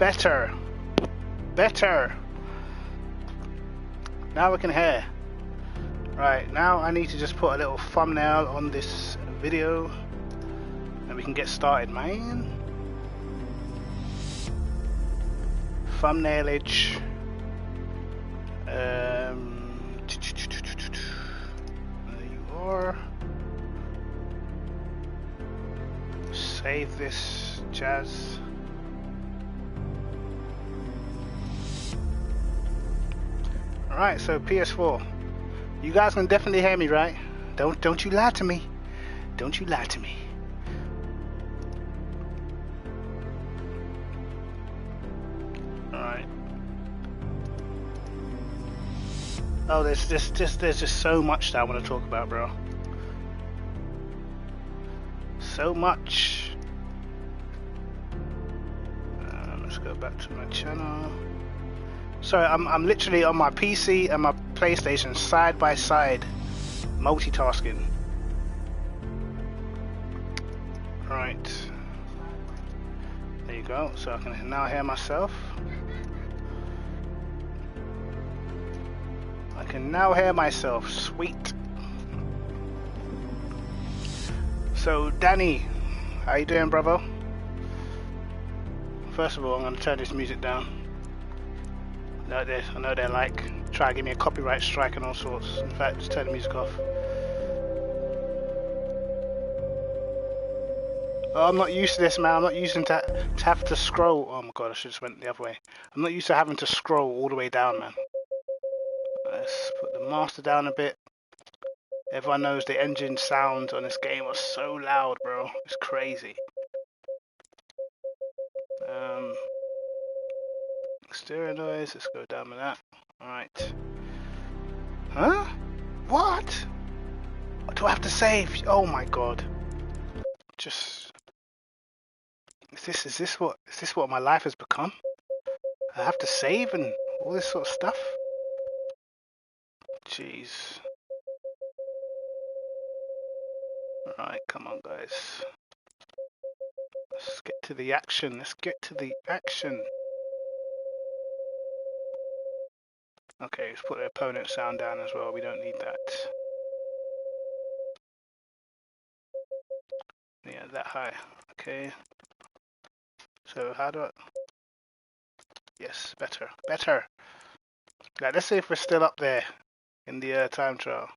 better. Better. Now we can hear. Right, now I need to just put a little thumbnail on this video and we can get started, man. Thumbnailage. There you are. Save this jazz. Alright, so PS4. You guys can definitely hear me, right? Don't you lie to me. Don't you lie to me. Alright. Oh, there's just so much that I want to talk about, bro. So much. Let's go back to my channel. Sorry, I'm literally on my PC and my PlayStation side by side, multitasking. Right. There you go. So I can now hear myself. I can now hear myself. Sweet. So Danny, how you doing, brother? First of all, I'm going to turn this music down. I know they're like try to give me a copyright strike and all sorts. In fact, just turn the music off. Oh, I'm not used to this, man. I'm not used to have to scroll. Oh my god, I should just went the other way. I'm not used to having to scroll all the way down, man. Let's put the master down a bit. Everyone knows the engine sound on this game was so loud, bro. It's crazy. Steering noise. Let's go down with that. All right. Huh? What? What do I have to save? Oh my god. Just is this what my life has become? I have to save and all this sort of stuff? Jeez. Alright, come on guys. Let's get to the action. Let's get to the action. Okay, let's put the opponent sound down as well. We don't need that. Yeah, that high. Okay. So how do I... Yes, better. Better. Right, let's see if we're still up there in the time trial.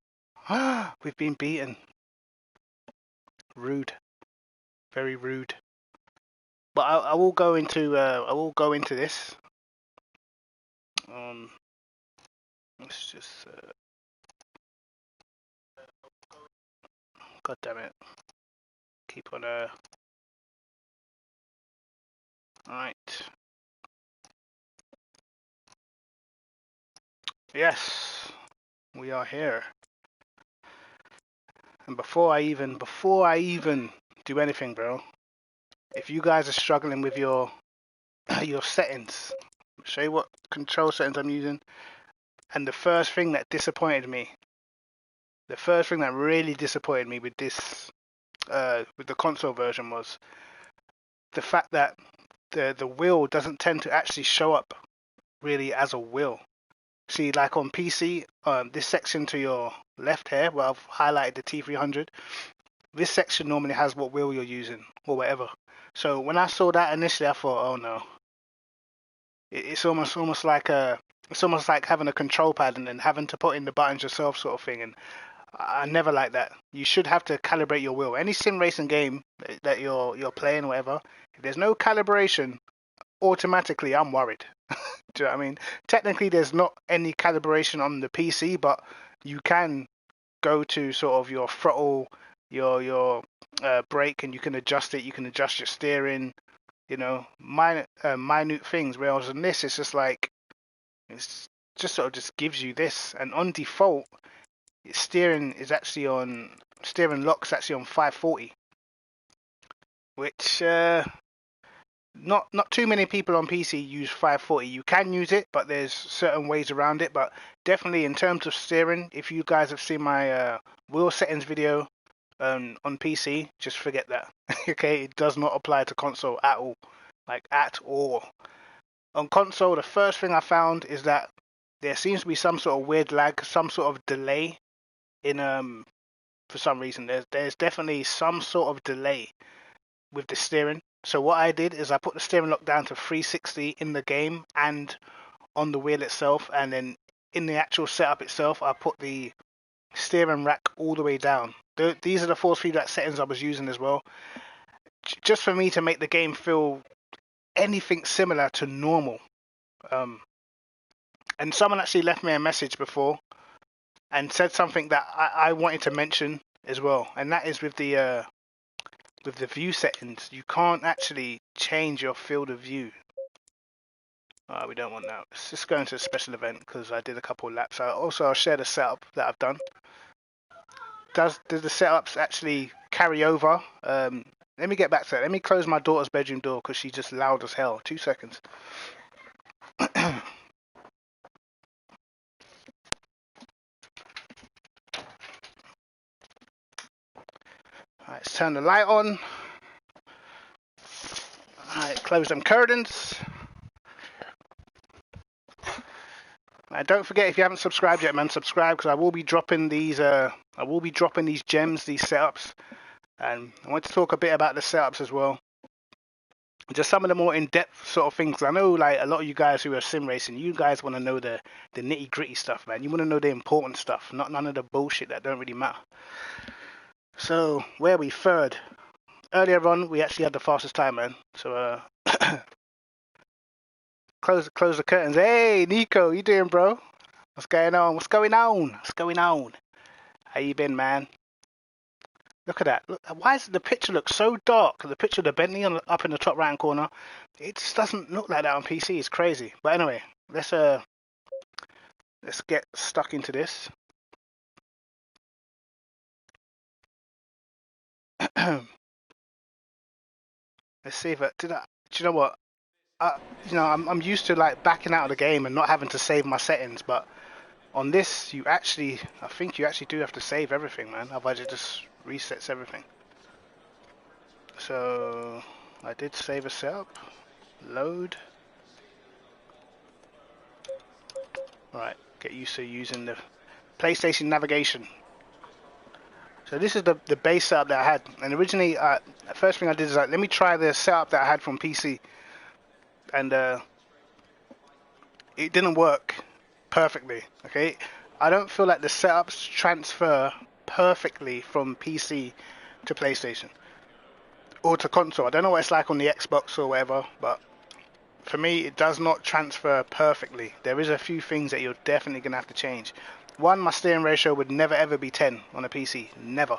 We've been beaten. Rude. Very rude. But I will go into this. Let's just god damn it. Keep on Alright. Yes, we are here. And before I even do anything, bro, if you guys are struggling with your settings, I'll show you what control settings I'm using. And the first thing that disappointed me, the first thing that really disappointed me with this with the console version was the fact that the wheel doesn't tend to actually show up really as a wheel. See, like on PC, this section to your left here, where I've highlighted the T300, this section normally has what wheel you're using or whatever. So when I saw that initially, I thought, oh no, it's almost like having a control pad and then having to put in the buttons yourself, sort of thing. And I never like that. You should have to calibrate your wheel. Any sim racing game that you're playing, or whatever, if there's no calibration, automatically I'm worried. Do you know what I mean? Technically, there's not any calibration on the PC, but you can go to sort of your throttle, your brake, and you can adjust it. You can adjust your steering, you know, minute things. Whereas in this, it's just like it's just sort of just gives you this. And on default, steering lock's actually on 540, which not too many people on PC use 540. You can use it, but there's certain ways around it. But definitely in terms of steering, if you guys have seen my wheel settings video on PC, just forget that. Okay, it does not apply to console at all, like at all. On console, the first thing I found is that there seems to be some sort of weird lag, some sort of delay in for some reason. There's definitely some sort of delay with the steering. So what I did is I put the steering lock down to 360 in the game and on the wheel itself, and then in the actual setup itself, I put the steering rack all the way down. These are the force feedback settings I was using as well, just for me to make the game feel anything similar to normal. And someone actually left me a message before and said something that I wanted to mention as well, and that is with the view settings. You can't actually change your field of view. We don't want that. Let's just go into a special event because I did a couple of laps. I'll share the setup that I've done. Do the setups actually carry over? Let me get back to it. Let me close my daughter's bedroom door because she's just loud as hell. 2 seconds. Alright, let's turn the light on. Alright, close them curtains. Don't forget, if you haven't subscribed yet, man, subscribe because I will be dropping these. Gems, these setups, and I want to talk a bit about the setups as well. Just some of the more in-depth sort of things. I know, like a lot of you guys who are sim racing, you guys want to know the nitty-gritty stuff, man. You want to know the important stuff, not none of the bullshit that don't really matter. So, where are we? Third. Earlier on, we actually had the fastest time, man. So, close the curtains. Hey, Nico, you doing, bro? What's going on? What's going on? What's going on? How you been, man? Look at that. Look, why does the picture look so dark? The picture of the Bentley up in the top right corner, it just doesn't look like that on PC. It's crazy. But anyway, let's get stuck into this. Let's see if do you know what? I'm used to like backing out of the game and not having to save my settings, but on this, I think you actually do have to save everything, man. Otherwise, it just resets everything. So I did save a setup. Load. Alright, get used to using the PlayStation navigation. So this is the base setup that I had. And originally, the first thing I did is let me try the setup that I had from PC. And it didn't work perfectly, okay? I don't feel like the setups transfer perfectly from PC to PlayStation. Or to console. I don't know what it's like on the Xbox or whatever, but for me, it does not transfer perfectly. There is a few things that you're definitely going to have to change. One, my steering ratio would never ever be 10 on a PC. Never.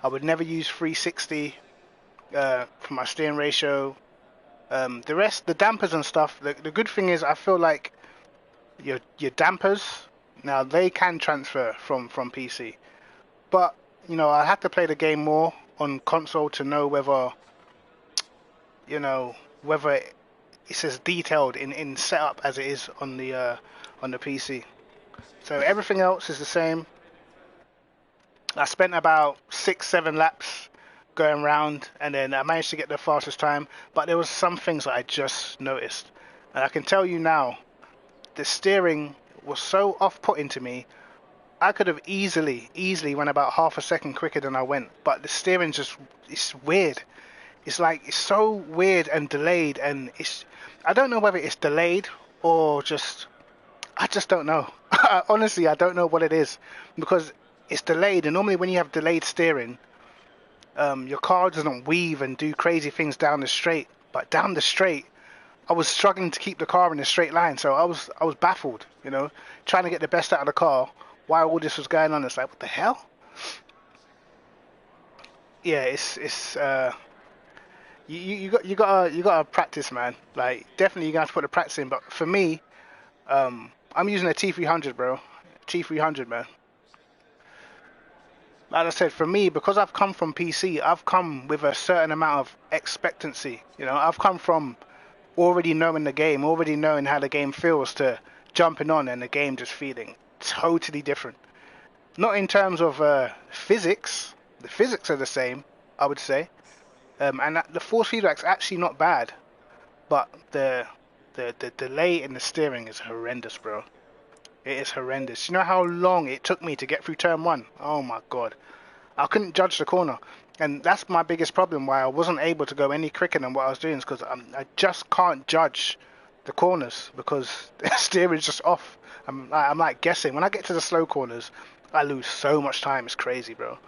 I would never use 360 for my steering ratio. The rest, the dampers and stuff, the good thing is I feel like your dampers, now they can transfer from PC. But, I have to play the game more on console to know whether it's as detailed in setup as it is on the PC. So everything else is the same. I spent about 6-7 laps going around, and then I managed to get the fastest time. But there was some things that I just noticed, and I can tell you now, the steering was so off-putting to me. I could have easily went about half a second quicker than I went, but the steering it's weird. It's like it's so weird and delayed, and I don't know whether it's delayed or I just don't know. Honestly, I don't know what it is because it's delayed, and normally when you have delayed steering, your car doesn't weave and do crazy things down the straight. But down the straight, I was struggling to keep the car in a straight line, so I was baffled, trying to get the best out of the car while all this was going on. It's like, what the hell? Yeah, it's you gotta practice, man. Like definitely you gotta have to put the practice in. But for me, I'm using a T300, bro. T300, man. Like I said, for me, because I've come from PC, I've come with a certain amount of expectancy. I've come from already knowing the game, already knowing how the game feels, to jumping on and the game just feeling totally different. Not in terms of physics. The physics are the same, I would say. And the force feedback's actually not bad. But the the delay in the steering is horrendous, bro. It is horrendous. You know how long it took me to get through turn 1? Oh my god. I couldn't judge the corner. And that's my biggest problem, why I wasn't able to go any quicker than what I was doing, is because I just can't judge the corners because the steering's just off. I'm like guessing. When I get to the slow corners, I lose so much time. It's crazy, bro.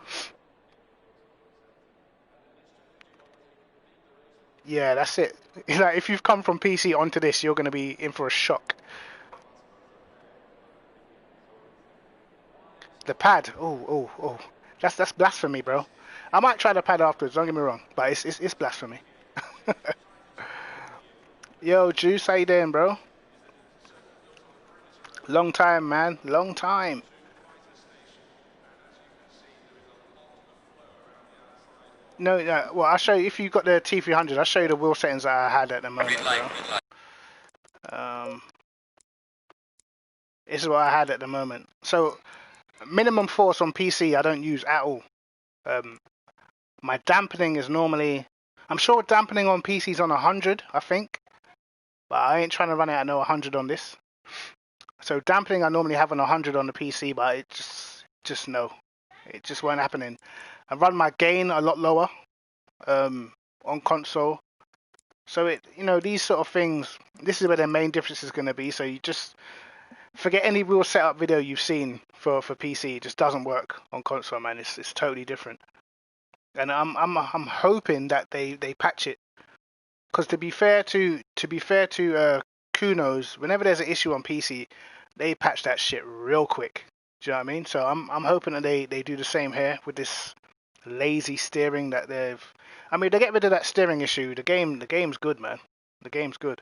Yeah, that's it. Like, if you've come from PC onto this, you're going to be in for a shock. The pad. Oh. That's blasphemy, bro. I might try the pad afterwards, don't get me wrong, but it's blasphemy. Yo, Juice, how you doing, bro? Long time, man. Long time. No, well, I'll show you. If you've got the T300, I'll show you the wheel settings that I had at the moment, bro. This is what I had at the moment. So, minimum force on PC, I don't use at all. My dampening is normally... I'm sure dampening on PC is on 100, I think. But I ain't trying to run it at no 100 on this. So dampening I normally have on 100 on the PC, but it just no. It just weren't happening. I run my gain a lot lower on console. So it, you know, these sort of things, this is where the main difference is going to be. So you just forget any real setup video you've seen for PC. It just doesn't work on console, man. It's totally different. And I'm hoping that they patch it. Because to be fair to Kuno's, whenever there's an issue on PC, they patch that shit real quick. Do you know what I mean? So I'm hoping that they do the same here with this lazy steering that they've... I mean, they get rid of that steering issue. The game's good, man. The game's good.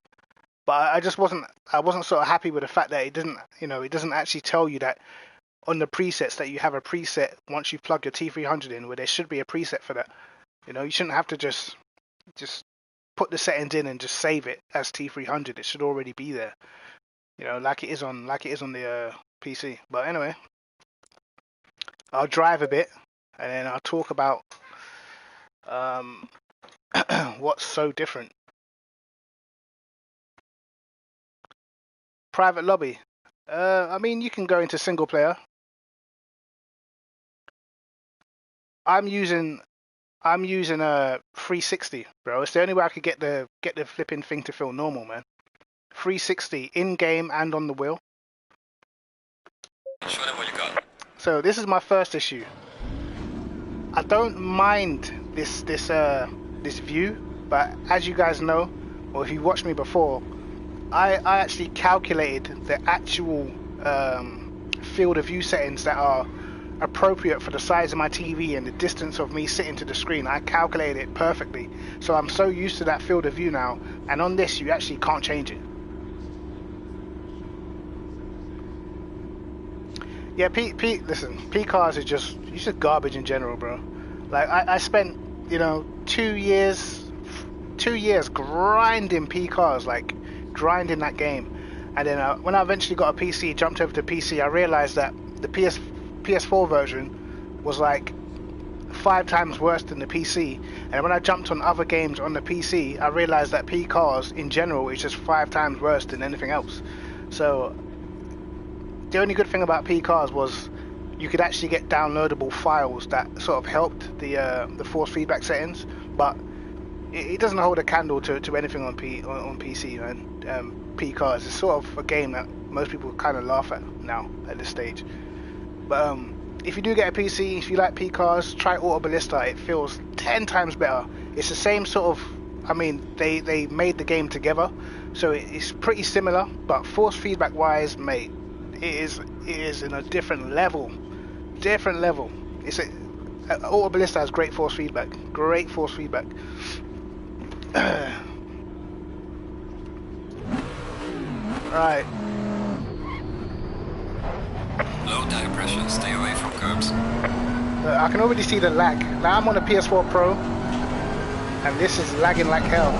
But I wasn't sort of happy with the fact that it doesn't actually tell you that on the presets that you have a preset once you plug your T300 in, where there should be a preset for that. You know, you shouldn't have to just put the settings in and just save it as T300. It should already be there. You know, like it is on the PC. But anyway, I'll drive a bit and then I'll talk about what's so different. Private lobby. I mean, you can go into single player. I'm using a 360, bro. It's the only way I could get the flipping thing to feel normal, man. 360 in game and on the wheel. Show them what you got. So this is my first issue. I don't mind this view, but as you guys know, or if you watched me before, I actually calculated the actual field of view settings that are appropriate for the size of my TV and the distance of me sitting to the screen. I calculated it perfectly. So I'm so used to that field of view now, and on this you actually can't change it. Yeah, listen, P-Cars is just garbage in general, bro. Like, I spent, 2 years grinding P-Cars, like, grinding that game. And then when I eventually got a PC, jumped over to PC, I realized that the PS4 version was like 5 times worse than the PC. And when I jumped on other games on the PC, I realized that P-Cars in general is just 5 times worse than anything else. So the only good thing about P-Cars was you could actually get downloadable files that sort of helped the force feedback settings, but it doesn't hold a candle to anything on PC, man. P-Cars is sort of a game that most people kind of laugh at now at this stage. But if you do get a PC, if you like P-Cars, try Auto Ballista. It feels 10 times better. It's the same sort of... I mean, they made the game together, so it's pretty similar, but force feedback wise, mate, it is in a different level. Auto Ballista has great force feedback. Right. Low tire pressure, stay away from curbs. I can already see the lag. Now I'm on a PS4 Pro, and this is lagging like hell.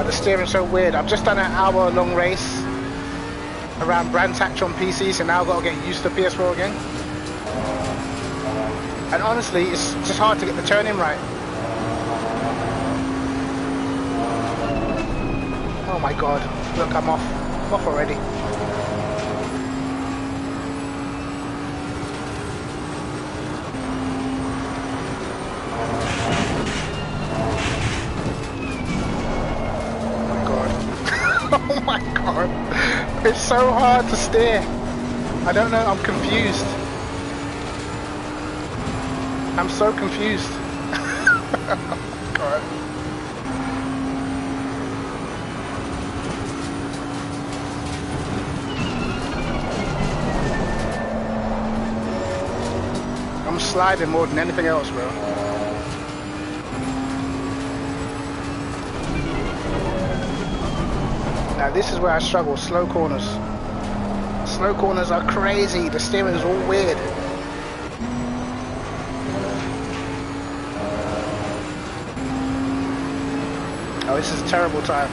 The steering's so weird. I've just done an hour-long race around Brands Hatch on PC, so now I've got to get used to PS4 again. And honestly, it's just hard to get the turning right. Oh my god. Look, I'm off. I'm off already. Oh my god. It's so hard to steer. I don't know, I'm confused. I'm so confused. Oh god. I'm sliding more than anything else, bro. Now this is where I struggle, slow corners. Slow corners are crazy, the steering is all weird. Oh, this is a terrible time.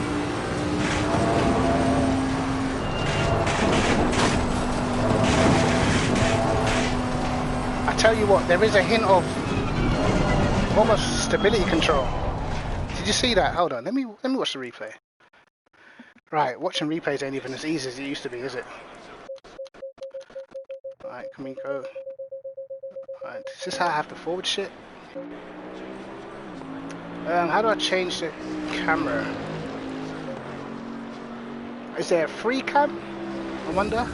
I tell you what, there is a hint of almost stability control. Did you see that? Hold on, let me watch the replay. Right, watching replays ain't even as easy as it used to be, is it? Alright, can we go? Alright, is this how I have to forward shit? How do I change the camera? Is there a free cam? I wonder.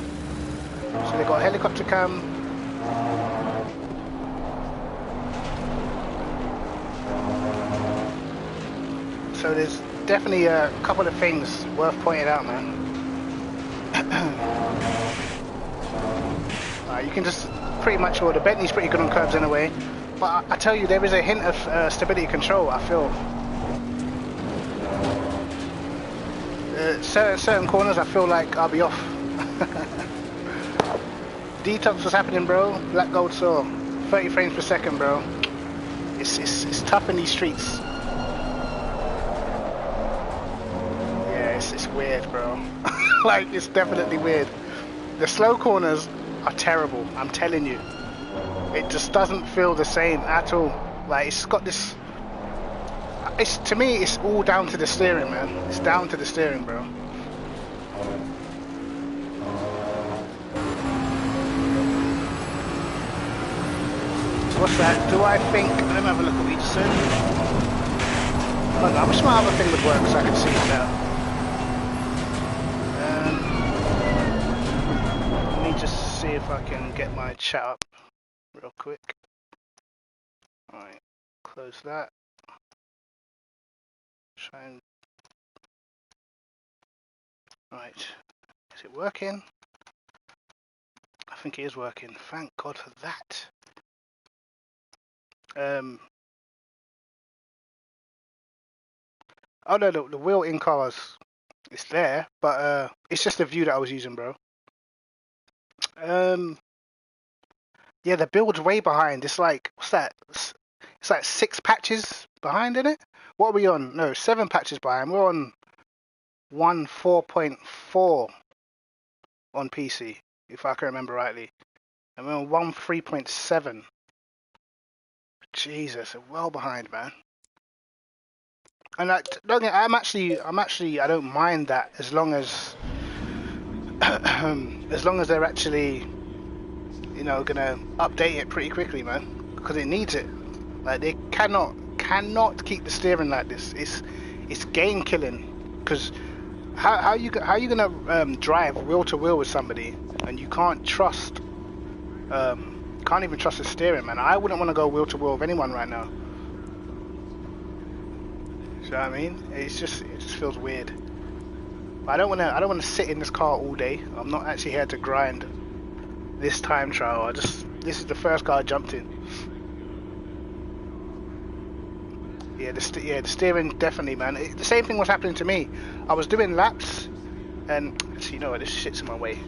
So they got a helicopter cam. So there's definitely a couple of things worth pointing out, man. You can just pretty much, well, the Bentley's pretty good on curbs anyway. But I tell you, there is a hint of stability control, I feel. Certain corners, I feel like I'll be off. Detox was happening, bro. Black gold saw. 30 frames per second, bro. It's tough in these streets. Yeah, it's weird, bro. Like, it's definitely weird. The slow corners are terrible, I'm telling you. It just doesn't feel the same at all. Like, it's got this... to me, it's all down to the steering, man. It's down to the steering, bro. What's that? Do I think... Let me have a look at what you just said. I wish my other thing would work so I can see it now. Let me just see if I can get my chat up real quick. Alright, close that. Try and... Right, is it working? I think it is working. Thank God for that. Oh no, the wheel in cars, it's there, but it's just the view that I was using, bro. Yeah, the build's way behind. It's like, what's that? It's like 6 patches behind, isn't it? What are we on? No, 7 patches behind. We're on 1.4.4 on PC, if I can remember rightly. And we're on 1.3.7. Jesus, well behind, man. And I'm actually, I don't mind that as long as, as long as they're actually, you know, gonna update it pretty quickly, man, because it needs it. Like, they cannot keep the steering like this. It's game killing. Because how you gonna drive wheel to wheel with somebody and you can't trust, can't even trust the steering, man. I wouldn't want to go wheel to wheel with anyone right now. You know what I mean? It just feels weird. But I don't want to sit in this car all day. I'm not actually here to grind this time trial. This is the first car I jumped in. Yeah, the steering definitely, man. The same thing was happening to me. I was doing laps, and actually, you know what? This shit's in my way.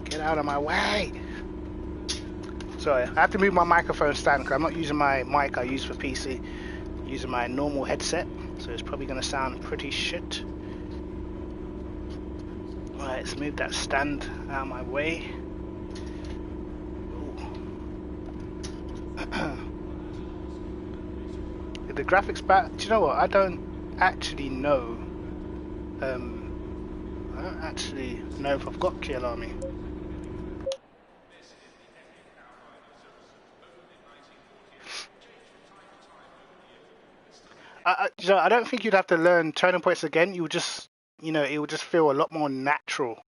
Get out of my way. Sorry, I have to move my microphone stand because I'm not using my mic I use for PC. I'm using my normal headset, so it's probably going to sound pretty shit. Right, let's move that stand out of my way. The graphics back. Do you know what? I don't actually know I don't actually know if I've got key alarming. You know, I don't think you'd have to learn turning points again. You would just, you know, it would just feel a lot more natural.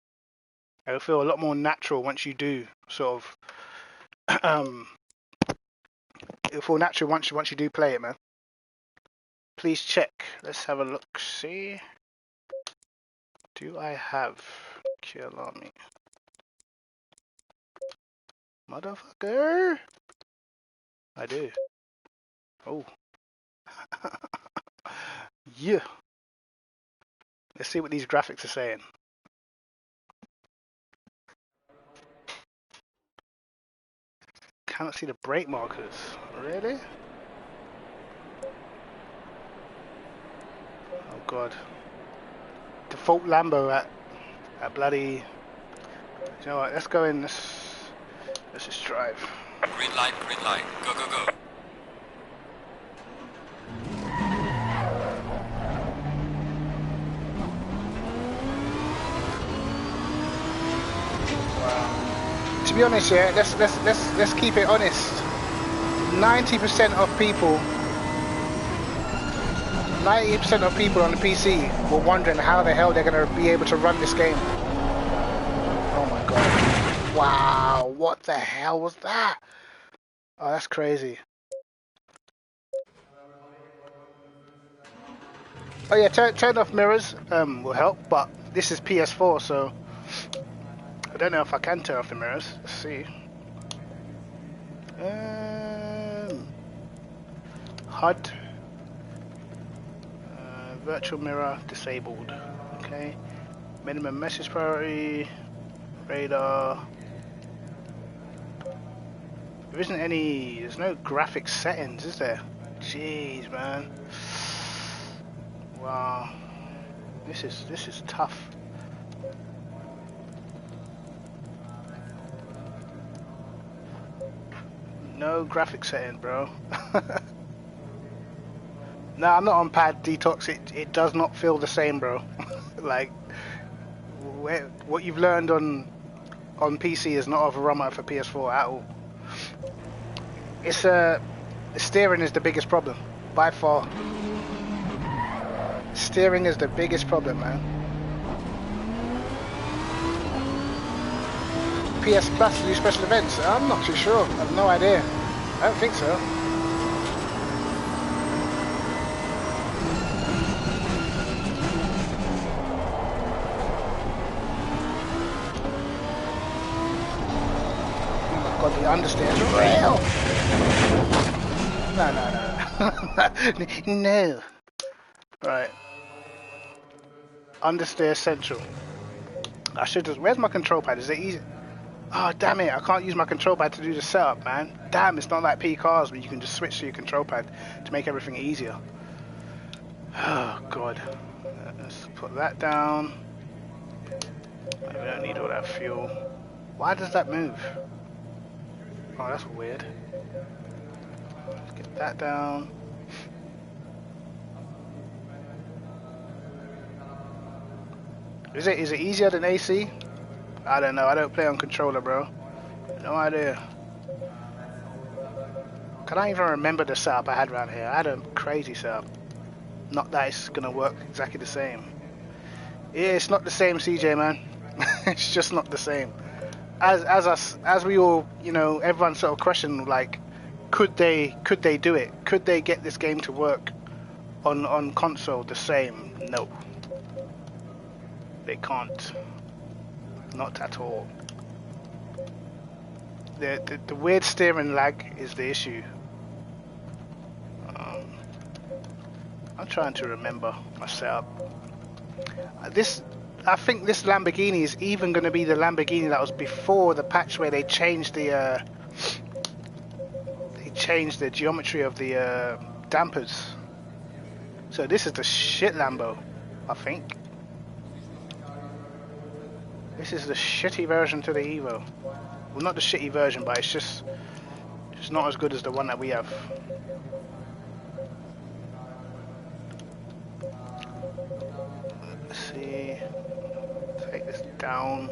It will feel a lot more natural once you do sort of. It'll feel natural once you do play it, man. Please check. Let's have a look. See, do I have key alarming? Motherfucker! I do. Oh. Yeah. Let's see what these graphics are saying. Cannot see the brake markers. Really? Oh god. Default Lambo at bloody. You know what? Let's go in. Let's just drive. Green light, go, go, go. To be honest, yeah, let's keep it honest. 90% of people on the PC were wondering how the hell they're gonna be able to run this game. Oh my god! Wow, what the hell was that? Oh, that's crazy. Oh yeah, turn off mirrors will help, but this is PS4, so I don't know if I can turn off the mirrors. Let's see. HUD. Virtual mirror disabled. Okay. Minimum message priority. Radar. There isn't any. There's no graphic settings, is there? Jeez, man. Wow. This is tough. No graphic setting, bro. No, I'm not on pad detox. It does not feel the same, bro. Like what you've learned on PC is not overrun for PS4 at all. It's the steering is the biggest problem by far. Steering is the biggest problem, man. PS Plus to do special events? I'm not too sure. I have no idea. I don't think so. God, the understairs real. No. No. Right. Understairs central. I should just. Where's my control pad? Is it easy? Oh damn it! I can't use my control pad to do the setup, man. Damn, it's not like P cars where you can just switch to your control pad to make everything easier. Oh god. Let's put that down. We don't need all that fuel. Why does that move? Oh, that's weird. Let's get that down. Is it easier than AC? I don't know. I don't play on controller, bro. No idea. Can I even remember the setup I had around here? I had a crazy setup. Not that it's gonna work exactly the same. Yeah, it's not the same, CJ, man. It's just not the same. As we all, you know, everyone sort of questioned, like, could they do it? Could they get this game to work on console the same? No, they can't. Not at all. The weird steering lag is the issue. I'm trying to remember my setup. I think this Lamborghini is even going to be the Lamborghini that was before the patch where they changed the geometry of the dampers. So this is the shit Lambo, I think. This is the shitty version to the Evo. Well, not the shitty version, but it's just not as good as the one that we have. Let's see. Down.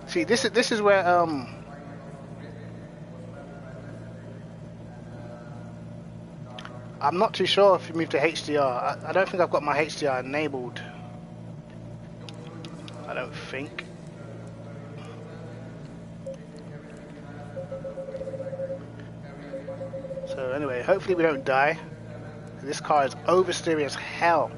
See, this is where I'm not too sure if you move to HDR. I don't think I've got my HDR enabled. I don't think. So anyway, hopefully we don't die. This car is oversteering as hell.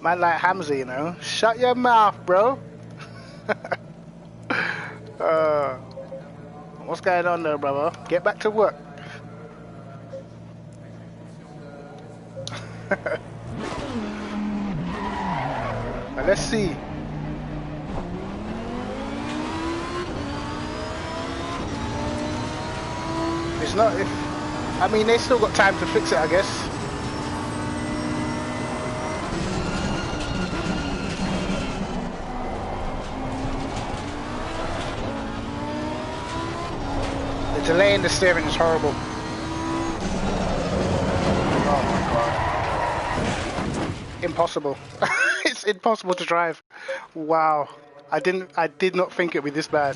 Man like Hamza, you know. Shut your mouth, bro. What's going on there, brother? Get back to work. Now, let's see. It's not if... I mean, they still got time to fix it, I guess. The delay in the steering is horrible. Oh my god. Impossible. It's impossible to drive. Wow. I did not think it would be this bad.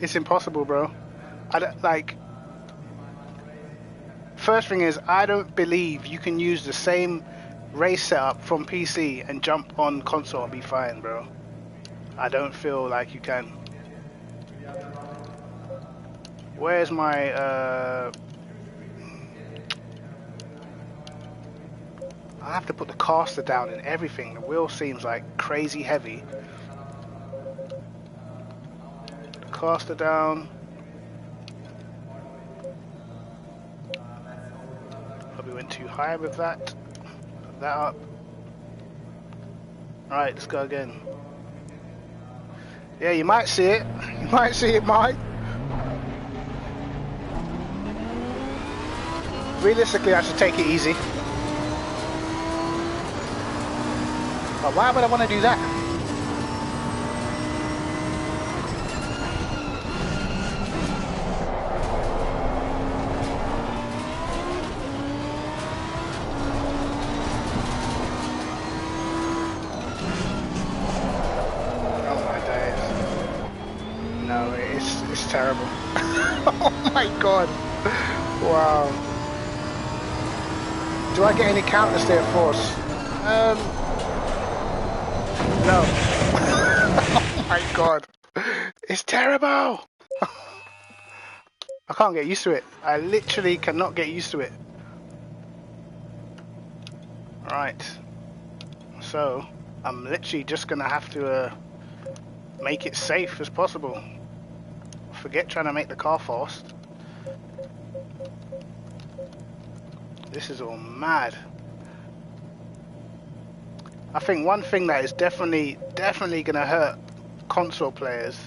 It's impossible, bro. I don't, like... First thing is, I don't believe you can use the same race setup from PC and jump on console and be fine, bro. I don't feel like you can. Where's my I have to put the caster down and everything. The wheel seems like crazy heavy. The caster down. Probably went too high with that. Put that up. Alright, let's go again. Yeah, you might see it. You might see it, Mike. Realistically, I should take it easy. But why would I want to do that? Oh my days. No, it's terrible. Oh my god. Wow. Do I get any counter steer force? No. Oh my god. It's terrible. I can't get used to it. I literally cannot get used to it. Right. So, I'm literally just gonna have to make it safe as possible. Forget trying to make the car fast. This is all mad. I think one thing that is definitely gonna hurt console players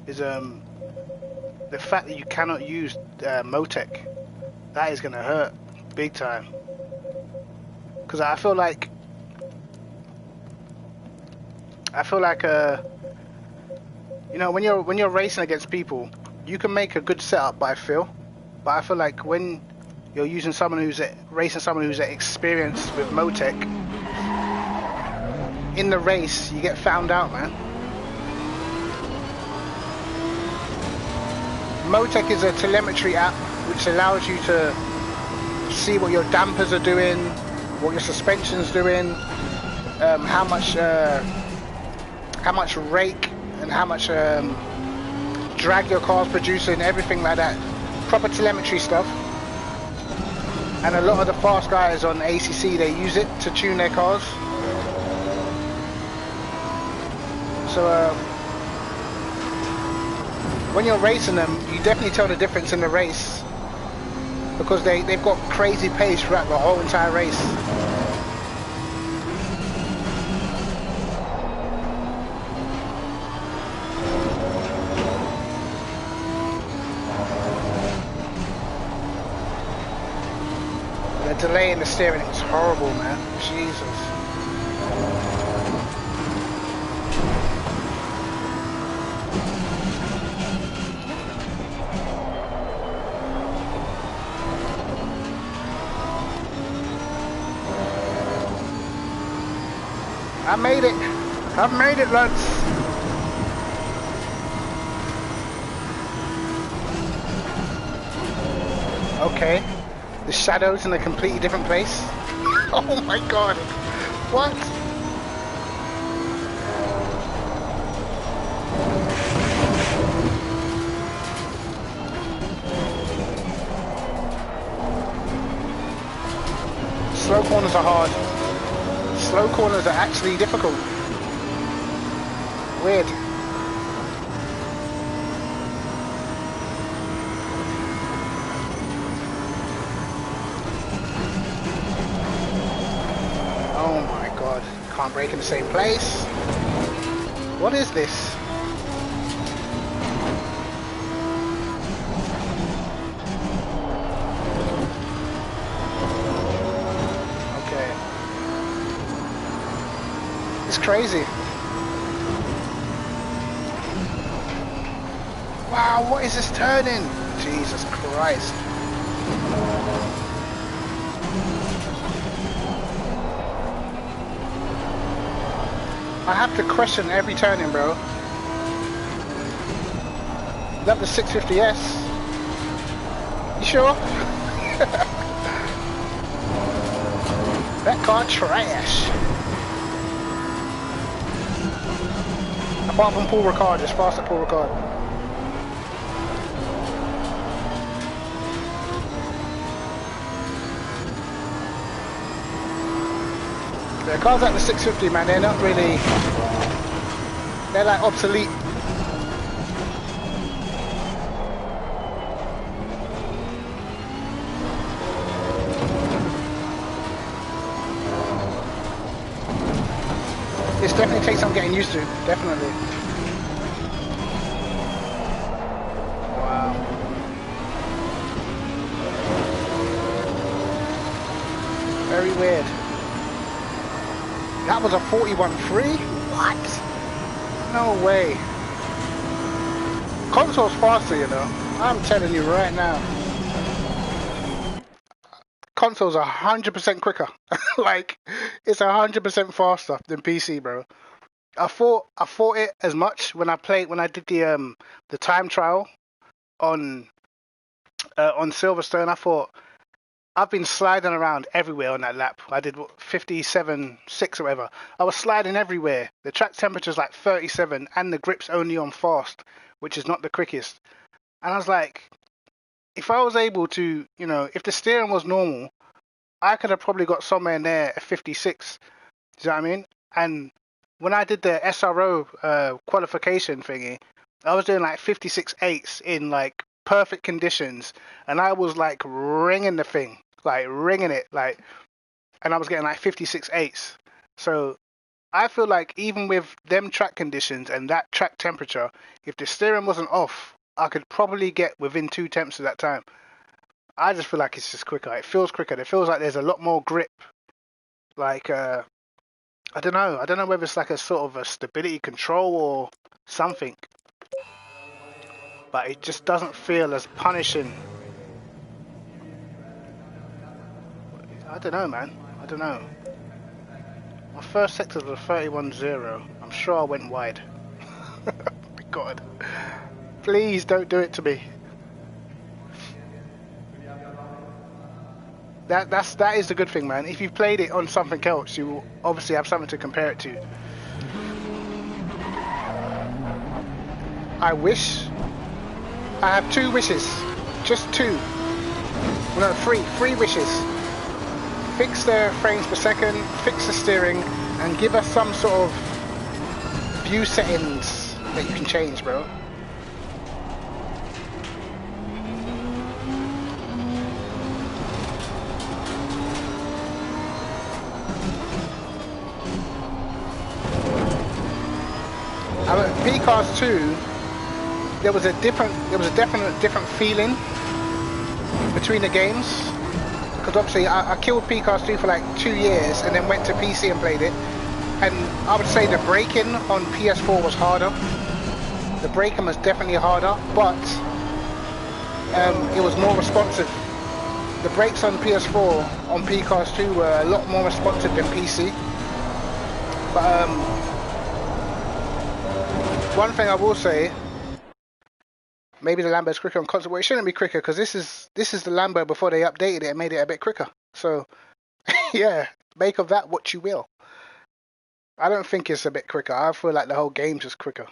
is the fact that you cannot use Motec. That is gonna hurt big time. Because I feel like you know, when you're racing against people, you can make a good setup, I feel. But I feel like when you're using someone who's racing someone who's experienced with Motec, in the race you get found out, man. Motec is a telemetry app which allows you to see what your dampers are doing, what your suspension's doing, how much rake and how much drag your car's producing, everything like that. Proper telemetry stuff. And a lot of the fast guys on ACC, they use it to tune their cars. So when you're racing them, you definitely tell the difference in the race, because they've got crazy pace throughout the whole entire race. The delay in the steering is horrible, man. Jesus. I made it. I've made it, lads. Okay. The shadow's in a completely different place. Oh my god. What? Slow corners are hard. Slow corners are actually difficult. Weird. Oh my god. Can't brake in the same place. What is this? Okay. It's crazy. Wow, what is this turning? Jesus Christ. I have to question every turning, bro. Love the 650S. You sure? That car trash. Apart from Paul Ricard, it's fast at Paul Ricard. The cars like the 650, man, they're not really, they're like obsolete. This definitely takes some getting used to, definitely. Wow. Very weird. That was a 41.3? What? No way. Console's faster, you know. I'm telling you right now. Console's 100% quicker. Like, it's 100% faster than PC, bro. I thought it as much when I did the time trial on Silverstone. I thought, I've been sliding around everywhere on that lap. I did 57.6 or whatever. I was sliding everywhere. The track temperature's like 37 and the grip's only on fast, which is not the quickest. And I was like, if I was able to, you know, if the steering was normal, I could have probably got somewhere in there at 56. Do you know what I mean? And when I did the SRO qualification thingy, I was doing like 56.8s in like perfect conditions, and I was like ringing the thing. Like ringing it, like, and I was getting like 56.8s. So I feel like even with them track conditions and that track temperature, if the steering wasn't off, I could probably get within 2 temps at that time. I just feel like it's just quicker. It feels quicker. It feels like there's a lot more grip. Like I don't know. I don't know whether it's like a sort of a stability control or something, but it just doesn't feel as punishing. I don't know, man. I don't know. My first sector was a 31.0. I'm sure I went wide. Oh my God. Please don't do it to me. That is the good thing, man. If you've played it on something else, you will obviously have something to compare it to. I wish. I have 2 wishes. Just 2. No, 3 wishes. Fix the frames per second, fix the steering, and give us some sort of view settings that you can change, bro. P-Cars 2, there was a definite different feeling between the games. Because obviously I killed P-Cars 2 for like 2 years and then went to PC and played it. And I would say the braking on PS4 was harder. The braking was definitely harder, but it was more responsive. The brakes on PS4 on P-Cars 2 were a lot more responsive than PC. But one thing I will say, maybe the Lambo's quicker on console. Well, it shouldn't be quicker because this is the Lambo before they updated it and made it a bit quicker. So yeah, make of that what you will. I don't think it's a bit quicker. I feel like the whole game's just quicker.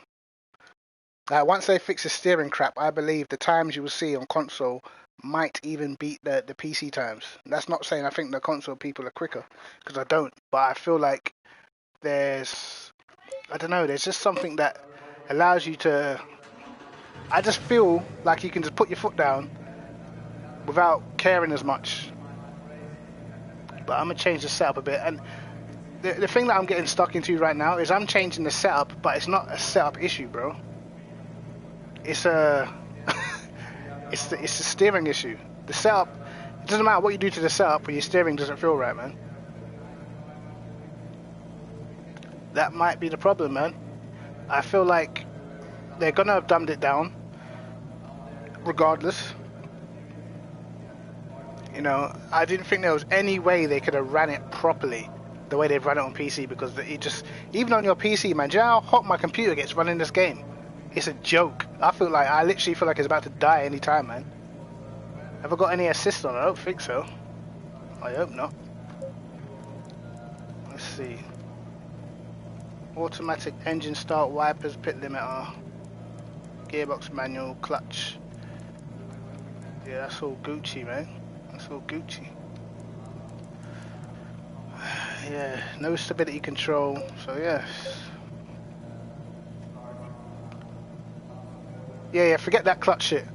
Once they fix the steering crap, I believe the times you will see on console might even beat the PC times. That's not saying I think the console people are quicker, because I don't. But I feel like there's just something that allows you to. I just feel like you can just put your foot down without caring as much. But I'm gonna change the setup a bit, and the thing that I'm getting stuck into right now is I'm changing the setup, but it's not a setup issue, bro. It's a it's the steering issue. The setup, it doesn't matter what you do to the setup when your steering doesn't feel right, man. That might be the problem, man. I feel like they're gonna have dumbed it down regardless. You know, I didn't think there was any way they could have ran it properly the way they've run it on PC, because it just, even on your PC, man, do you know how hot my computer gets running this game? It's a joke. I literally feel like it's about to die any time, man. Have I got any assist on it? I don't think so. I hope not. Let's see. Automatic engine start, wipers, pit limiter, gearbox manual, clutch. Yeah, that's all Gucci, man. That's all Gucci. Yeah, no stability control, so yeah. Yeah, forget that clutch shit.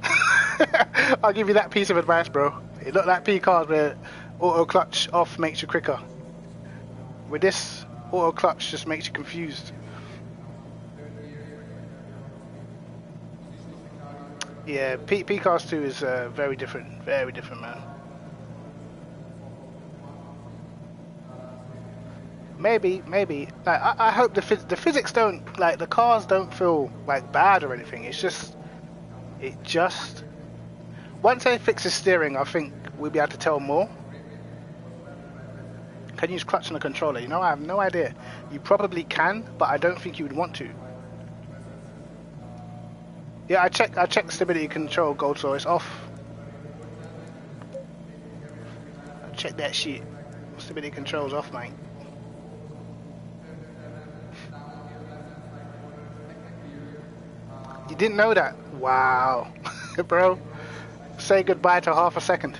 I'll give you that piece of advice, bro. It looked like P cars where auto clutch off makes you quicker. With this, auto clutch just makes you confused. Yeah, P cars 2 is very different, man. Maybe. Like I hope the physics don't, like, the cars don't feel like bad or anything. It just once they fix the steering, I think we'll be able to tell more. Can you use clutch on a controller? You know, I have no idea. You probably can, but I don't think you would want to. Yeah, I checked stability control, gold, so it's off. I checked that shit. Stability control's off, mate. You didn't know that? Wow. Bro, say goodbye to half a second.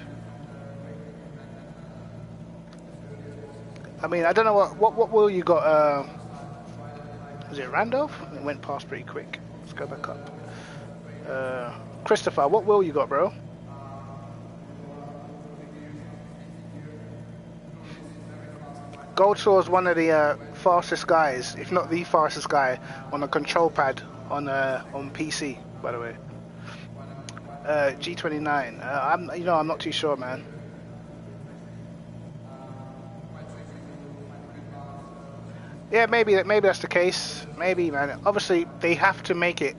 I mean, I don't know what wheel you got. Was it Randolph? It went past pretty quick. Let's go back up. Christopher, what wheel you got, bro? Goldsaw is one of the fastest guys, if not the fastest guy, on a control pad on PC, by the way. G29. I'm not too sure, man. Yeah, maybe that's the case. Maybe, man. Obviously, they have to make it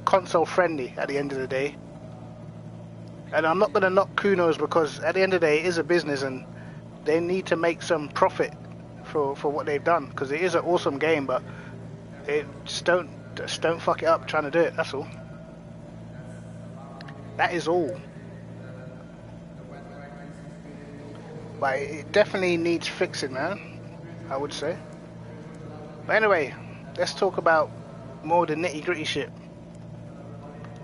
console friendly at the end of the day. And I'm not going to knock Kuno's, because at the end of the day, it is a business and they need to make some profit for what they've done, because it is an awesome game, but it just don't fuck it up trying to do it. That's all. That is all. But it definitely needs fixing, man, I would say. But anyway, let's talk about more the nitty gritty shit.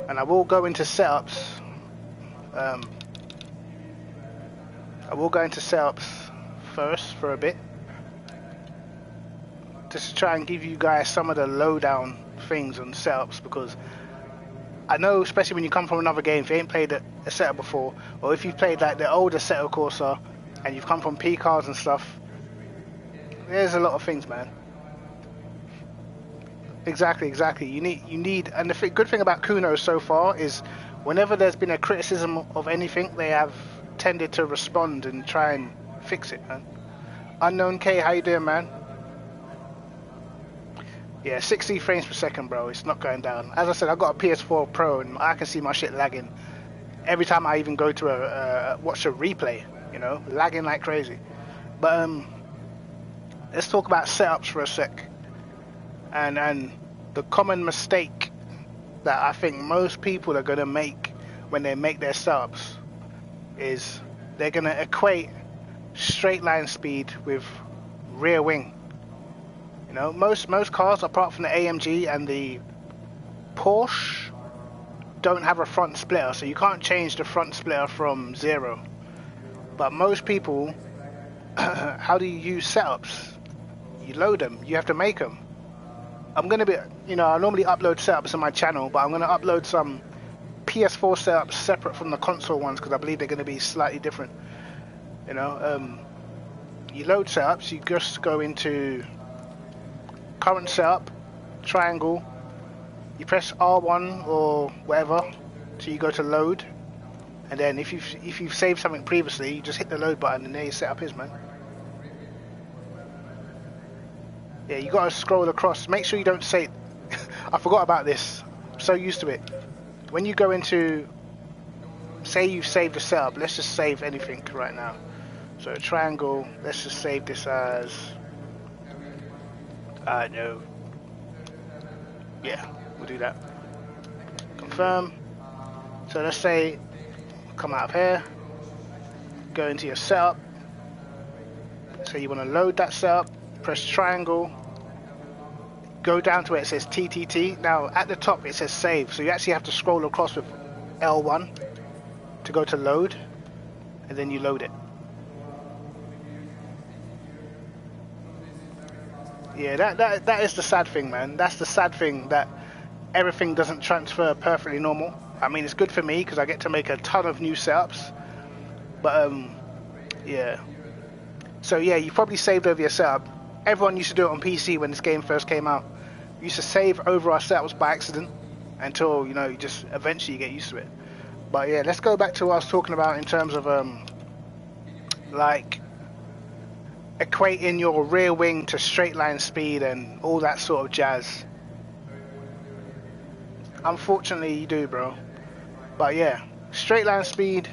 And I will go into setups. First for a bit, just to try and give you guys some of the lowdown things on setups, because I know, especially when you come from another game, if you ain't played a setup before, or if you've played like the older Assetto Corsa and you've come from P cars and stuff, there's a lot of things, man. Exactly. You need, and the good thing about Kuno so far is, whenever there's been a criticism of anything, they have tended to respond and try and fix it, man. Unknown K, how you doing, man? Yeah, 60 frames per second, bro. It's not going down. As I said, I got a PS4 Pro and I can see my shit lagging every time I even go to watch a replay. You know, lagging like crazy. But let's talk about setups for a sec. And the common mistake that I think most people are gonna make when they make their setups is they're gonna equate straight line speed with rear wing. You know, most cars apart from the AMG and the Porsche don't have a front splitter, so you can't change the front splitter from 0. But most people, how do you use setups? You load them. You have to make them. I'm gonna be, you know, I normally upload setups on my channel, but I'm gonna upload some PS4 setups separate from the console ones because I believe they're gonna be slightly different. You know, you load setups. You just go into current setup, triangle. You press R1 or whatever, so you go to load, and then if you've saved something previously, you just hit the load button, and there your setup is, man. Yeah, you gotta scroll across. Make sure you don't save. I forgot about this. I'm so used to it. When you go into, say you've saved a setup. Let's just save anything right now. So triangle. Let's just save this as. No. Yeah, we'll do that. Confirm. So let's say, come out of here. Go into your setup. So you want to load that setup. Press triangle. Go down to where it says TTT. Now at the top it says save, so you actually have to scroll across with L1 to go to load, and then you load it. Yeah, that is the sad thing, man. That's the sad thing, that everything doesn't transfer perfectly normal. I mean, it's good for me because I get to make a ton of new setups, but yeah. So yeah, you probably saved over your setup. Everyone used to do it on PC when this game first came out. We used to save over our setups by accident until, you know, you just eventually get used to it. But yeah, let's go back to what I was talking about in terms of like equating your rear wing to straight line speed and all that sort of jazz. Unfortunately, you do, bro. But yeah, straight line speed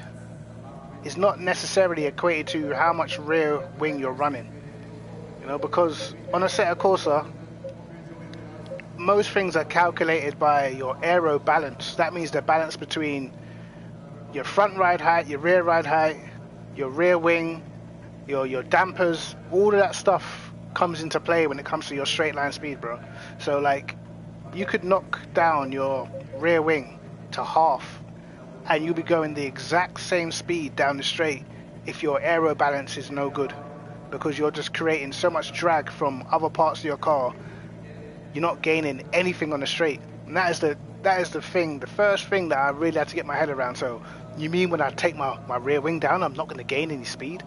is not necessarily equated to how much rear wing you're running. You know, because on Assetto Corsa, most things are calculated by your aero balance. That means the balance between your front ride height, your rear ride height, your rear wing, your dampers, all of that stuff comes into play when it comes to your straight line speed, bro. So like, you could knock down your rear wing to half and you'll be going the exact same speed down the straight if your aero balance is no good, because you're just creating so much drag from other parts of your car. You're not gaining anything on the straight, and that is the thing, the first thing that I really had to get my head around. So you mean when I take my rear wing down, I'm not going to gain any speed?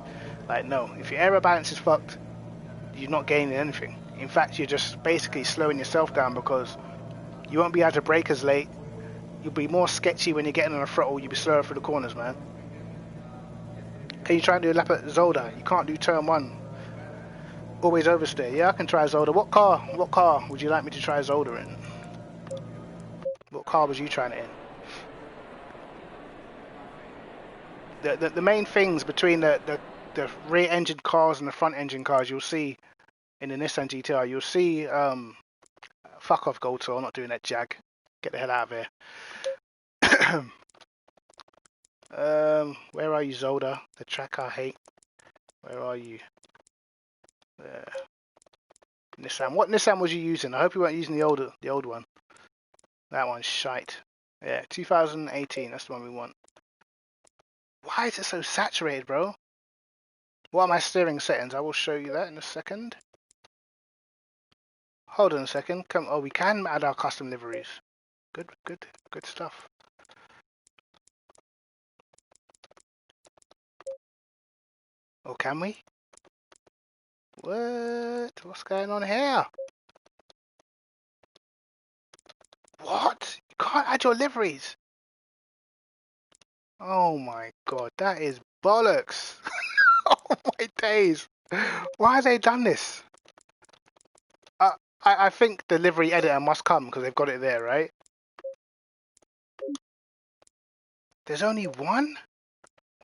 Like, no. If your aero balance is fucked, you're not gaining anything. In fact, you're just basically slowing yourself down because you won't be able to brake as late. You'll be more sketchy when you're getting on a throttle. You'll be slower through the corners, man. Can you try and do a lap at Zolder? You can't do turn 1. Always oversteer. Yeah, I can try Zolder. What car would you like me to try Zolder in? What car was you trying it in? The main things between the rear engine cars and the front engine cars, you'll see in the Nissan GTR, you'll see fuck off Gold Tour, I'm not doing that Jag. Get the hell out of here. Where are you, Zolder? The track I hate. Where are you? Nissan. What Nissan was you using? I hope you weren't using the old one. That one's shite. Yeah, 2018. That's the one we want. Why is it so saturated, bro? What are my steering settings? I will show you that in a second. Hold on a second. Oh, we can add our custom liveries. Good stuff. Oh, can we? What? What's going on here? What? You can't add your liveries? Oh my god, that is bollocks. Oh my days. Why have they done this? I think the livery editor must come because they've got it there, right? There's only one?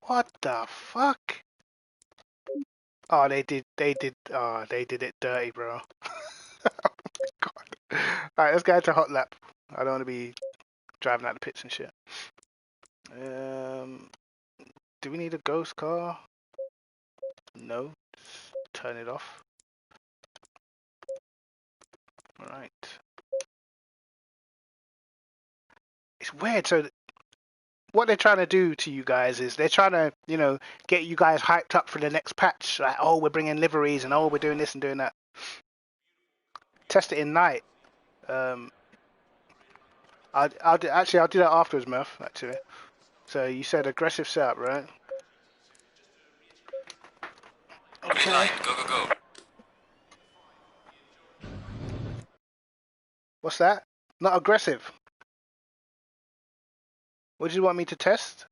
What the fuck? Oh, they did it dirty, bro. God. Alright, let's go to hot lap. I don't want to be driving out the pits and shit. Do we need a ghost car? No. Just turn it off. Alright. It's weird. So what they're trying to do to you guys is they're trying to, you know, get you guys hyped up for the next patch. Like, oh, we're bringing liveries and oh, we're doing this and doing that. Test it in night. I'll do that afterwards, Murph. Actually. So you said aggressive setup, right? Green light, go, go, go. What's that? Not aggressive. What do you want me to test?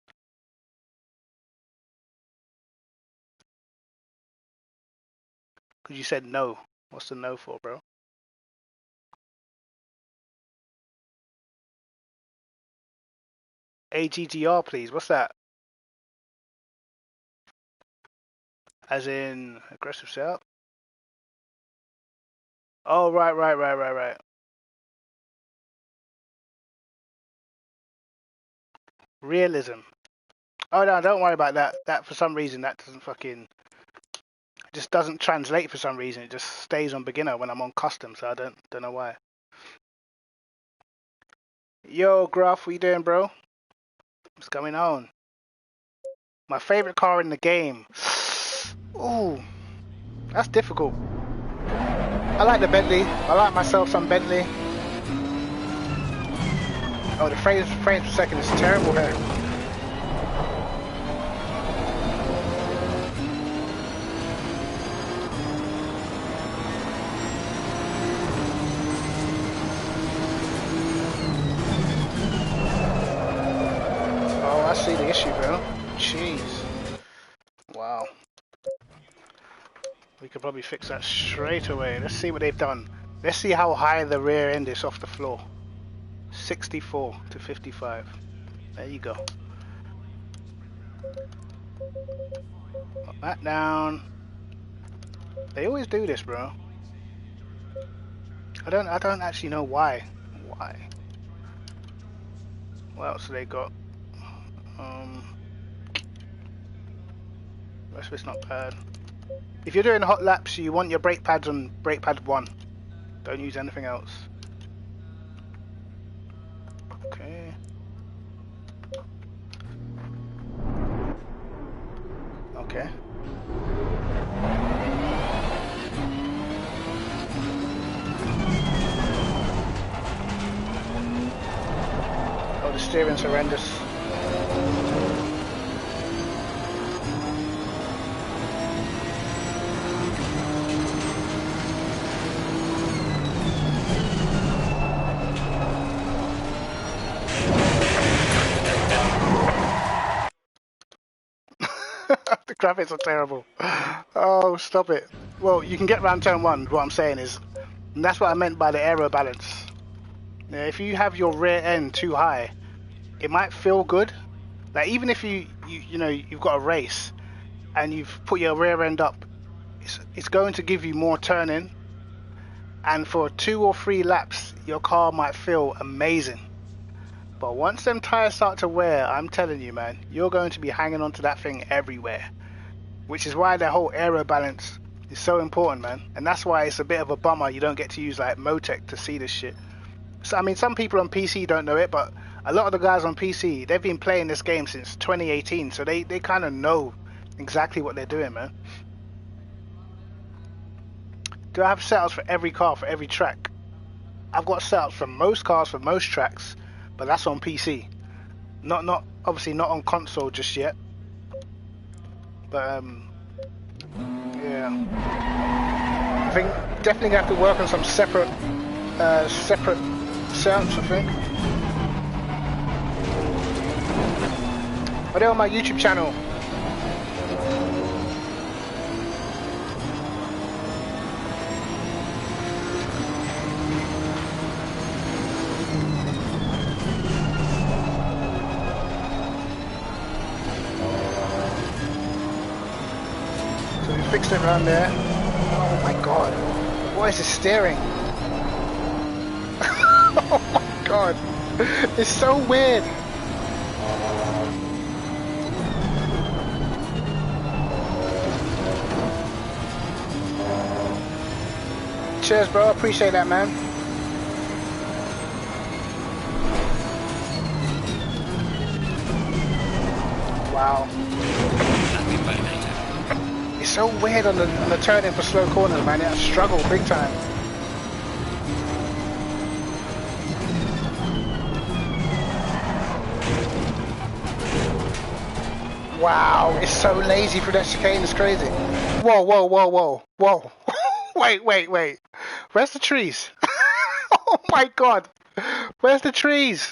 Because you said no. What's the no for, bro? AGGR, please. What's that? As in aggressive setup? Oh, right. Realism. Oh, no, don't worry about that. That, for some reason, that doesn't fucking... just doesn't translate for some reason. It just stays on beginner when I'm on custom, so I don't know why. Yo, Gruff, what you doing, bro? What's going on? My favorite car in the game. Ooh, that's difficult. I like the Bentley. I like myself some Bentley. Oh, the frames per second is terrible here. Oh, I see the issue, bro. Jeez. Wow. We could probably fix that straight away. Let's see what they've done. Let's see how high the rear end is off the floor. 64 to 55. There you go. Put that down. They always do this, bro. I don't actually know why. Why? What else have they got? Rest of it's not bad. If you're doing hot laps, you want your brake pads on brake pad 1. Don't use anything else. Okay. Okay. Oh, the steering's horrendous. The graphics are terrible. Oh, stop it. Well, you can get around turn 1, what I'm saying is, and that's what I meant by the Aero Balance. Yeah, if you have your rear end too high, it might feel good. Like, even if you know, you've got a race and you've put your rear end up, it's going to give you more turning, and for 2 or 3 laps, your car might feel amazing. But once them tires start to wear, I'm telling you, man, you're going to be hanging onto that thing everywhere. Which is why the whole Aero Balance is so important, man. And that's why it's a bit of a bummer you don't get to use like Motec to see this shit. So, I mean, some people on PC don't know it, but a lot of the guys on PC, they've been playing this game since 2018, so they kind of know exactly what they're doing, man. Do I have setups for every car, for every track? I've got setups for most cars, for most tracks, but that's on PC. Not obviously not on console just yet. But yeah, I think definitely gonna have to work on some separate setups, I think. But they're on my YouTube channel. fixed it around there. Oh my god. What is this steering? Oh my god. It's so weird. Cheers, bro. Appreciate that, man. Wow. It's so weird on the turning for slow corners, man. I struggle big time. Wow, it's so lazy for that chicane. It's crazy. Whoa, whoa, whoa, whoa, whoa. Wait, wait, wait. Where's the trees? Oh my god. Where's the trees?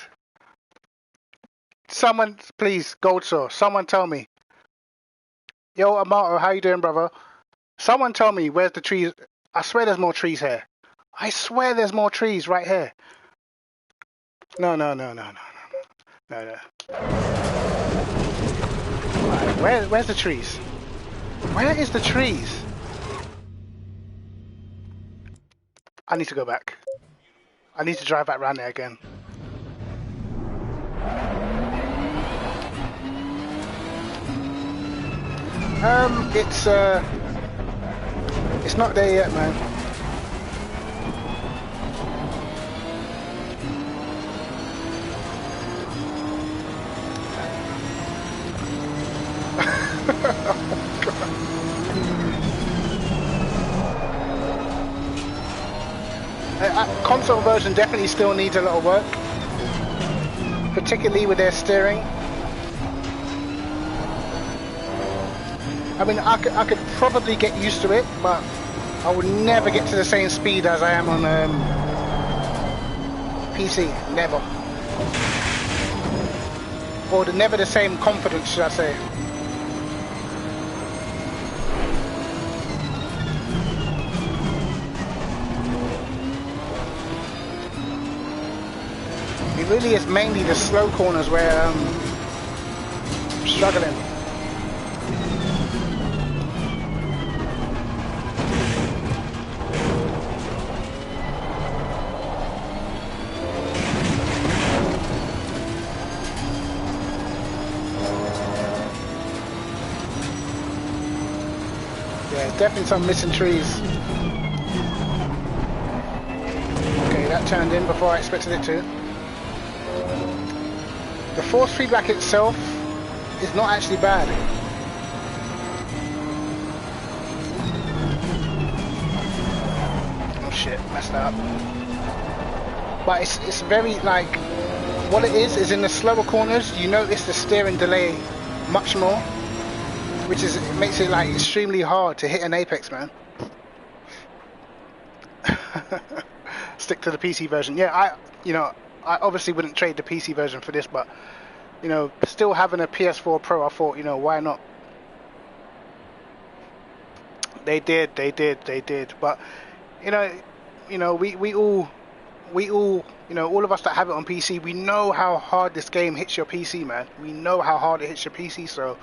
Someone, please, Gold Source, someone tell me. Yo, Amato, how you doing, brother? Someone tell me where's the trees. I swear there's more trees here. I swear there's more trees right here. No, no, no, no, no, no, no, no. Right, where's the trees? Where is the trees? I need to go back. I need to drive back around there again. It's not there yet, man. Console version definitely still needs a lot of work, particularly with their steering. I mean, I could probably get used to it, but I would never get to the same speed as I am on PC. Never. Or never the same confidence, should I say. It really is mainly the slow corners where I'm struggling. Definitely some missing trees. Okay, that turned in before I expected it to. The force feedback itself is not actually bad. Oh shit, messed that up. But it's very like, what it is in the slower corners, you notice the steering delay much more. Which is, it makes it like extremely hard to hit an apex, man. Stick to the PC version. Yeah, I obviously wouldn't trade the PC version for this, but still having a PS4 Pro, I thought, why not? They did, but we all, all of us that have it on PC, we know how hard this game hits your PC, man. We know how hard it hits your PC, so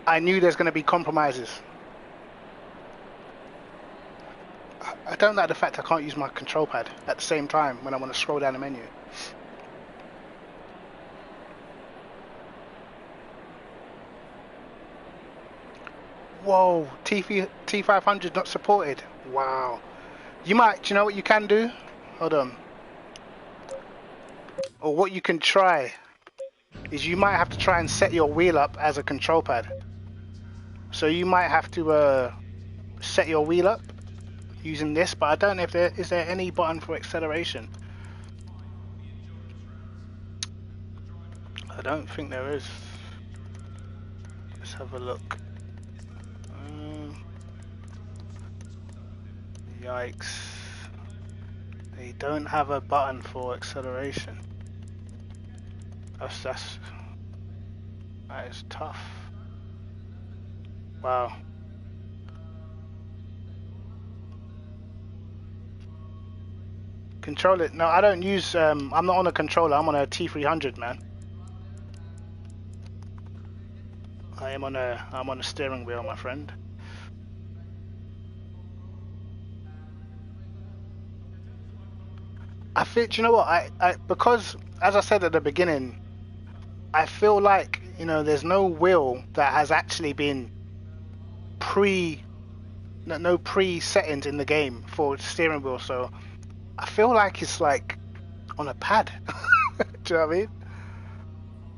I knew there's going to be compromises. I don't like the fact I can't use my control pad at the same time when I want to scroll down the menu. Whoa, T500 not supported. Wow. Do you know what you can do? Hold on. Or what you can try is you might have to try and set your wheel up as a control pad. So you might have to set your wheel up using this, but I don't know if is there any button for acceleration. I don't think there is. Let's have a look. Yikes. They don't have a button for acceleration. That is tough. Wow. Control it. No, I don't use, I'm not on a controller, I'm on a T300, man. I'm on a steering wheel, my friend. I feel, do you know what? Because as I said at the beginning, I feel like, you know, there's no wheel that has actually been no pre settings in the game for steering wheel. So I feel like it's like on a pad. Do you know what I mean?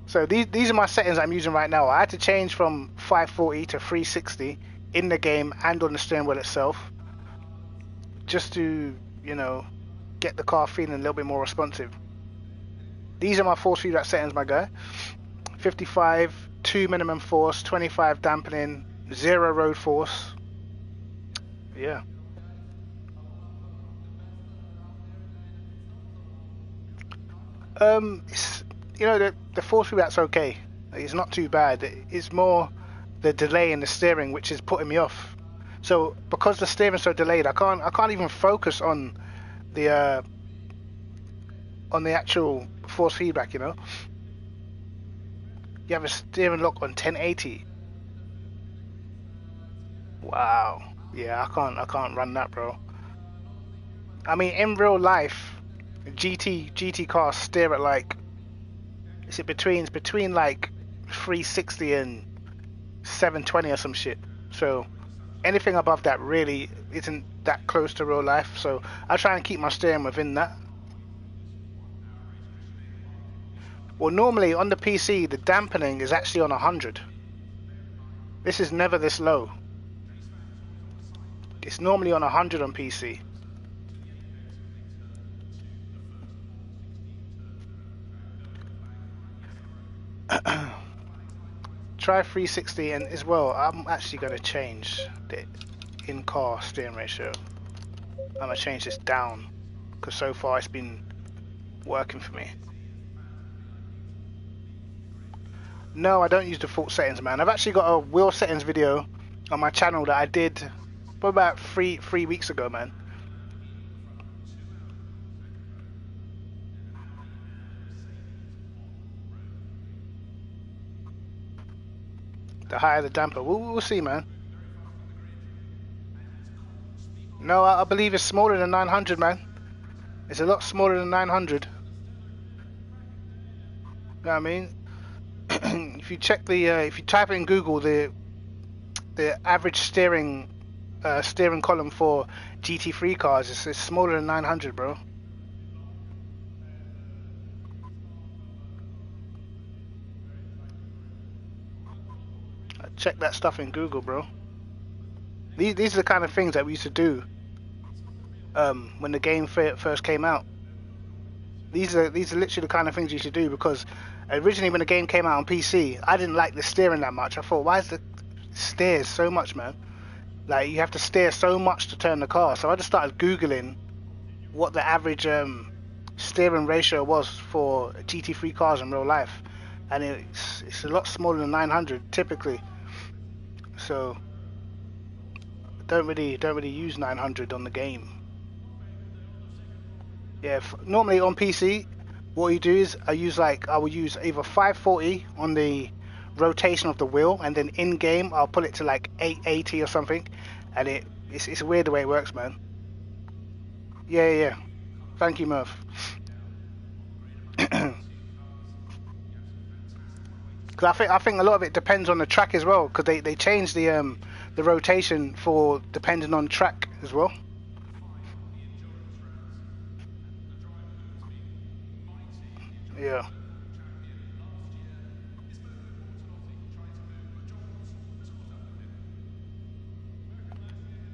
So these are my settings I'm using right now. I had to change from 540 to 360 in the game and on the steering wheel itself, just to, you know, get the car feeling a little bit more responsive. These are my force feedback settings, my guy. 55, 2 minimum force, 25 dampening, 0 road force. Yeah. It's, you know, the force feedback's okay. It's not too bad. It's more the delay in the steering which is putting me off. So because the steering's so delayed, I can't even focus on the actual force feedback. You know, you have a steering lock on 1080. Wow. Yeah, I can't run that, bro. I mean, in real life, GT cars steer at like, it's between like 360 and 720 or some shit. So anything above that really isn't that close to real life. So I try and keep my steering within that. Well, normally on the PC, the dampening is actually on 100. This is never this low. It's normally on 100 on PC. Try 360, and as well, I'm actually going to change the in-car steering ratio. I'm going to change this down, because so far it's been working for me. No, I don't use default settings, man. I've actually got a wheel settings video on my channel that I did about three weeks ago, man. The higher the damper. We'll see, man. No, I believe it's smaller than 900, man. It's a lot smaller than 900. You know what I mean? If you check if you type in Google the average steering column for GT3 cars, it's smaller than 900, bro. Check that stuff in Google, bro. These are the kind of things that we used to do when the game first came out. These are literally the kind of things you should do, because originally when the game came out on PC, I didn't like the steering that much. I thought, why is the steers so much, man? Like, you have to steer so much to turn the car. So I just started Googling what the average steering ratio was for GT3 cars in real life, and it's a lot smaller than 900 typically. So don't really use 900 on the game. Yeah, normally on PC, what you do is I will use either 540 on the rotation of the wheel, and then in game I'll put it to like 880 or something, and it's weird the way it works, man. Yeah. Thank you, Murph. Because I think a lot of it depends on the track as well, because they changed the rotation for depending on track as well. Yeah.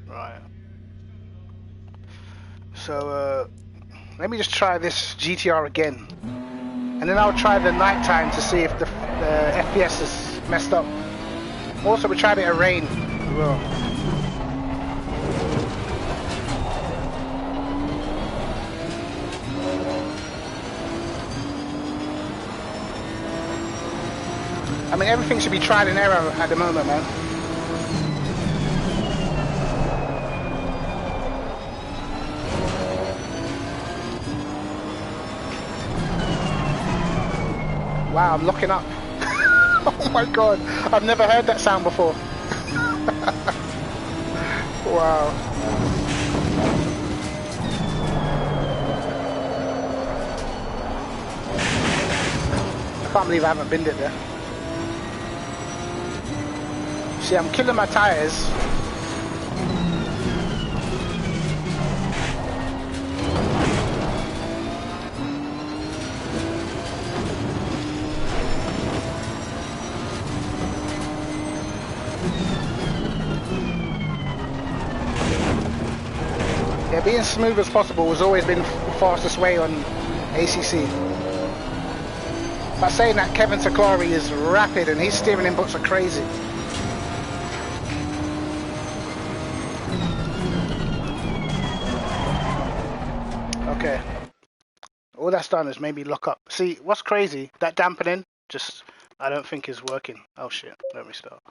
Right. So let me just try this GTR again, and then I'll try the nighttime to see if the FPS is messed up. Also, we tried it at rain as well. I mean, everything should be trial and error at the moment, man. Wow, I'm locking up. Oh my god, I've never heard that sound before. Wow. I can't believe I haven't binned it there. See, I'm killing my tires. Yeah, being smooth as possible has always been the fastest way on ACC. But saying that, Kevin Sakari is rapid and his steering inputs are crazy. Okay. All that's done is made me lock up. See, what's crazy, that dampening, just, I don't think is working. Oh shit, let me start.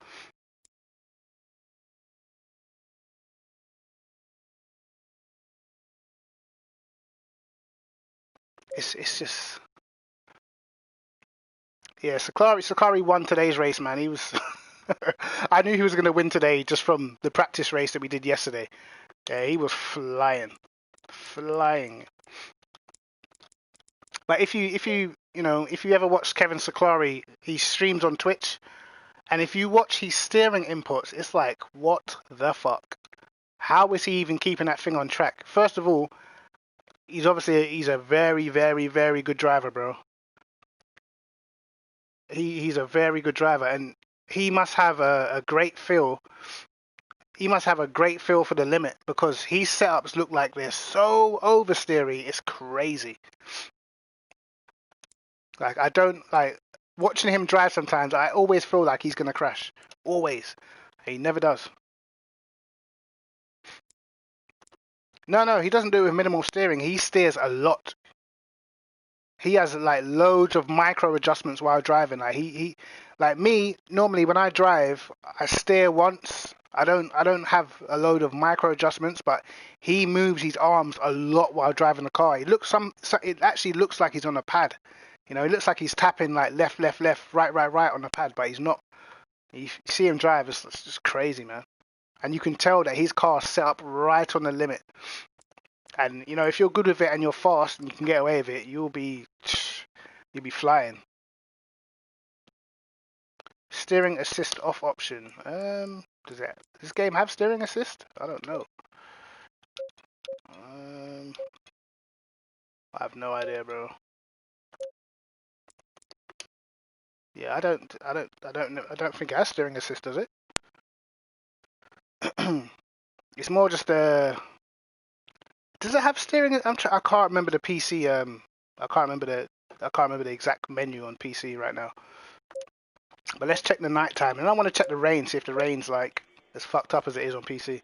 It's just, yeah, Sakari won today's race, man. He was, I knew he was going to win today just from the practice race that we did yesterday. Yeah, he was flying. But if you ever watch Kevin Sakari, he streams on Twitch, and if you watch his steering inputs, it's like, what the fuck? How is he even keeping that thing on track? First of all, he's a very, very, very good driver, bro. He's a very good driver, and he must have a great feel. He must have a great feel for the limit because his setups look like they're so oversteery. It's crazy. Like, I don't like watching him drive sometimes. I always feel like he's gonna crash. Always. He never does. No, he doesn't do it with minimal steering. He steers a lot. He has like loads of micro adjustments while driving. Like he like me, normally when I drive, I steer once. I don't have a load of micro adjustments, but he moves his arms a lot while driving the car. It actually looks like he's on a pad. You know, it looks like he's tapping like left, left, left, right, right, right on the pad, but he's not. You see him drive, it's just crazy, man. And you can tell that his car's set up right on the limit. And you know, if you're good with it and you're fast and you can get away with it, you'll be flying. Steering assist off option. Does this game have steering assist? I don't know. I have no idea, bro. Yeah, I don't know. I don't think it has steering assist, does it? It's more just a. Does it have steering? I can't remember the PC. I can't remember the exact menu on PC right now. But let's check the nighttime, and I want to check the rain, see if the rain's like as fucked up as it is on PC.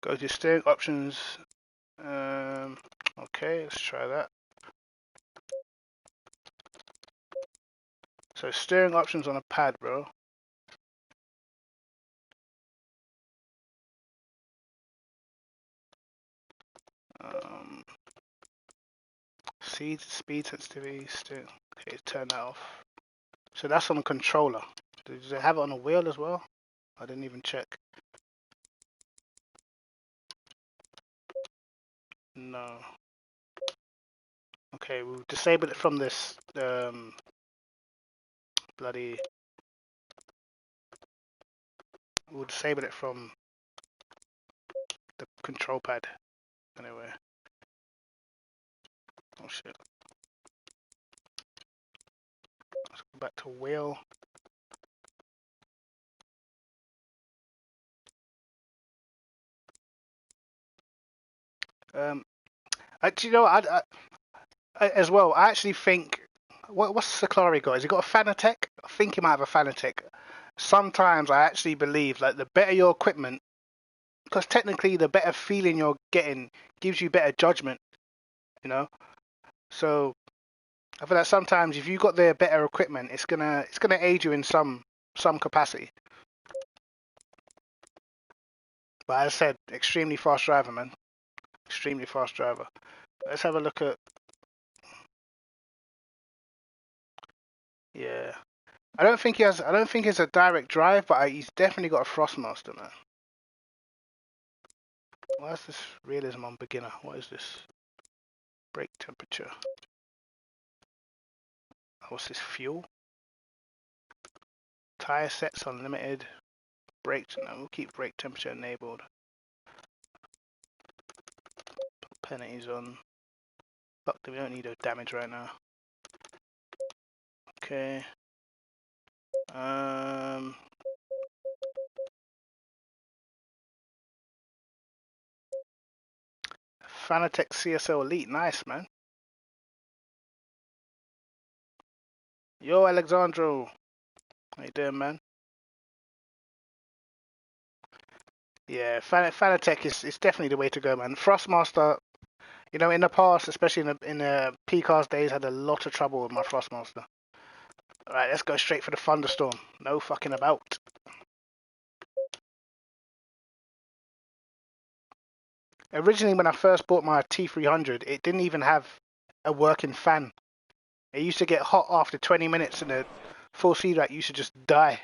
Go to steering options. Okay, let's try that. So steering options on a pad, bro. Speed sensitivity, steering. Okay, turn that off. So that's on the controller. Does it have it on a wheel as well? I didn't even check. No. Okay, we'll disable it from this bloody. We'll disable it from the control pad. Anyway. Oh shit. Let's go back to wheel. You know, I as well. I actually think what's Sakari got? Has he got a Fanatec? I think he might have a Fanatec. Sometimes I actually believe like the better your equipment, because technically the better feeling you're getting gives you better judgment. You know, so I feel like sometimes if you've got the better equipment, it's gonna aid you in some capacity. But as I said, extremely fast driver, man. Extremely fast driver. Let's have a look at. Yeah, I don't think he has. I don't think it's a direct drive, but he's definitely got a Thrustmaster, man. Why is this realism on beginner? What is this? Brake temperature. What's this? Fuel? Tire sets unlimited. Brake. No, we'll keep brake temperature enabled. Put penalties on. Fuck, we don't need no damage right now. Okay. Fanatec CSL Elite, nice man. Yo, Alexandro, how you doing, man? Yeah, Fanatec is definitely the way to go, man. Thrustmaster, you know, in the past, especially in the PCARS days, I had a lot of trouble with my Thrustmaster. All right, let's go straight for the thunderstorm. No fucking about. Originally, when I first bought my T300, it didn't even have a working fan. It used to get hot after 20 minutes, and the full seat rack used to just die.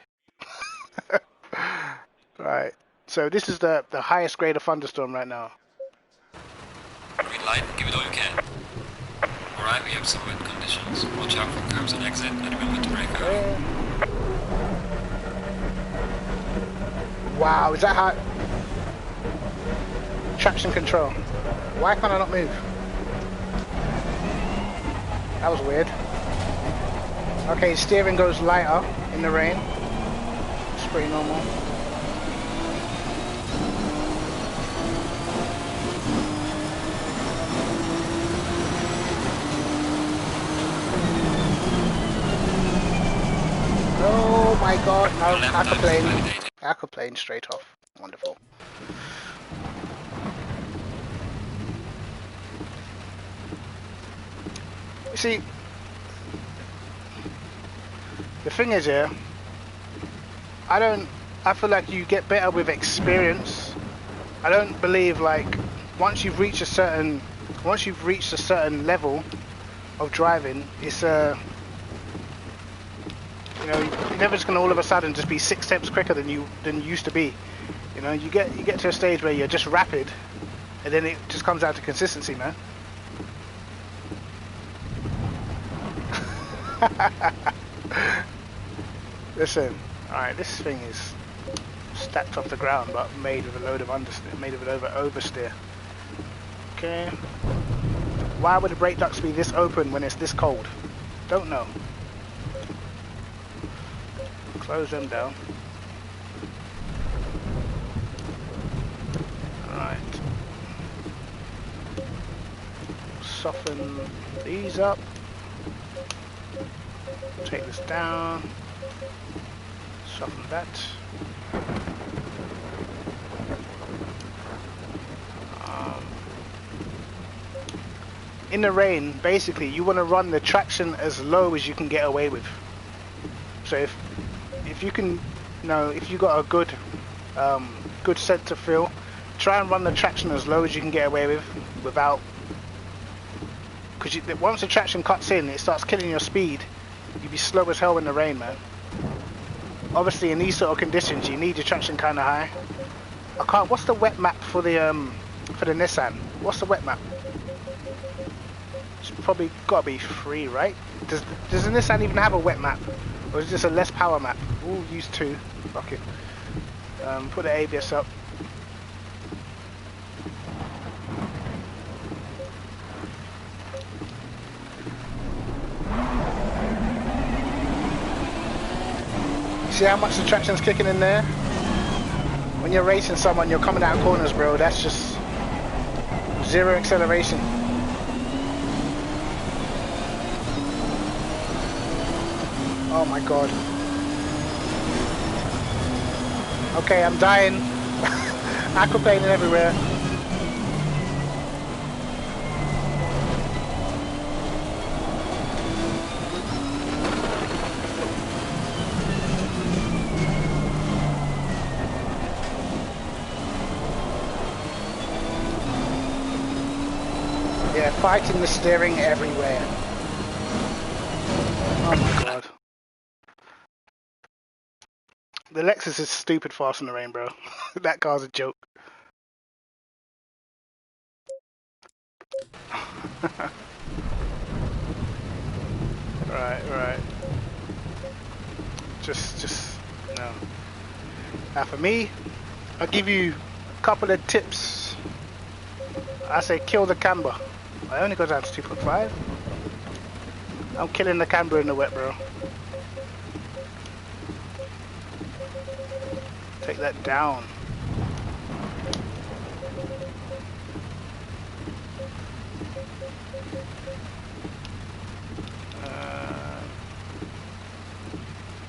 Right. So this is the highest grade of thunderstorm right now. Green light, give it all you can. Alright, we have some wind conditions. Watch out for curbs on exit and we'll hit the brake early. Wow, is that hot? Traction control. Why can't I not move? That was weird. Okay, steering goes lighter in the rain. It's pretty normal. Oh my god, no, aquaplane straight off. Wonderful. You see, the thing is here, I feel like you get better with experience. I don't believe like once you've reached a certain level of driving, it's you know, you're never just gonna all of a sudden just be 6 steps quicker than you used to be. You know, you get to a stage where you're just rapid, and then it just comes down to consistency, man. Listen, alright, this thing is stacked off the ground, but made with a load of understeer, made with oversteer. Okay. Why would the brake ducts be this open when it's this cold? Don't know. Close them down. Alright. Soften these up. Take this down. Soften that. In the rain, basically, you want to run the traction as low as you can get away with. So if you can, you know, if you got a good center feel, try and run the traction as low as you can get away with, without, because once the traction cuts in, it starts killing your speed. You'd be slow as hell in the rain, man. Obviously, in these sort of conditions, you need your traction kind of high. I can't. What's the wet map for the Nissan? What's the wet map? It's probably got to be 3, right? Does the Nissan even have a wet map, or is this a less power map? We'll use 2. Fuck it. Put the ABS up. See how much the traction's kicking in there? When you're racing someone, you're coming out of corners, bro. That's just 0 acceleration. Oh my god. Okay, I'm dying. Aquaplaning everywhere. Yeah, fighting the steering everywhere. Oh my god. The Lexus is stupid fast in the rain, bro. That car's a joke. Right. Just no. Now for me, I'll give you a couple of tips. I say kill the camber. I only go down to 2.5. I'm killing the camber in the wet, bro. Take that down.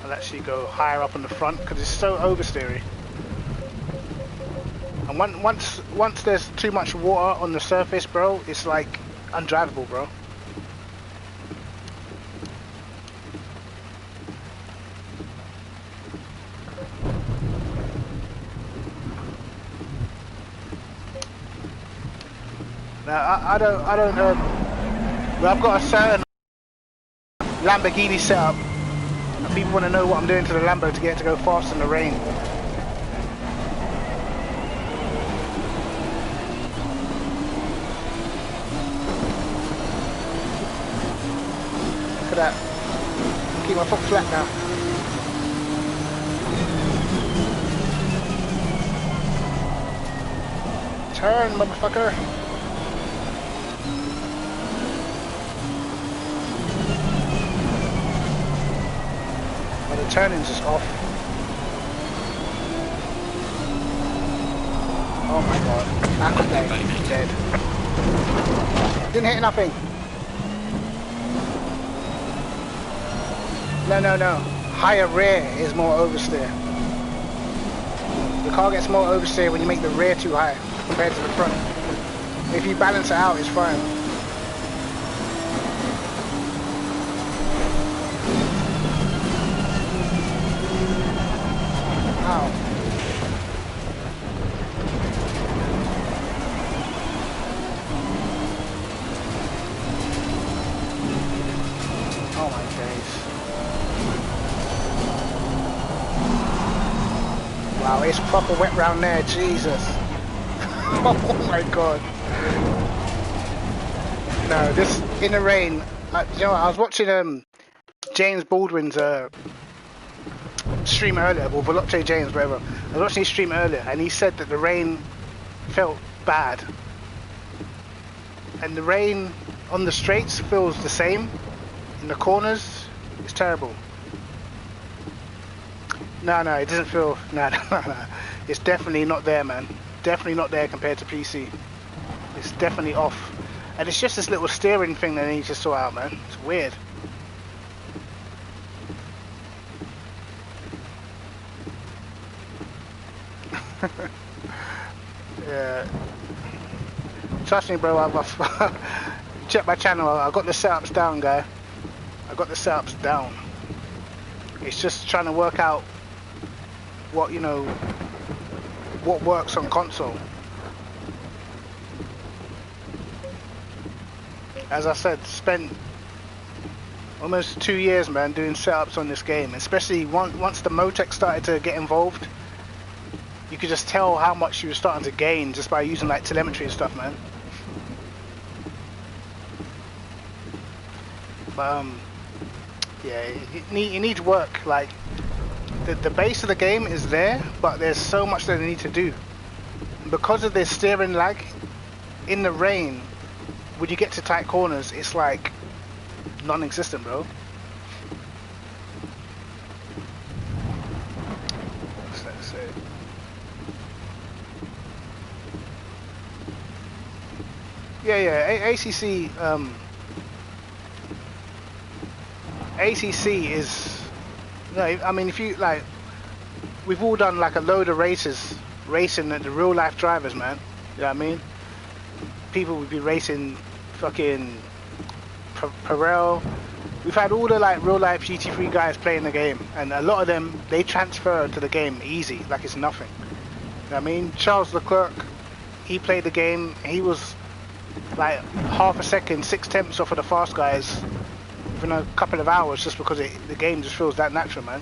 I'll actually go higher up on the front because it's so oversteery. And once there's too much water on the surface, bro, it's like undrivable, bro. Now I don't well, I've got a certain Lamborghini setup, and people want to know what I'm doing to the Lambo to get it to go fast in the rain. Look at that. Keep my foot flat now. Turn, motherfucker. The turning's just off. Oh my god. Aquaplane, dead. Didn't hit nothing. No. Higher rear is more oversteer. The car gets more oversteer when you make the rear too high compared to the front. If you balance it out, it's fine. Ow. Oh my days. Wow, it's proper wet round there, Jesus. Oh my god. No, this in the rain. You know what, I was watching James Baldwin's stream earlier, or Veloce James, whatever. I was watching his stream earlier, and he said that the rain felt bad. And the rain on the straights feels the same. In the corners, it's terrible. No, it doesn't feel... No. It's definitely not there, man. Definitely not there compared to PC. It's definitely off. And it's just this little steering thing that I need to sort out, man. It's weird. Yeah. Trust me, bro. I've check my channel. I got the setups down, guy. I got the setups down. It's just trying to work out what, you know, what works on console. As I said, spent almost 2 years, man, doing setups on this game. Especially once the Motec started to get involved, you could just tell how much you were starting to gain just by using like telemetry and stuff, man. But yeah, it needs work. Like the base of the game is there, but there's so much that they need to do. And because of this steering lag in the rain, when you get to tight corners, it's like non-existent, bro. Let's see. Yeah. ACC is, you know, I mean, if you like, we've all done like a load of races, racing the real life drivers, man. You know what I mean? People would be racing fucking Perel. We've had all the like real life GT3 guys playing the game, and a lot of them, they transfer to the game easy, like it's nothing. You know what I mean? Charles Leclerc, he played the game, he was like half a second, 6/10 off of the fast guys within a couple of hours, just because the game just feels that natural, man.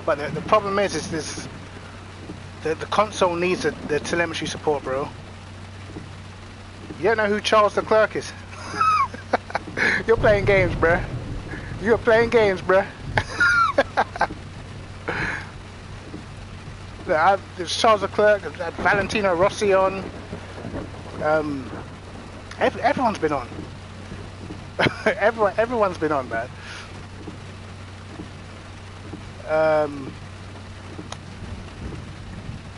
But the problem is this, The console needs the telemetry support, bro. You don't know who Charles Leclerc is? You're playing games, bruh. You're playing games, bruh. There's Charles Leclerc, Valentino Rossi on. Everyone's been on. Everyone's been on, man.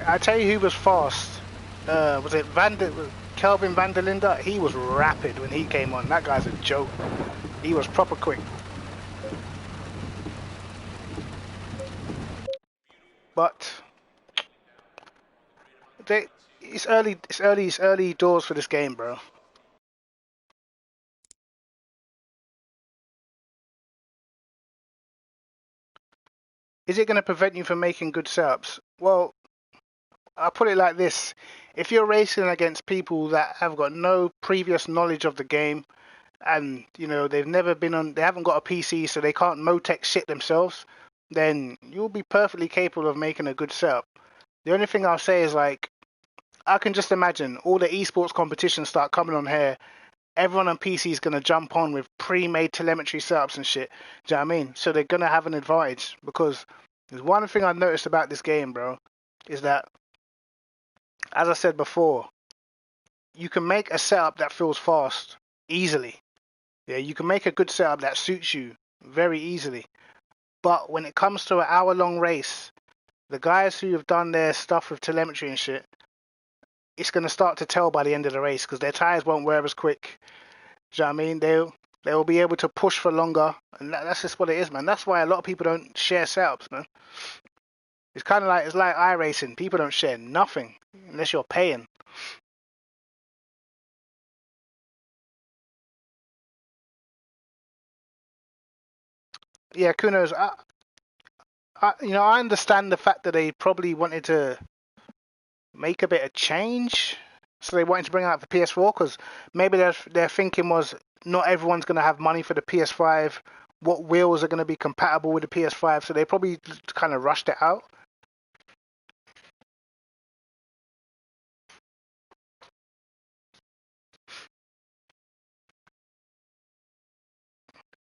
I tell you who was fast. Was it Kelvin van der Linde? He was rapid when he came on. That guy's a joke. He was proper quick. But it's early doors for this game, bro. Is it going to prevent you from making good setups? Well, I'll put it like this. If you're racing against people that have got no previous knowledge of the game, and you know they haven't got a PC, so they can't Motec shit themselves, then you'll be perfectly capable of making a good setup. The only thing I'll say is, like, I can just imagine all the esports competitions start coming on here. Everyone on PC is going to jump on with pre-made telemetry setups and shit. Do you know what I mean? So they're going to have an advantage, because there's one thing I've noticed about this game, bro, is that, as I said before, you can make a setup that feels fast easily. Yeah, you can make a good setup that suits you very easily. But when it comes to an hour-long race, the guys who have done their stuff with telemetry and shit, it's going to start to tell by the end of the race, because their tires won't wear as quick. Do you know what I mean? They'll be able to push for longer, and that's just what it is, man. That's why a lot of people don't share setups, man. It's like iRacing. People don't share nothing unless you're paying. Yeah, Kunos. I understand the fact that they probably wanted to make a bit of change, so they wanted to bring out the PS4, because maybe their thinking was not everyone's going to have money for the PS5. What wheels are going to be compatible with the PS5? So they probably kind of rushed it out.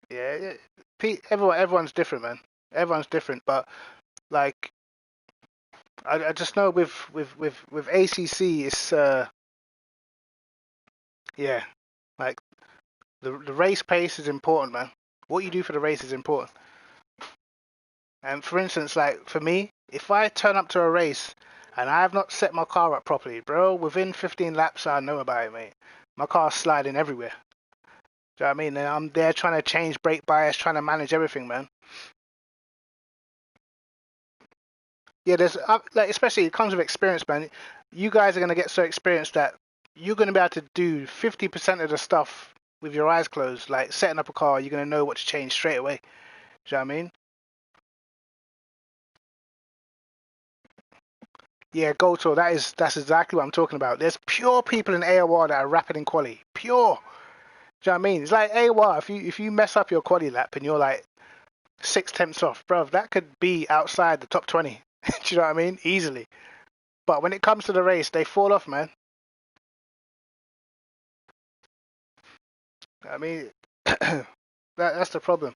Yeah, everyone's different, man. Everyone's different, but like I just know with ACC, it's yeah, like the race pace is important, man. What you do for the race is important. And for instance, like for me, if I turn up to a race and I have not set my car up properly, bro, within 15 laps, I know about it, mate. My car's sliding everywhere. Do you know what I mean? And I'm there trying to change brake bias, trying to manage everything, man. Yeah, there's like, especially it comes with experience, man. You guys are gonna get so experienced that you're gonna be able to do 50% of the stuff with your eyes closed. Like setting up a car, you're gonna know what to change straight away. Do you know what I mean? Yeah, go to that's exactly what I'm talking about. There's pure people in AOR that are rapid in quali. Pure. Do you know what I mean? It's like AOR. If you mess up your quali lap and you're like 6 tenths off, bruv, that could be outside the top 20. Do you know what I mean? Easily. But when it comes to the race, they fall off, man. I mean, that's the problem.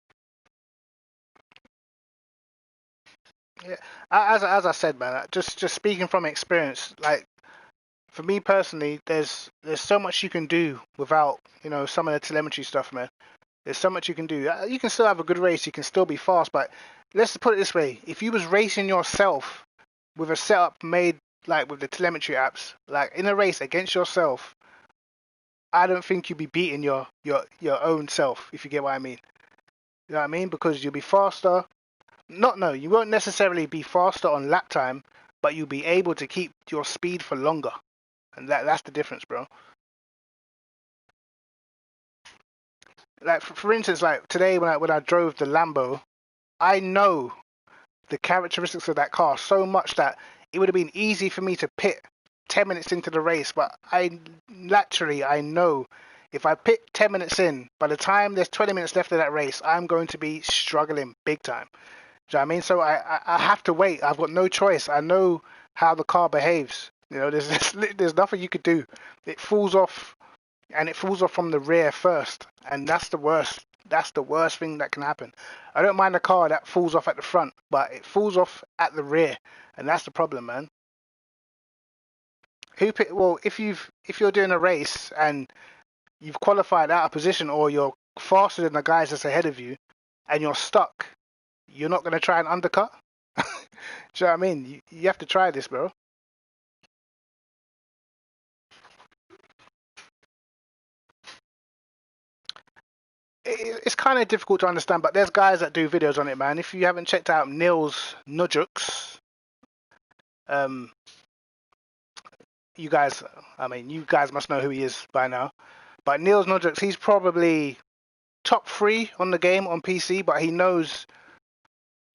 Yeah, as I said, man, just speaking from experience, like for me personally, there's so much you can do without some of the telemetry stuff, man. There's so much you can do. You can still have a good race, you can still be fast, but let's put it this way: if you was racing yourself with a setup made like with the telemetry apps, like in a race against yourself, I don't think you'd be beating your own self, if you get what I mean. You know what I mean? Because you'll be faster. No, you won't necessarily be faster on lap time, but you'll be able to keep your speed for longer, and that's the difference, bro. Like for instance, like today when I drove the Lambo, I know the characteristics of that car so much that it would have been easy for me to pit 10 minutes into the race, but I know if I pit 10 minutes in, by the time there's 20 minutes left of that race, I'm going to be struggling big time. Do you know what I mean? So I have to wait. I've got no choice. I know how the car behaves. You know, there's nothing you could do. It falls off, and it falls off from the rear first, and that's the worst. That's the worst thing that can happen. I don't mind a car that falls off at the front, but it falls off at the rear, and that's the problem, man. Well, if you're doing a race and you've qualified out of position, or you're faster than the guys that's ahead of you, and you're stuck, you're not gonna try and undercut. Do you know what I mean? You have to try this, bro. It's kind of difficult to understand, but there's guys that do videos on it, man. If you haven't checked out Nils Nudjux, um, you guys, I mean, you guys must know who he is by now. But Nils Nudjux, he's probably top 3 on the game on PC, but he knows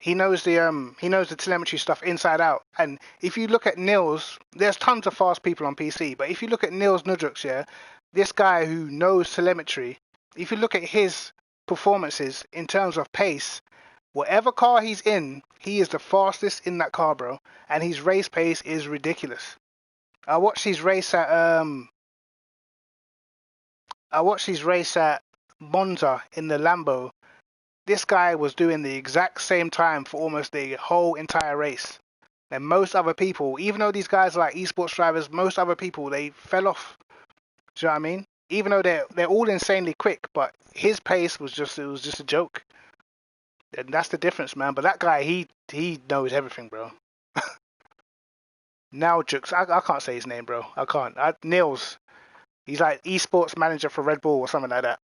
the telemetry stuff inside out. And if you look at Nils, there's tons of fast people on PC, but if you look at Nils Nudjux, yeah, this guy who knows telemetry, if you look at his performances in terms of pace, whatever car he's in, he is the fastest in that car, bro. And his race pace is ridiculous. I watched his race at Monza in the Lambo. This guy was doing the exact same time for almost the whole entire race. And most other people, even though these guys are like esports drivers, most other people, they fell off. Do you know what I mean? Even though they're all insanely quick, but his pace was just a joke. And that's the difference, man. But that guy, he knows everything, bro. Now Jux, I can't say his name, bro. I can't. Nils, he's like esports manager for Red Bull or something like that.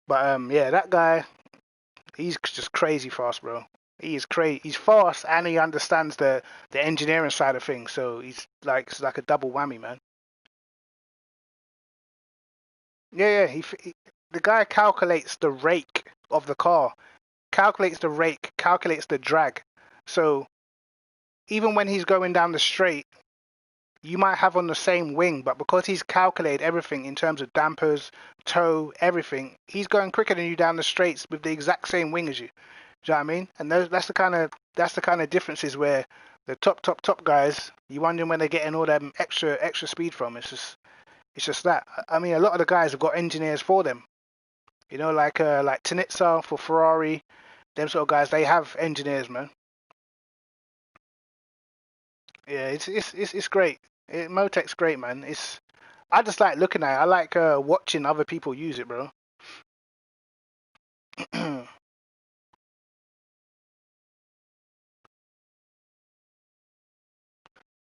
But yeah, that guy, he's just crazy fast, bro. He is crazy. He's fast and he understands the engineering side of things. So it's like a double whammy, man. Yeah, the guy calculates the rake of the car, calculates the rake, calculates the drag. So even when he's going down the straight, you might have on the same wing, but because he's calculated everything in terms of dampers, toe, everything, he's going quicker than you down the straights with the exact same wing as you. Do you know what I mean? And that's the kind of differences where the top guys, you wondering where they're getting all them extra speed from. It's just that. I mean, a lot of the guys have got engineers for them. You know, like Tanitsa for Ferrari, them sort of guys. They have engineers, man. Yeah, it's great. Motec's great, man. I just like looking at it. I like watching other people use it, bro.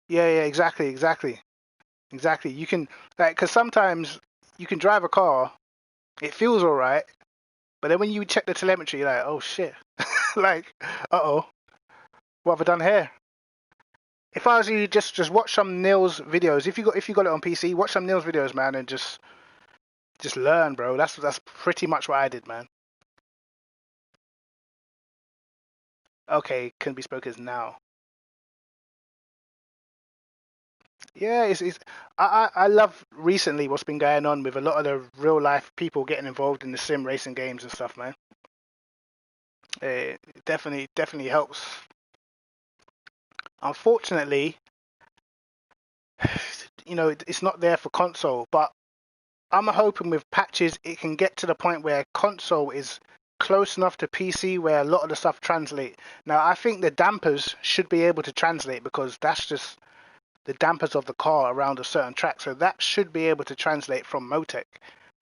Yeah, exactly. You can because sometimes you can drive a car, it feels all right, but then when you check the telemetry, you're like, oh shit, like, uh-oh, what have I done here? If I was you, just watch some Nils videos. If you got it on PC, watch some Nils videos, man, and just learn, bro. That's pretty much what I did, man. Okay, can be spoken as now. Yeah, I love recently what's been going on with a lot of the real life people getting involved in the sim racing games and stuff, man. It definitely helps. Unfortunately, you know, it's not there for console, but I'm hoping with patches it can get to the point where console is close enough to PC where a lot of the stuff translate. Now, I think the dampers should be able to translate because that's just the dampers of the car around a certain track. So that should be able to translate from Motec,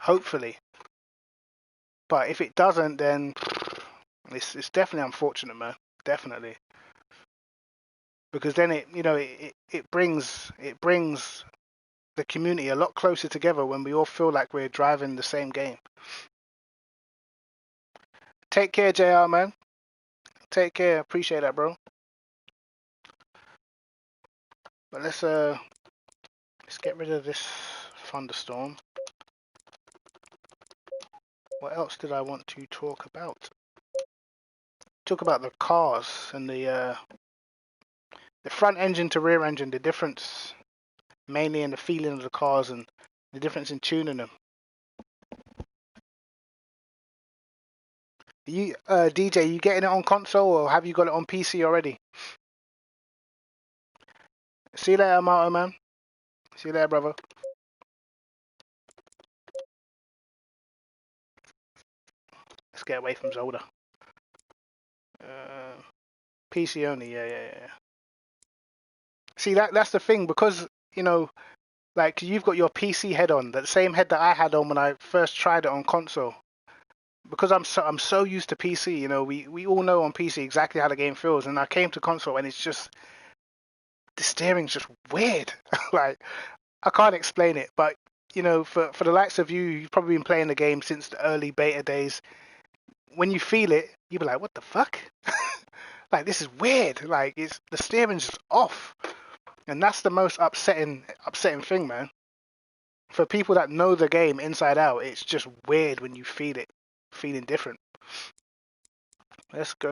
hopefully. But if it doesn't, then it's definitely unfortunate, man. Definitely. Because then it brings the community a lot closer together when we all feel like we're driving the same game. Take care, JR, man. Take care. Appreciate that, bro. But let's get rid of this thunderstorm. What else did I want to talk about? Talk about the cars and the front engine to rear engine, the difference mainly in the feeling of the cars and the difference in tuning them. You, DJ, you getting it on console or have you got it on PC already? See you later, Marto, man. See you later, brother. Let's get away from Zelda. PC only, yeah. See, that's the thing, because, you know, like, you've got your PC head on, the same head that I had on when I first tried it on console. Because I'm so used to PC, you know, we all know on PC exactly how the game feels, and I came to console and it's just, the steering's just weird. Like, I can't explain it, but, you know, for the likes of you, you've probably been playing the game since the early beta days. When you feel it, you'll be like, what the fuck? Like, this is weird. Like, the steering's just off. And that's the most upsetting thing, man. For people that know the game inside out, it's just weird when you feel it feeling different. Let's go.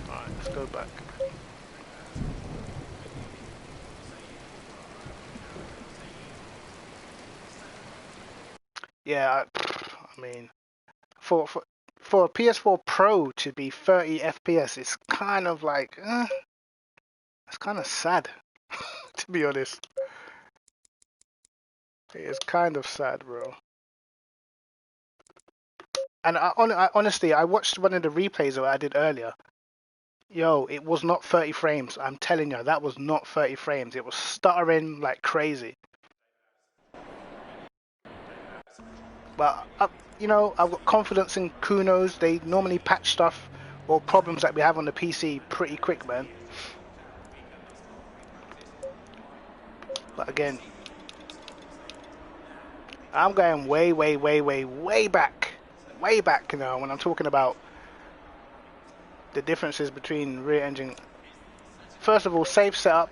Alright, let's go back. Yeah, I mean, for a PS4 Pro to be 30 FPS, it's kind of like, it's kind of sad, to be honest. It is kind of sad, bro. And honestly, I watched one of the replays that I did earlier. Yo, it was not 30 frames. I'm telling you, that was not 30 frames. It was stuttering like crazy. But, you know, I've got confidence in Kunos. They normally patch stuff or problems that we have on the PC pretty quick, man. But again, I'm going way back. Way back, you know, when I'm talking about the differences between rear engine. First of all, safe setup.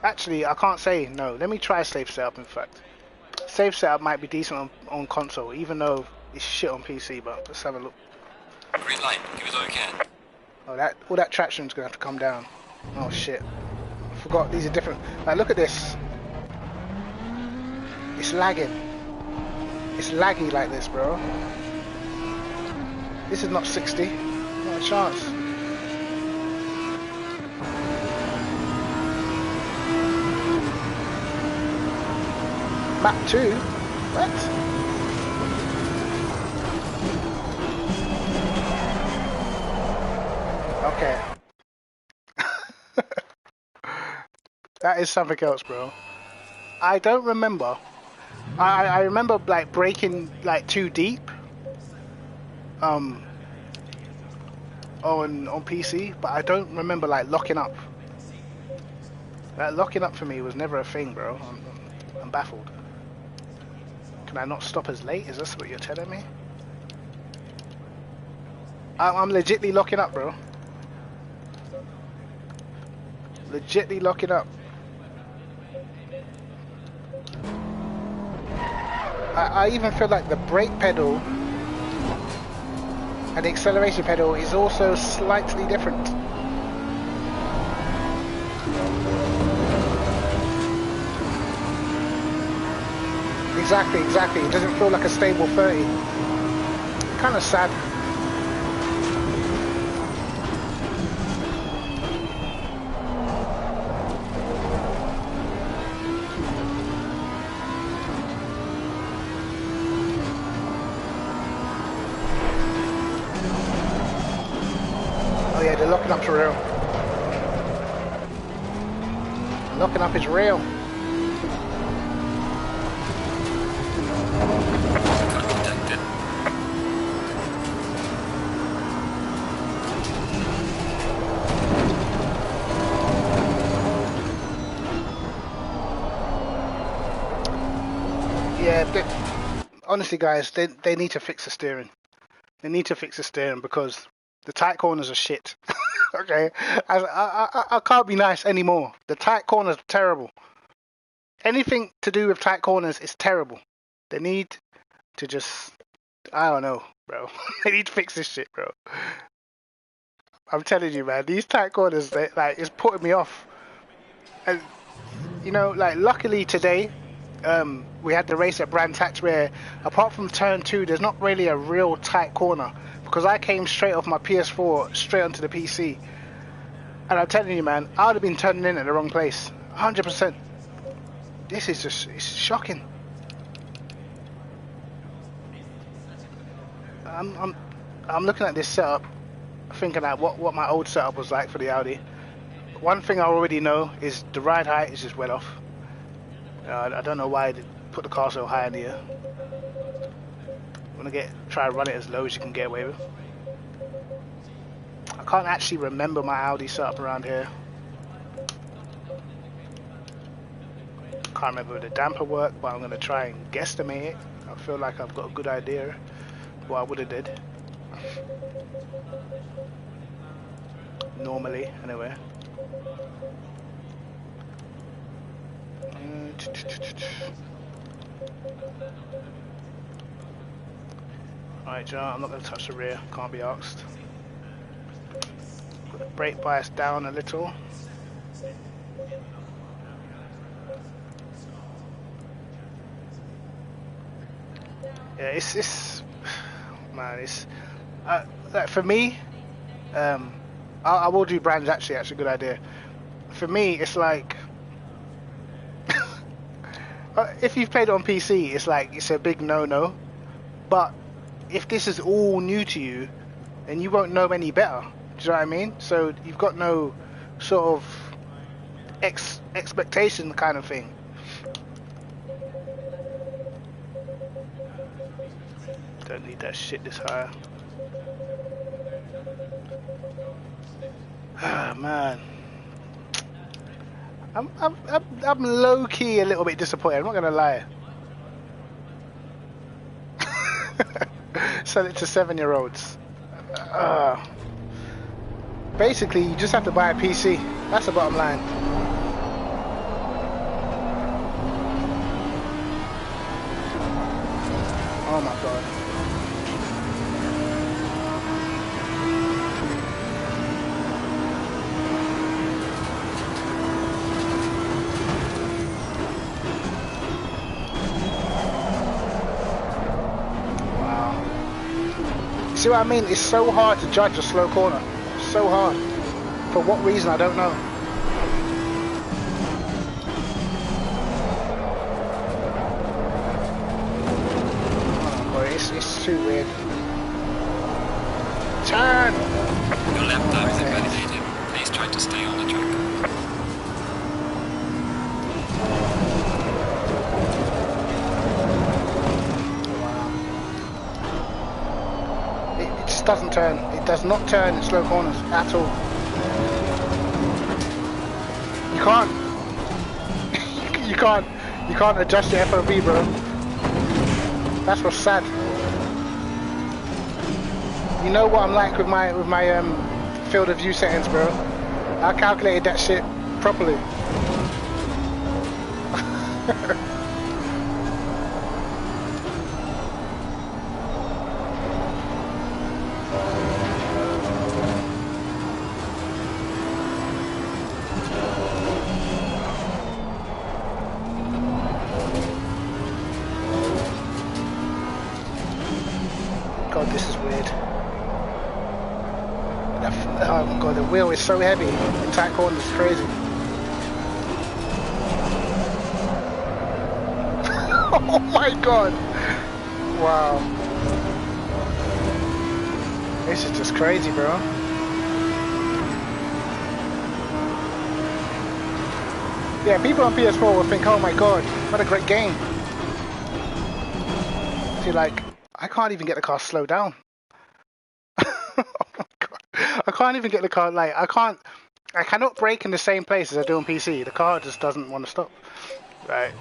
Actually, I can't say no. Let me try safe setup, in fact. Safe setup might be decent on console, even though it's shit on PC, but let's have a look. Green light, give it all you can. Oh, all that traction's gonna have to come down. Oh shit. I forgot, these are different. Like, look at this. It's lagging. It's laggy like this, bro. This is not 60. Not a chance. Map 2? What? Okay. That is something else, bro. I don't remember. I remember like breaking like too deep. On PC, but I don't remember like locking up. That locking up for me was never a thing, bro. I'm baffled. Can I not stop as late? Is this what you're telling me? I'm legitly locking up, bro. Legitly locking up. I even feel like the brake pedal and the acceleration pedal is also slightly different. Exactly. It doesn't feel like a stable 30. Kind of sad. Oh yeah, the locking up's real. Locking up is real. honestly, guys, they need to fix the steering. They need to fix the steering because the tight corners are shit. Okay, I can't be nice anymore. The tight corners are terrible. Anything to do with tight corners is terrible. They need to just, I don't know, bro. They need to fix this shit, bro. I'm telling you, man, these tight corners, it's putting me off. And you know, like luckily today, we had the race at Brands Hatch where, apart from turn 2, there's not really a real tight corner because I came straight off my PS4 straight onto the PC. And I'm telling you, man, I would have been turning in at the wrong place, 100%. This is just, it's shocking. I'm looking at this setup, thinking at what my old setup was like for the Audi. One thing I already know is the ride height is just well off. I don't know why they put the car so high in the air. Want to try to run it as low as you can get away with. I can't actually remember my Audi setup around here. Can't remember the damper work, but I'm going to try and guesstimate it. I feel like I've got a good idea what I would have did. Normally, anyway. Alright, Joe, I'm not going to touch the rear, can't be asked. Put the brake bias down a little. Yeah, it's man, it's like for me, I will do Brands actually, that's a good idea. For me, it's like if you've played it on PC, it's like it's a big no-no. But if this is all new to you, then you won't know any better. Do you know what I mean? So you've got no sort of expectation kind of thing. Don't need that shit this higher. Ah, man. I'm low key a little bit disappointed. I'm not gonna lie. Sell it to 7-year-olds. Basically, you just have to buy a PC. That's the bottom line. Oh my god. See what I mean? It's so hard to judge a slow corner. So hard. For what reason, I don't know. Oh boy, it's too weird. Turn! Your lap time is invalidated. Please try to stay on the track. Doesn't turn. It does not turn in slow corners at all. You can't. you can't adjust your FOV, bro. That's what's sad. You know what I'm like with my field of view settings, bro. I calculated that shit properly. God, this is weird. Oh my god, the wheel is so heavy. The tight corner is crazy. Oh my god! Wow. This is just crazy, bro. Yeah, people on PS4 will think, oh my god, what a great game. See, like, I can't even get the car slowed down. Oh my god. I can't even get the car, like, I cannot brake in the same place as I do on PC. The car just doesn't want to stop. Right.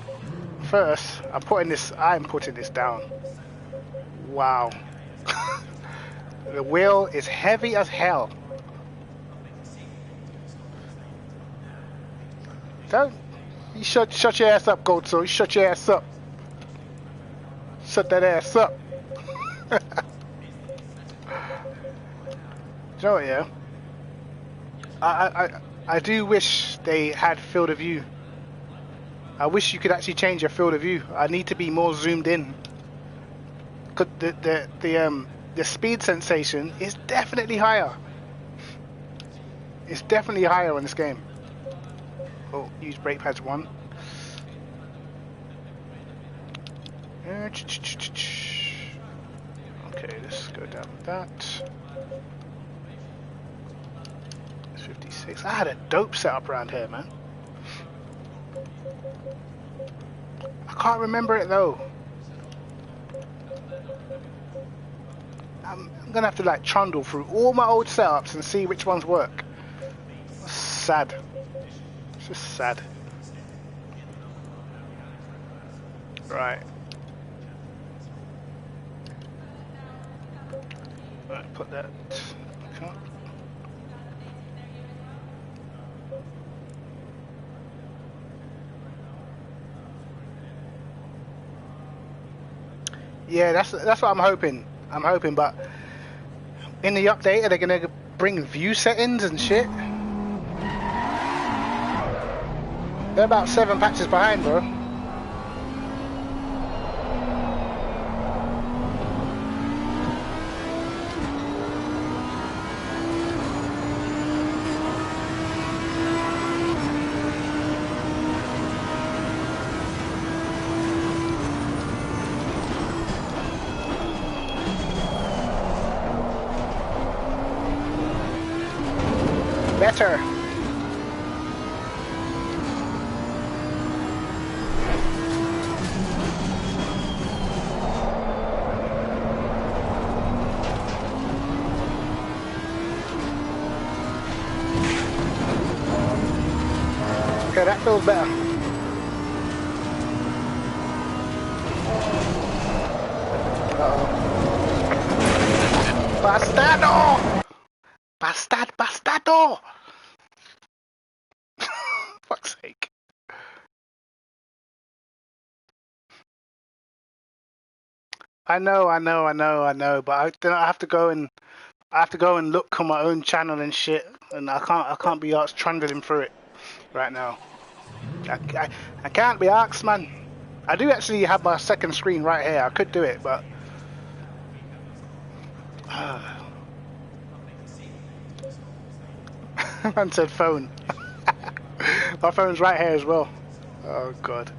First, I'm putting this down. Wow. The wheel is heavy as hell. Don't you shut your ass up, Gold Soul. You shut your ass up. Shut that ass up. You know what, yeah? I do wish they had field of view. I wish you could actually change your field of view. I need to be more zoomed in. Cause the speed sensation is definitely higher. It's definitely higher in this game. Oh, use brake pads 1. Okay, let's go down with that. 56. I had a dope setup around here, man. I can't remember it though. I'm gonna have to like trundle through all my old setups and see which ones work. Sad. It's just sad. Right. Right, put that. Okay. Yeah, that's what I'm hoping. I'm hoping, but in the update, are they gonna bring view settings and shit? They're about 7 patches behind, bro. Better. Okay, that feels better. Uh-oh. Bastardo! Bastardo! Fuck's sake. I know, but then I have to go and look on my own channel and shit, and I can't be asked trundling through it right now. I can't be asked, man. I do actually have my second screen right here. I could do it, but man said phone. My phone's right here as well. Oh god.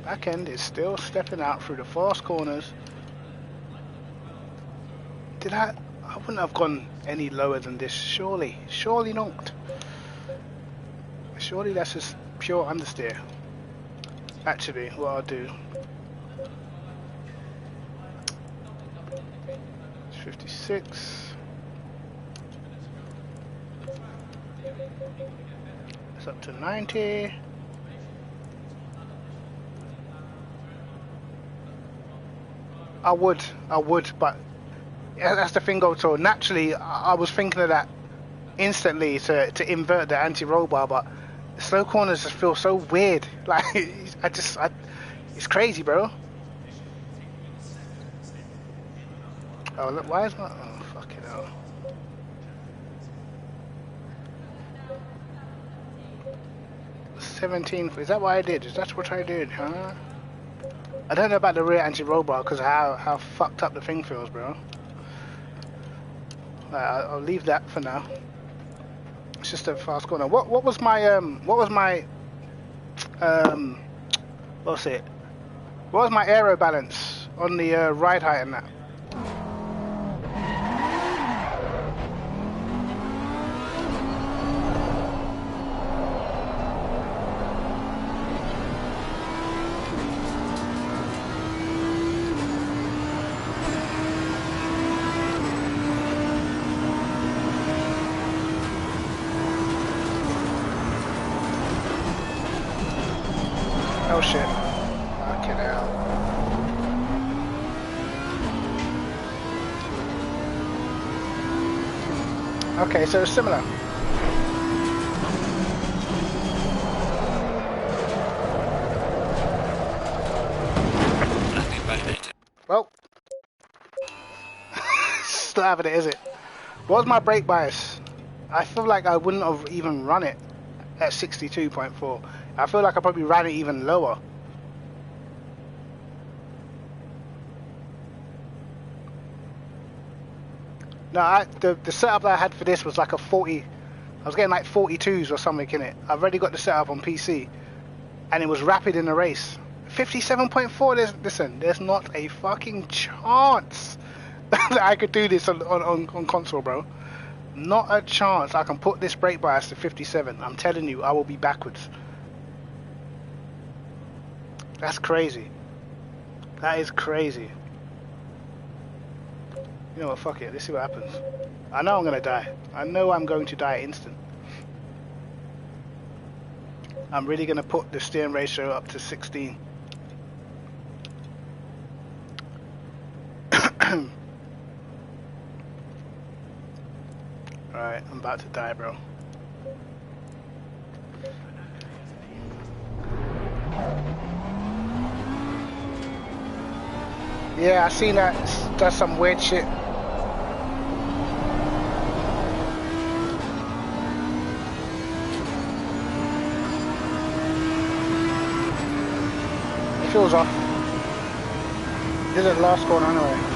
Back end is still stepping out through the fast corners. I wouldn't have gone any lower than this, surely not. Surely that's just pure understeer. Actually, what I'll do, 56. It's up to 90. I would, but that's the thing, also. Naturally, I was thinking of that instantly to invert the anti-roll bar, but slow corners just feel so weird. Like, it's crazy, bro. Oh, look, why is my... Oh, fucking hell. $17, is that what I did? Is that what I did, huh? I don't know about the rear anti-roll bar because how fucked up the thing feels, bro. I'll leave that for now. It's just a fast corner. What was my aero balance on the ride height and that? Oh shit. Fucking hell. Okay, so it's similar. Well, still having it, is it? What was my brake bias? I feel like I wouldn't have even run it at 62.4. I feel like I probably ran it even lower. No, the setup that I had for this was like a 40. I was getting like 42s or something in it. I've already got the setup on PC, and it was rapid in the race. 57.4. Listen, there's not a fucking chance that I could do this on console, bro. Not a chance. I can put this brake bias to 57. I'm telling you, I will be backwards. That's crazy. That is crazy. You know what? Fuck it. Let's see what happens. I know I'm gonna die. I know I'm going to die instant. I'm really gonna put the steering ratio up to 16. Alright, I'm about to die, bro. Yeah, I seen that. That's some weird shit. It feels off. This is the last corner anyway.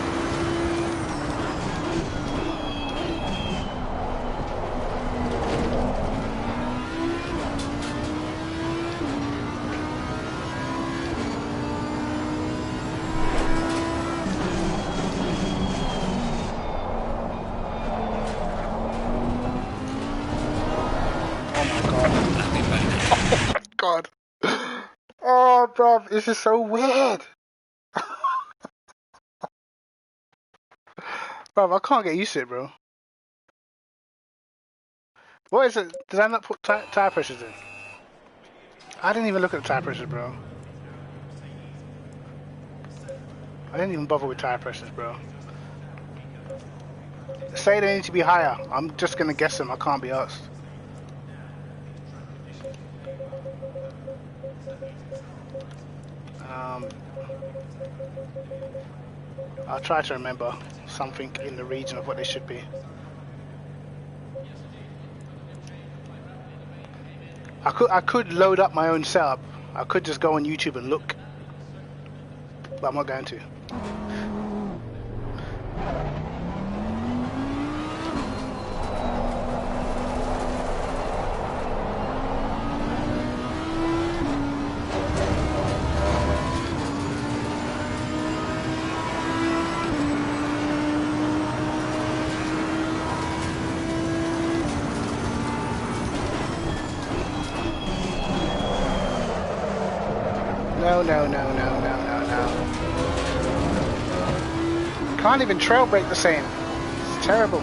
God. Oh, bro, this is so weird. Bro, I can't get used to it, bro. What is it? Did I not put tire pressures in? I didn't even look at the tire pressures, bro. I didn't even bother with tire pressures, bro. Say they need to be higher. I'm just gonna guess them. I can't be asked. I'll try to remember something in the region of what they should be. I could load up my own setup. I could just go on YouTube and look, but I'm not going to. No. Can't even trail brake the same. It's terrible.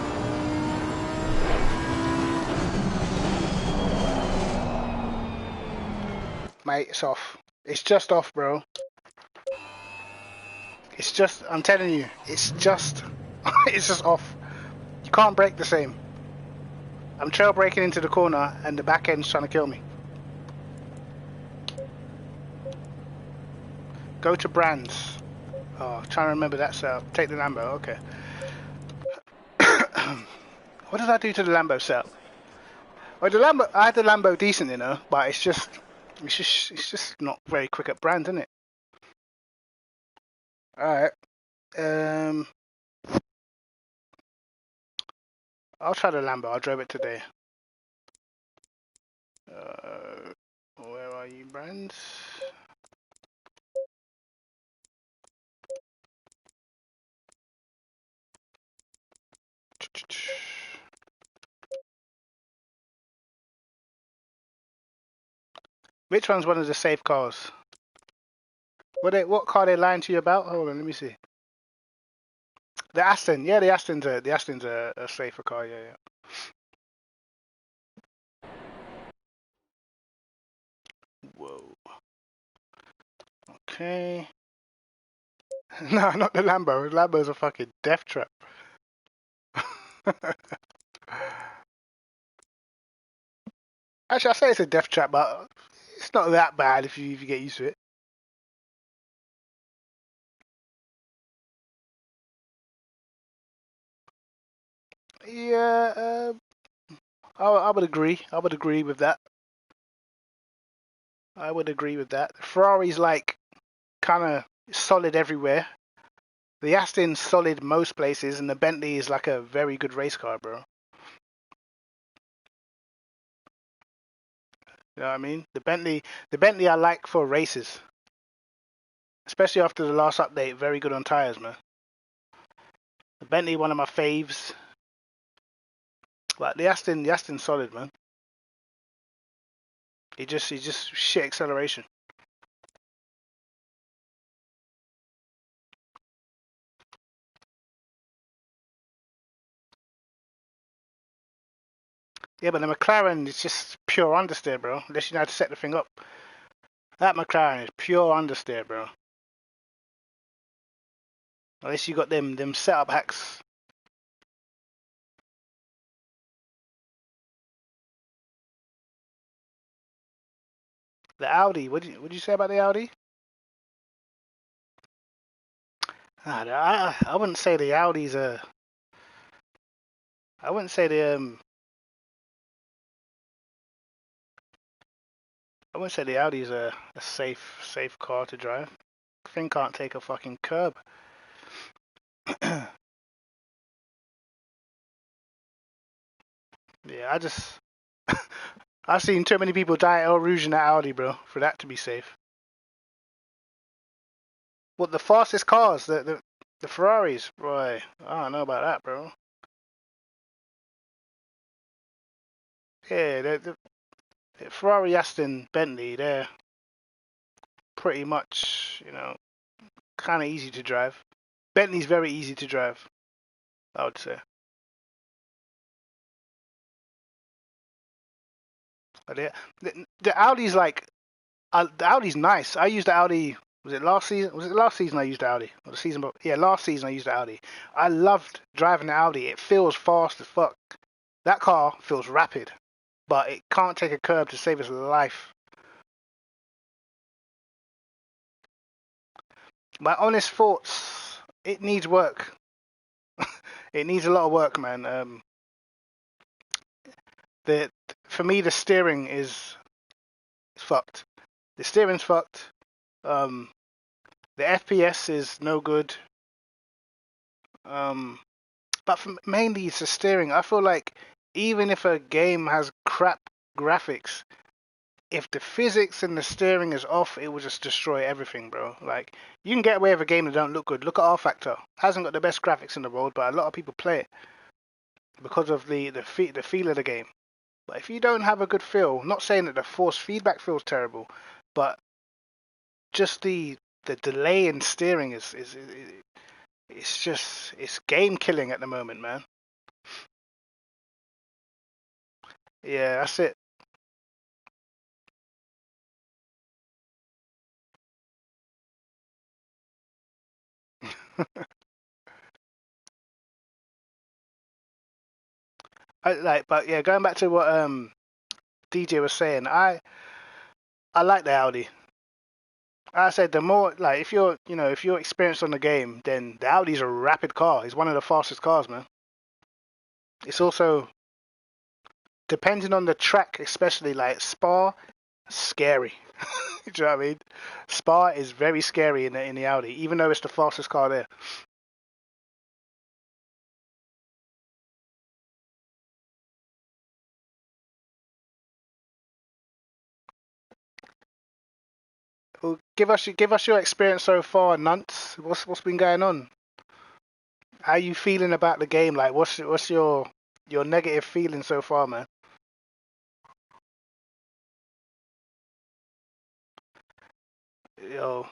Mate, it's off. It's just off, bro. It's just, I'm telling you, it's just off. You can't brake the same. I'm trail braking into the corner and the back end's trying to kill me. Go to brands. Oh, trying to remember that setup. Take the Lambo, okay. What did I do to the Lambo setup? Well, the Lambo, I had the Lambo decent, you know, but it's just not very quick at brands, isn't it? Alright. I'll try the Lambo. I drove it today. Where are you, brands? Which one's one of the safe cars? What car they lying to you about? Hold on, let me see. The Aston, yeah, the Aston's a safer car, yeah. Whoa. Okay. No, not the Lambo. The Lambo's a fucking death trap. Actually, I say it's a death trap, but it's not that bad if you get used to it. Yeah, I would agree. I would agree with that. I would agree with that. Ferrari's like kind of solid everywhere. The Aston's solid most places, and the Bentley is like a very good race car, bro. You know what I mean? The Bentley I like for races, especially after the last update. Very good on tires, man. The Bentley, one of my faves. But the Aston's solid, man. He just shit acceleration. Yeah, but the McLaren is just pure understeer, bro. Unless you know how to set the thing up. That McLaren is pure understeer, bro. Unless you got them setup hacks. The Audi, what did you say about the Audi? I wouldn't say the Audi's a. I wouldn't say I wouldn't say the Audi's a safe car to drive. Thing can't take a fucking curb. Yeah, I've seen too many people die at El Rouge in that Audi, bro, for that to be safe. What the fastest cars, the Ferraris, boy, I don't know about that, bro. Yeah, the Ferrari, Aston, Bentley, they're pretty much, kind of easy to drive. Bentley's very easy to drive, I would say. But the Audi's like, the Audi's nice. I used the Audi. Was it last season? Was it last season I used the Audi? Or the season? Yeah, last season I used the Audi. I loved driving the Audi. It feels fast as fuck. That car feels rapid, but it can't take a curb to save its life. My honest thoughts, it needs work. It needs a lot of work, man. The For me, the steering is fucked. The steering's fucked. Um, the FPS is no good. But mainly it's the steering. I feel like even if a game has crap graphics, if the physics and the steering is off, it will just destroy everything, bro. Like you can get away with a game that don't look good. Look at R Factor. Hasn't got the best graphics in the world, but a lot of people play it because of the feel of the game. But if you don't have a good feel, not saying that the force feedback feels terrible, but just the delay in steering is it's just it's game killing at the moment, man. Yeah, that's it. But yeah, going back to what DJ was saying, I like the Audi. I said the more like if you're experienced on the game, then the Audi's a rapid car. It's one of the fastest cars, man. It's also depending on the track, especially like Spa, scary. Do you know what I mean? Spa is very scary in the Audi, even though it's the fastest car there. Well, give us your experience so far, Nunts. What's been going on? How you feeling about the game? Like, what's your negative feeling so far, man? Yo,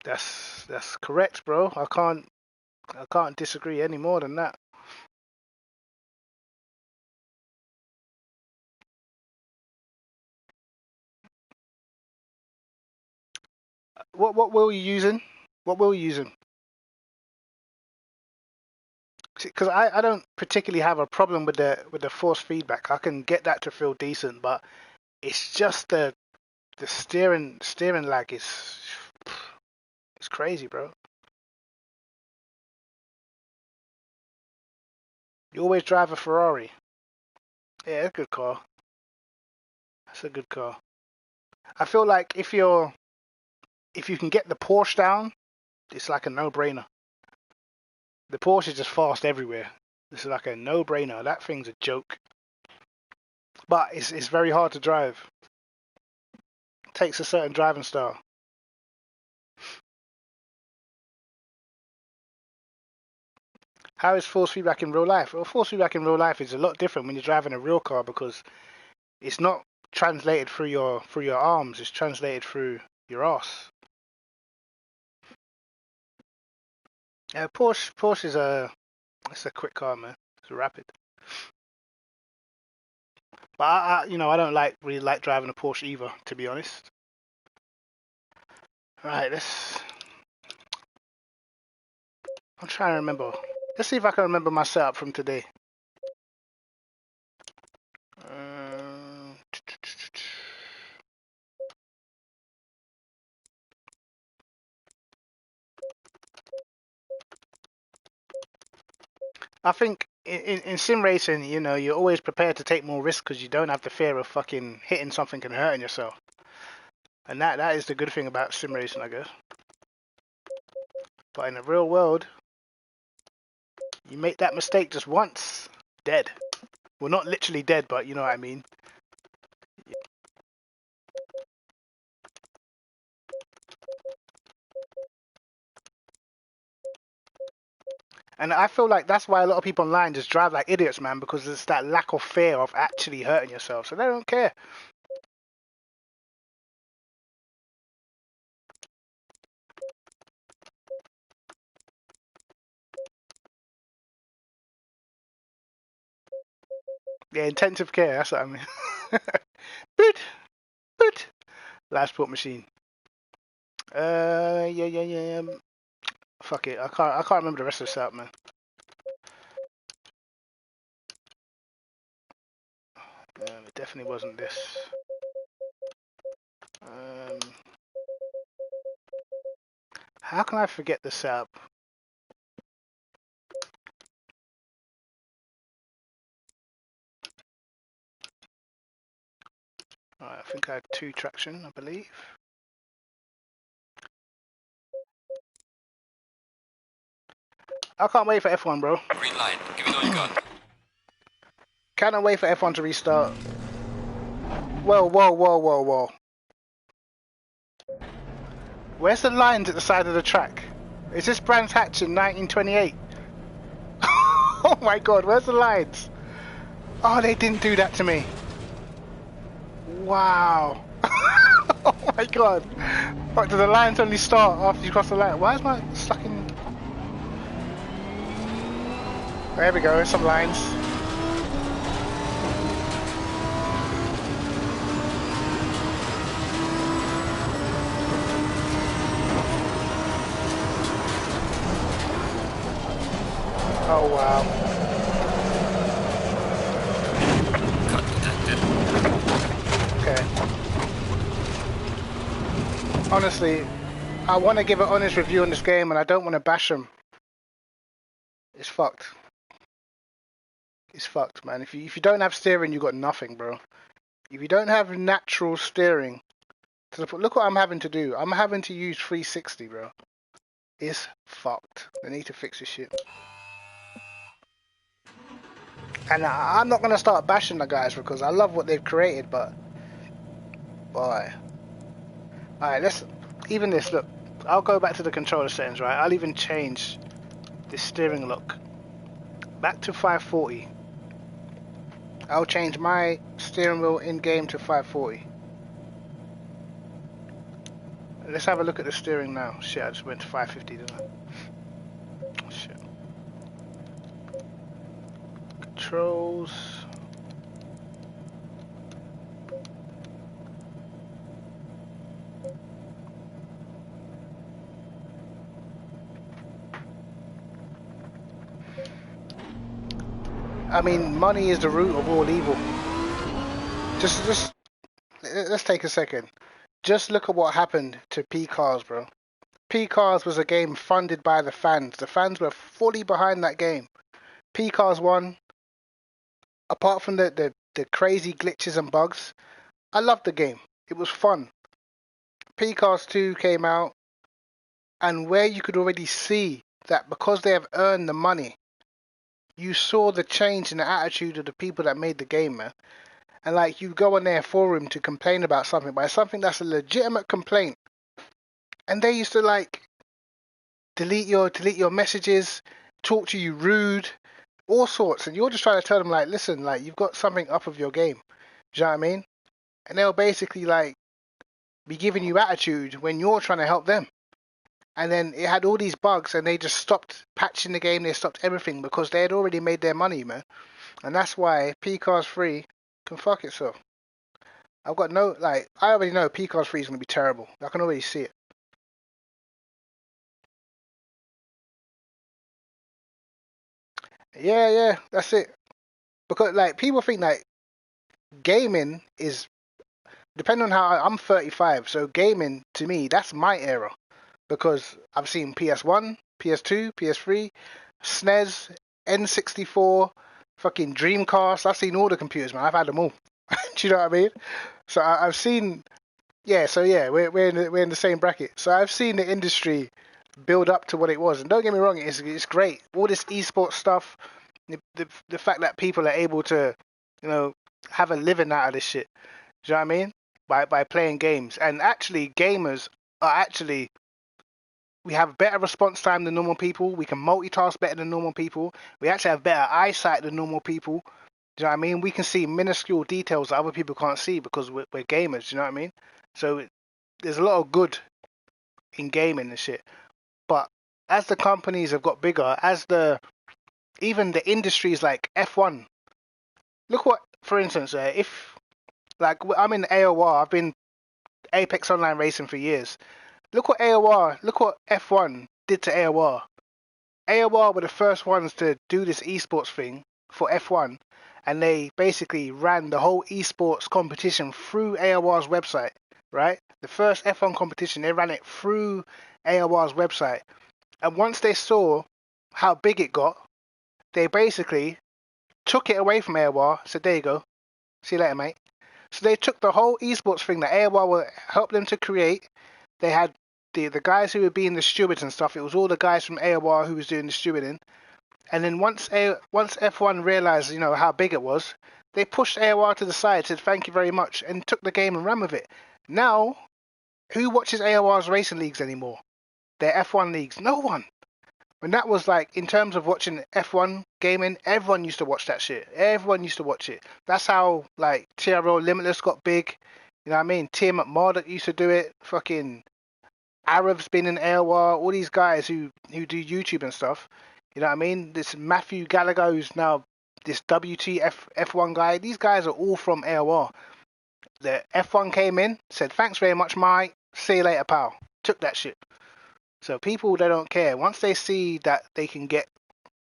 that's correct, bro. I can't disagree any more than that. What wheel are you using? What wheel are you using? Because I don't particularly have a problem with the force feedback. I can get that to feel decent, but it's just the steering lag is it's crazy, bro. You always drive a Ferrari. Yeah, it's a good car. That's a good car. I feel like if you can get the Porsche down, it's like a no-brainer. The Porsche is just fast everywhere. This is like a no-brainer. That thing's a joke. But it's very hard to drive. It takes a certain driving style. How is force feedback in real life? Well, force feedback in real life is a lot different when you're driving a real car because it's not translated through your arms. It's translated through your ass. Yeah, Porsche is it's a quick car, man. It's a rapid. But I don't really like driving a Porsche either, to be honest. Right, I'm trying to remember. Let's see if I can remember my setup from today. I think in sim racing, you're always prepared to take more risks because you don't have the fear of fucking hitting something and hurting yourself. And that is the good thing about sim racing, I guess. But in the real world, you make that mistake just once, dead. Well, not literally dead, but you know what I mean. And I feel like that's why a lot of people online just drive like idiots, man, because there's that lack of fear of actually hurting yourself. So they don't care. Yeah, intensive care, that's what I mean. Boot. Life support machine. Yeah. Fuck it. I can't remember the rest of the setup, man. It definitely wasn't this. How can I forget the setup? Alright, I think I had 2 traction, I believe. I can't wait for F1, bro. Green light. Give it all you got. Cannot wait for F1 to restart. Whoa. Where's the lines at the side of the track? Is this Brands Hatch in 1928? Oh my god, where's the lines? Oh, they didn't do that to me. Wow. Oh my god. What, do the lines only start after you cross the line? Why is my stuck in... There we go, some lines. Oh wow. Cut detected. Okay. Honestly, I want to give an honest review on this game and I don't want to bash them. It's fucked. It's fucked, man. If you don't have steering, you got nothing, bro. If you don't have natural steering, look what I'm having to do. I'm having to use 360, bro. It's fucked. They need to fix this shit. And I'm not gonna start bashing the guys because I love what they've created, but boy. Alright, let's even this. Look, I'll go back to the controller settings, right? I'll even change this steering look back to 540. I'll change my steering wheel in game to 540. Let's have a look at the steering now. Shit, I just went to 550, didn't I? Shit. Controls. I mean, money is the root of all evil. Just let's take a second. Just look at what happened to P-Cars, bro. P-Cars was a game funded by the fans. The fans were fully behind that game. P-Cars won. Apart from the crazy glitches and bugs, I loved the game. It was fun. P-Cars 2 came out, and where you could already see that because they have earned the money, you saw the change in the attitude of the people that made the game, man. And like, you go on their forum to complain about something, but it's something that's a legitimate complaint, and they used to like delete your messages, talk to you rude, all sorts, and you're just trying to tell them like, listen, like, you've got something up of your game. Do you know what I mean? And they'll basically like be giving you attitude when you're trying to help them. And then it had all these bugs, and they just stopped patching the game. They stopped everything because they had already made their money, man. And that's why P-Cars 3 can fuck itself. I've got no, like, I already know P-Cars 3 is going to be terrible. I can already see it. Yeah, that's it. Because, like, people think, like, gaming is, depending on how, I'm 35, so gaming, to me, that's my era. Because I've seen PS1, PS2, PS3, SNES, N64, fucking Dreamcast. I've seen all the computers, man. I've had them all. Do you know what I mean? So I've seen, yeah. So yeah, we're in the same bracket. So I've seen the industry build up to what it was, and don't get me wrong, it's great. All this esports stuff, the fact that people are able to, you know, have a living out of this shit. Do you know what I mean? By playing games, and actually, gamers are actually, we have better response time than normal people. We can multitask better than normal people. We actually have better eyesight than normal people. Do you know what I mean? We can see minuscule details that other people can't see because we're gamers. Do you know what I mean? So there's a lot of good in gaming and shit. But as the companies have got bigger, even the industries like F1, look what, for instance, if like I'm in AOR, I've been Apex Online Racing for years. Look what F1 did to AOR. AOR were the first ones to do this esports thing for F1, and they basically ran the whole esports competition through AOR's website, right? The first F1 competition, they ran it through AOR's website. And once they saw how big it got, they basically took it away from AOR, said, there you go, see you later, mate. So they took the whole esports thing that AOR helped them to create. They had the guys who were being the stewards and stuff. It was all the guys from AOR who was doing the stewarding. And then once F1 realized, you know, how big it was, they pushed AOR to the side, said thank you very much, and took the game and ran with it. Now, who watches AOR's racing leagues anymore? Their F1 leagues? No one. When that was like, in terms of watching F1 gaming, everyone used to watch that shit. Everyone used to watch it. That's how like TRL Limitless got big. You know what I mean? Tim McMurdoch used to do it. Fucking Arab's been in AOR. All these guys who do YouTube and stuff. You know what I mean? This Matthew Gallagher, who's now this WTF F1 guy. These guys are all from AOR. The F1 came in, said thanks very much, mate. See you later, pal. Took that shit. So people, they don't care. Once they see that they can get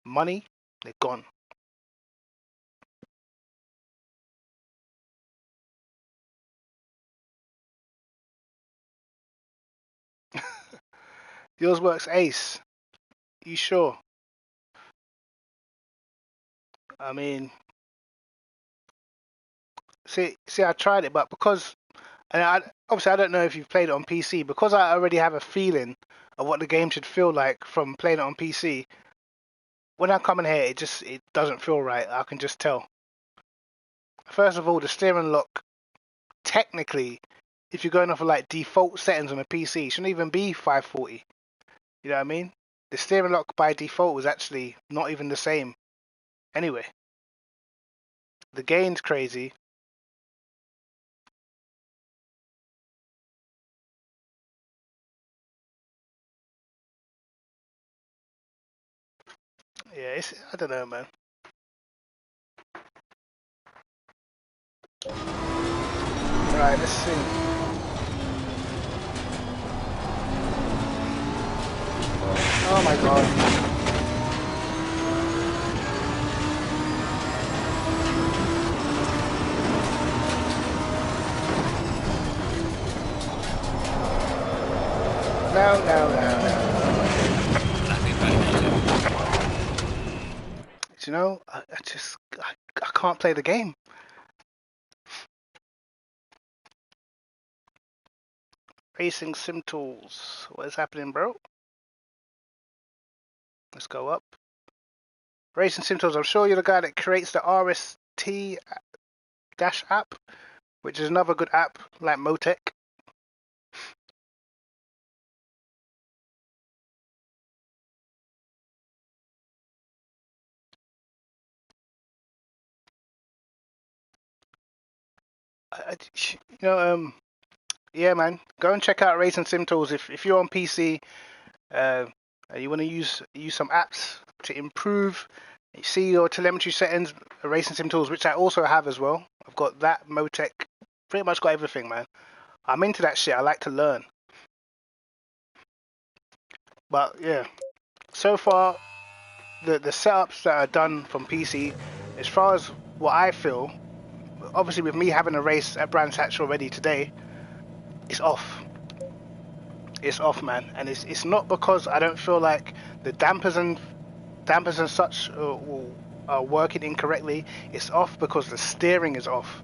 money, they're gone. Yours works ace. You sure? I mean, see, I tried it, but because, and obviously I don't know if you've played it on PC, because I already have a feeling of what the game should feel like from playing it on PC. When I come in here, it doesn't feel right. I can just tell. First of all, the steering lock, technically, if you're going off of like default settings on a PC, it shouldn't even be 540. You know what I mean? The steering lock by default was actually not even the same. Anyway, the gain's crazy. Yeah, I don't know, man. Right, let's see. Oh my god. You know, I can't play the game. Racing sim tools. What is happening, bro? Let's go up. Racing sim tools. I'm sure you're the guy that creates the RST dash app, which is another good app like Motec. Yeah, man. Go and check out Racing Sim Tools if you're on PC. You want to use some apps to improve. You see your telemetry settings, Racing Sim Tools, which I also have as well. I've got that, Motec, pretty much got everything, man. I'm into that shit. I like to learn. But yeah, so far the setups that are done from PC, as far as what I feel, obviously with me having a race at Brands Hatch already today, it's off. It's off, man, and it's not because I don't feel like the dampers and such are working incorrectly. It's off because the steering is off.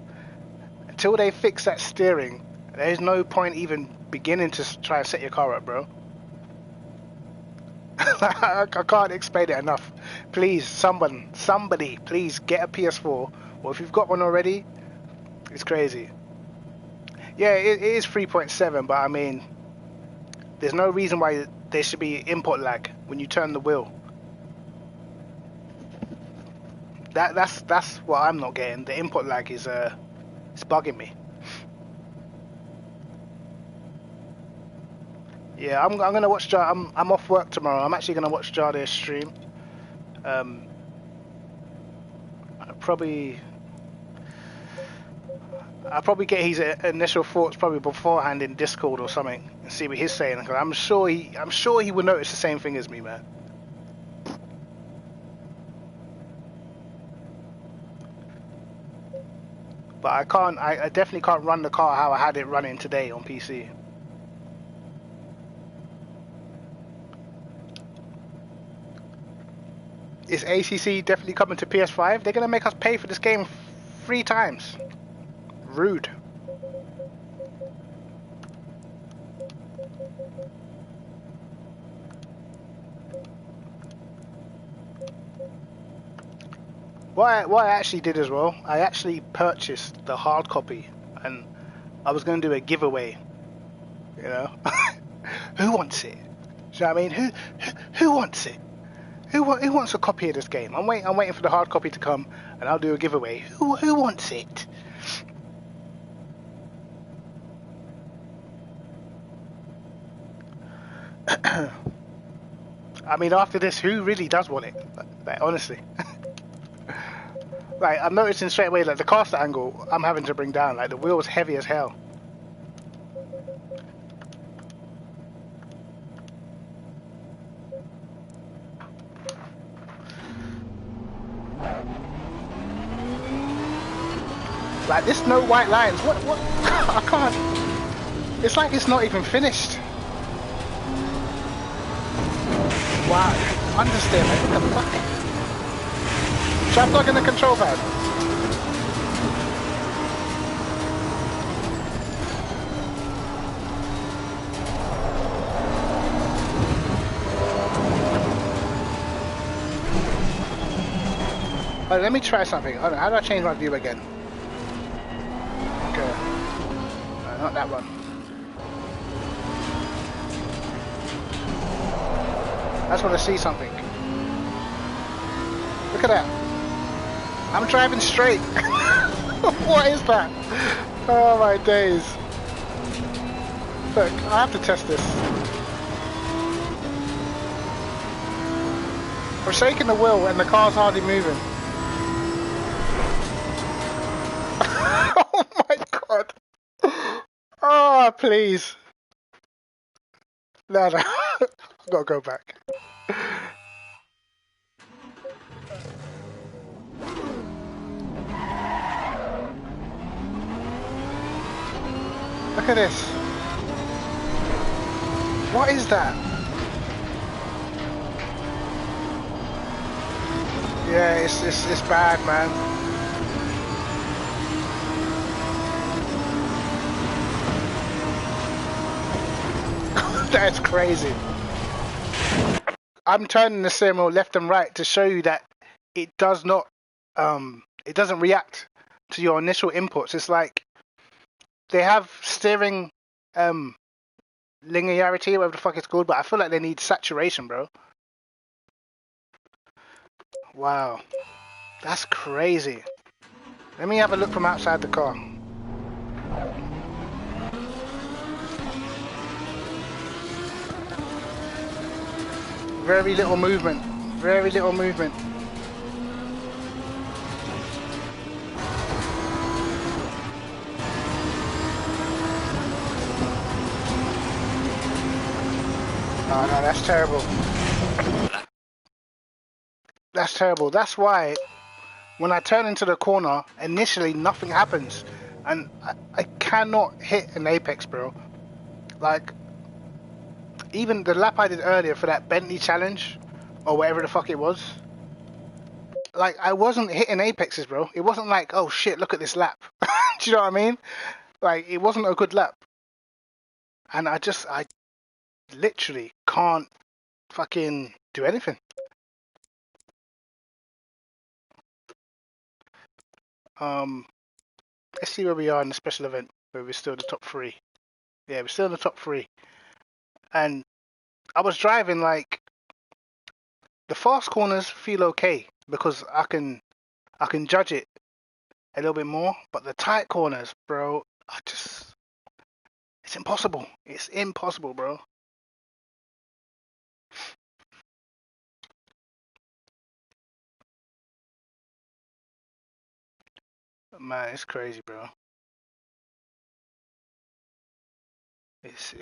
Until they fix that steering, there's no point even beginning to try and set your car up, bro. I can't explain it enough. Please, somebody, please get a PS4, or if you've got one already, it's crazy. Yeah, it is 3.7, but I mean, there's no reason why there should be input lag when you turn the wheel. That's what I'm not getting. The input lag is it's bugging me. Yeah, I'm gonna watch Jar. I'm off work tomorrow. I'm actually gonna watch Jardir's stream. I'll probably get his initial thoughts probably beforehand in Discord or something and see what he's saying. Cause I'm sure he would notice the same thing as me, man. But I definitely can't run the car how I had it running today on PC. Is ACC definitely coming to PS5? They're gonna make us pay for this game 3 times. Rude. What I actually did as well, I actually purchased the hard copy, and I was going to do a giveaway. You know, who wants it? Do you know what I mean? Who wants it? Who wants a copy of this game? I'm waiting for the hard copy to come, and I'll do a giveaway. Who wants it? I mean, after this, who really does want it? Like, honestly. Like, I'm noticing straight away, like, the caster angle I'm having to bring down. Like, the wheel's heavy as hell. Like, this no white lines. What? I can't. It's like it's not even finished. Wow. Understeer, man. What the fuck? Should I plug in the control pad? Oh, let me try something. Hold on, how do I change my view again? Okay. No, not that one. I just want to see something. Look at that. I'm driving straight. What is that? Oh my days. Look, I have to test this. We're shaking the wheel and the car's hardly moving. Oh my god. Oh, please. No. I've got to go back. Look at this. What is that? Yeah, it's bad, man. That's crazy. I'm turning the steering wheel left and right to show you that it does not, it doesn't react to your initial inputs. It's like they have steering, linearity, whatever the fuck it's called, but I feel like they need saturation, bro. Wow, that's crazy. Let me have a look from outside the car. Very little movement. Very little movement. Oh no, that's terrible. That's terrible. That's why when I turn into the corner, initially nothing happens. And I cannot hit an apex, bro. Like, even the lap I did earlier for that Bentley challenge, or whatever the fuck it was, like, I wasn't hitting apexes, bro. It wasn't like, oh shit, look at this lap. Do you know what I mean? Like, it wasn't a good lap. And I literally can't fucking do anything. Let's see where we are in the special event, where we're still in the top 3. Yeah, we're still in the top 3. And I was driving, like, the fast corners feel okay because I can judge it a little bit more, but the tight corners, bro, it's impossible. It's impossible, bro. Man, it's crazy, bro. It's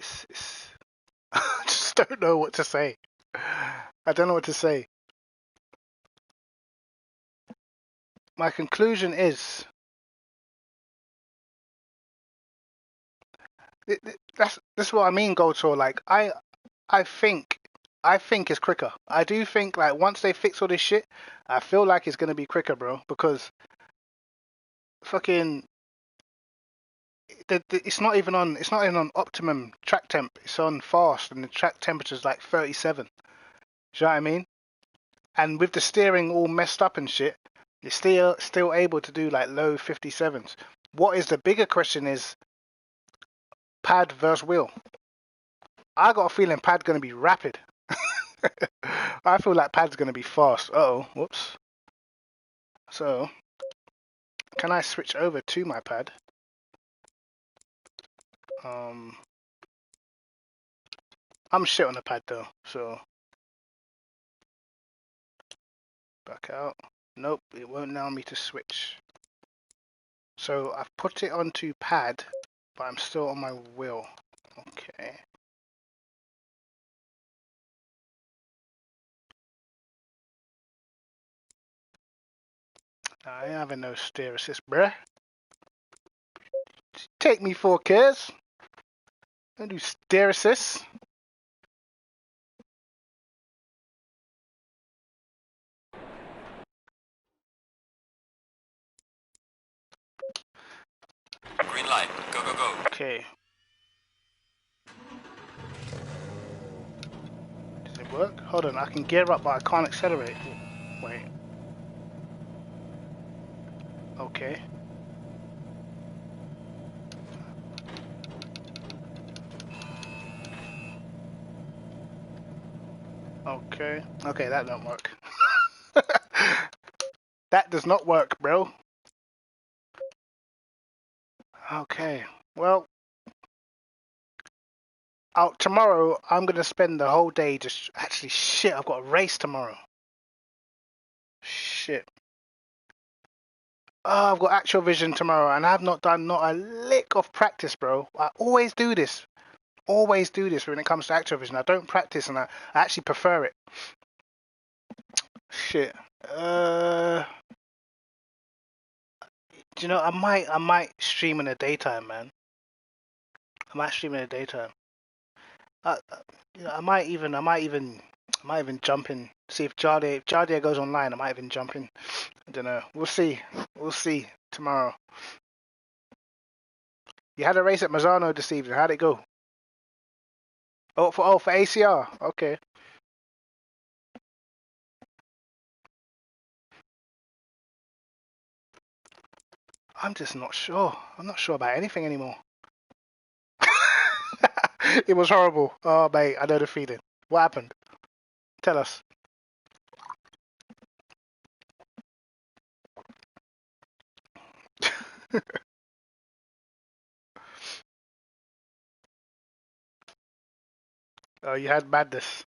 I just don't know what to say. I don't know what to say. My conclusion is that's what I mean, Gold Tour. Like I think it's quicker. I do think like once they fix all this shit, I feel like it's gonna be quicker, bro. Because fucking it's not even on optimum track temp. It's on fast, and the track temperature is like 37. Do you know what I mean? And with the steering all messed up and shit, you're still able to do like low 57s. What is the bigger question is pad versus wheel. I got a feeling pad's gonna be rapid. I feel like pad's gonna be fast. Uh-oh, whoops. So can I switch over to my pad? I'm shit on the pad though, so back out. Nope, it won't allow me to switch. So I've put it onto pad, but I'm still on my wheel. Okay. I ain't having no steer assist, bruh. Take me for cares. Don't do steer assist. Green light. Go, go, go. Okay. Does it work? Hold on, I can gear up, but I can't accelerate. Wait. Okay. Okay. Okay, that don't work. That does not work, bro. Okay. Well, tomorrow I'm gonna spend the whole day just actually shit. I've got a race tomorrow. Shit. Oh, I've got actual vision tomorrow, and I've not done not a lick of practice, bro. I always do this. Always do this when it comes to actual vision. I don't practice, and I actually prefer it. Shit. Do you know? I might stream in the daytime, man. I might stream in the daytime. You know, I might even jump in See if Jardier goes online. I might even jump in. I don't know. We'll see. We'll see tomorrow. You had a race at Mazzano this evening. How'd it go? For ACR. Okay. I'm just not sure. I'm not sure about anything anymore. It was horrible. Oh, mate, I know the feeling. What happened? Tell us. Oh, you had madness.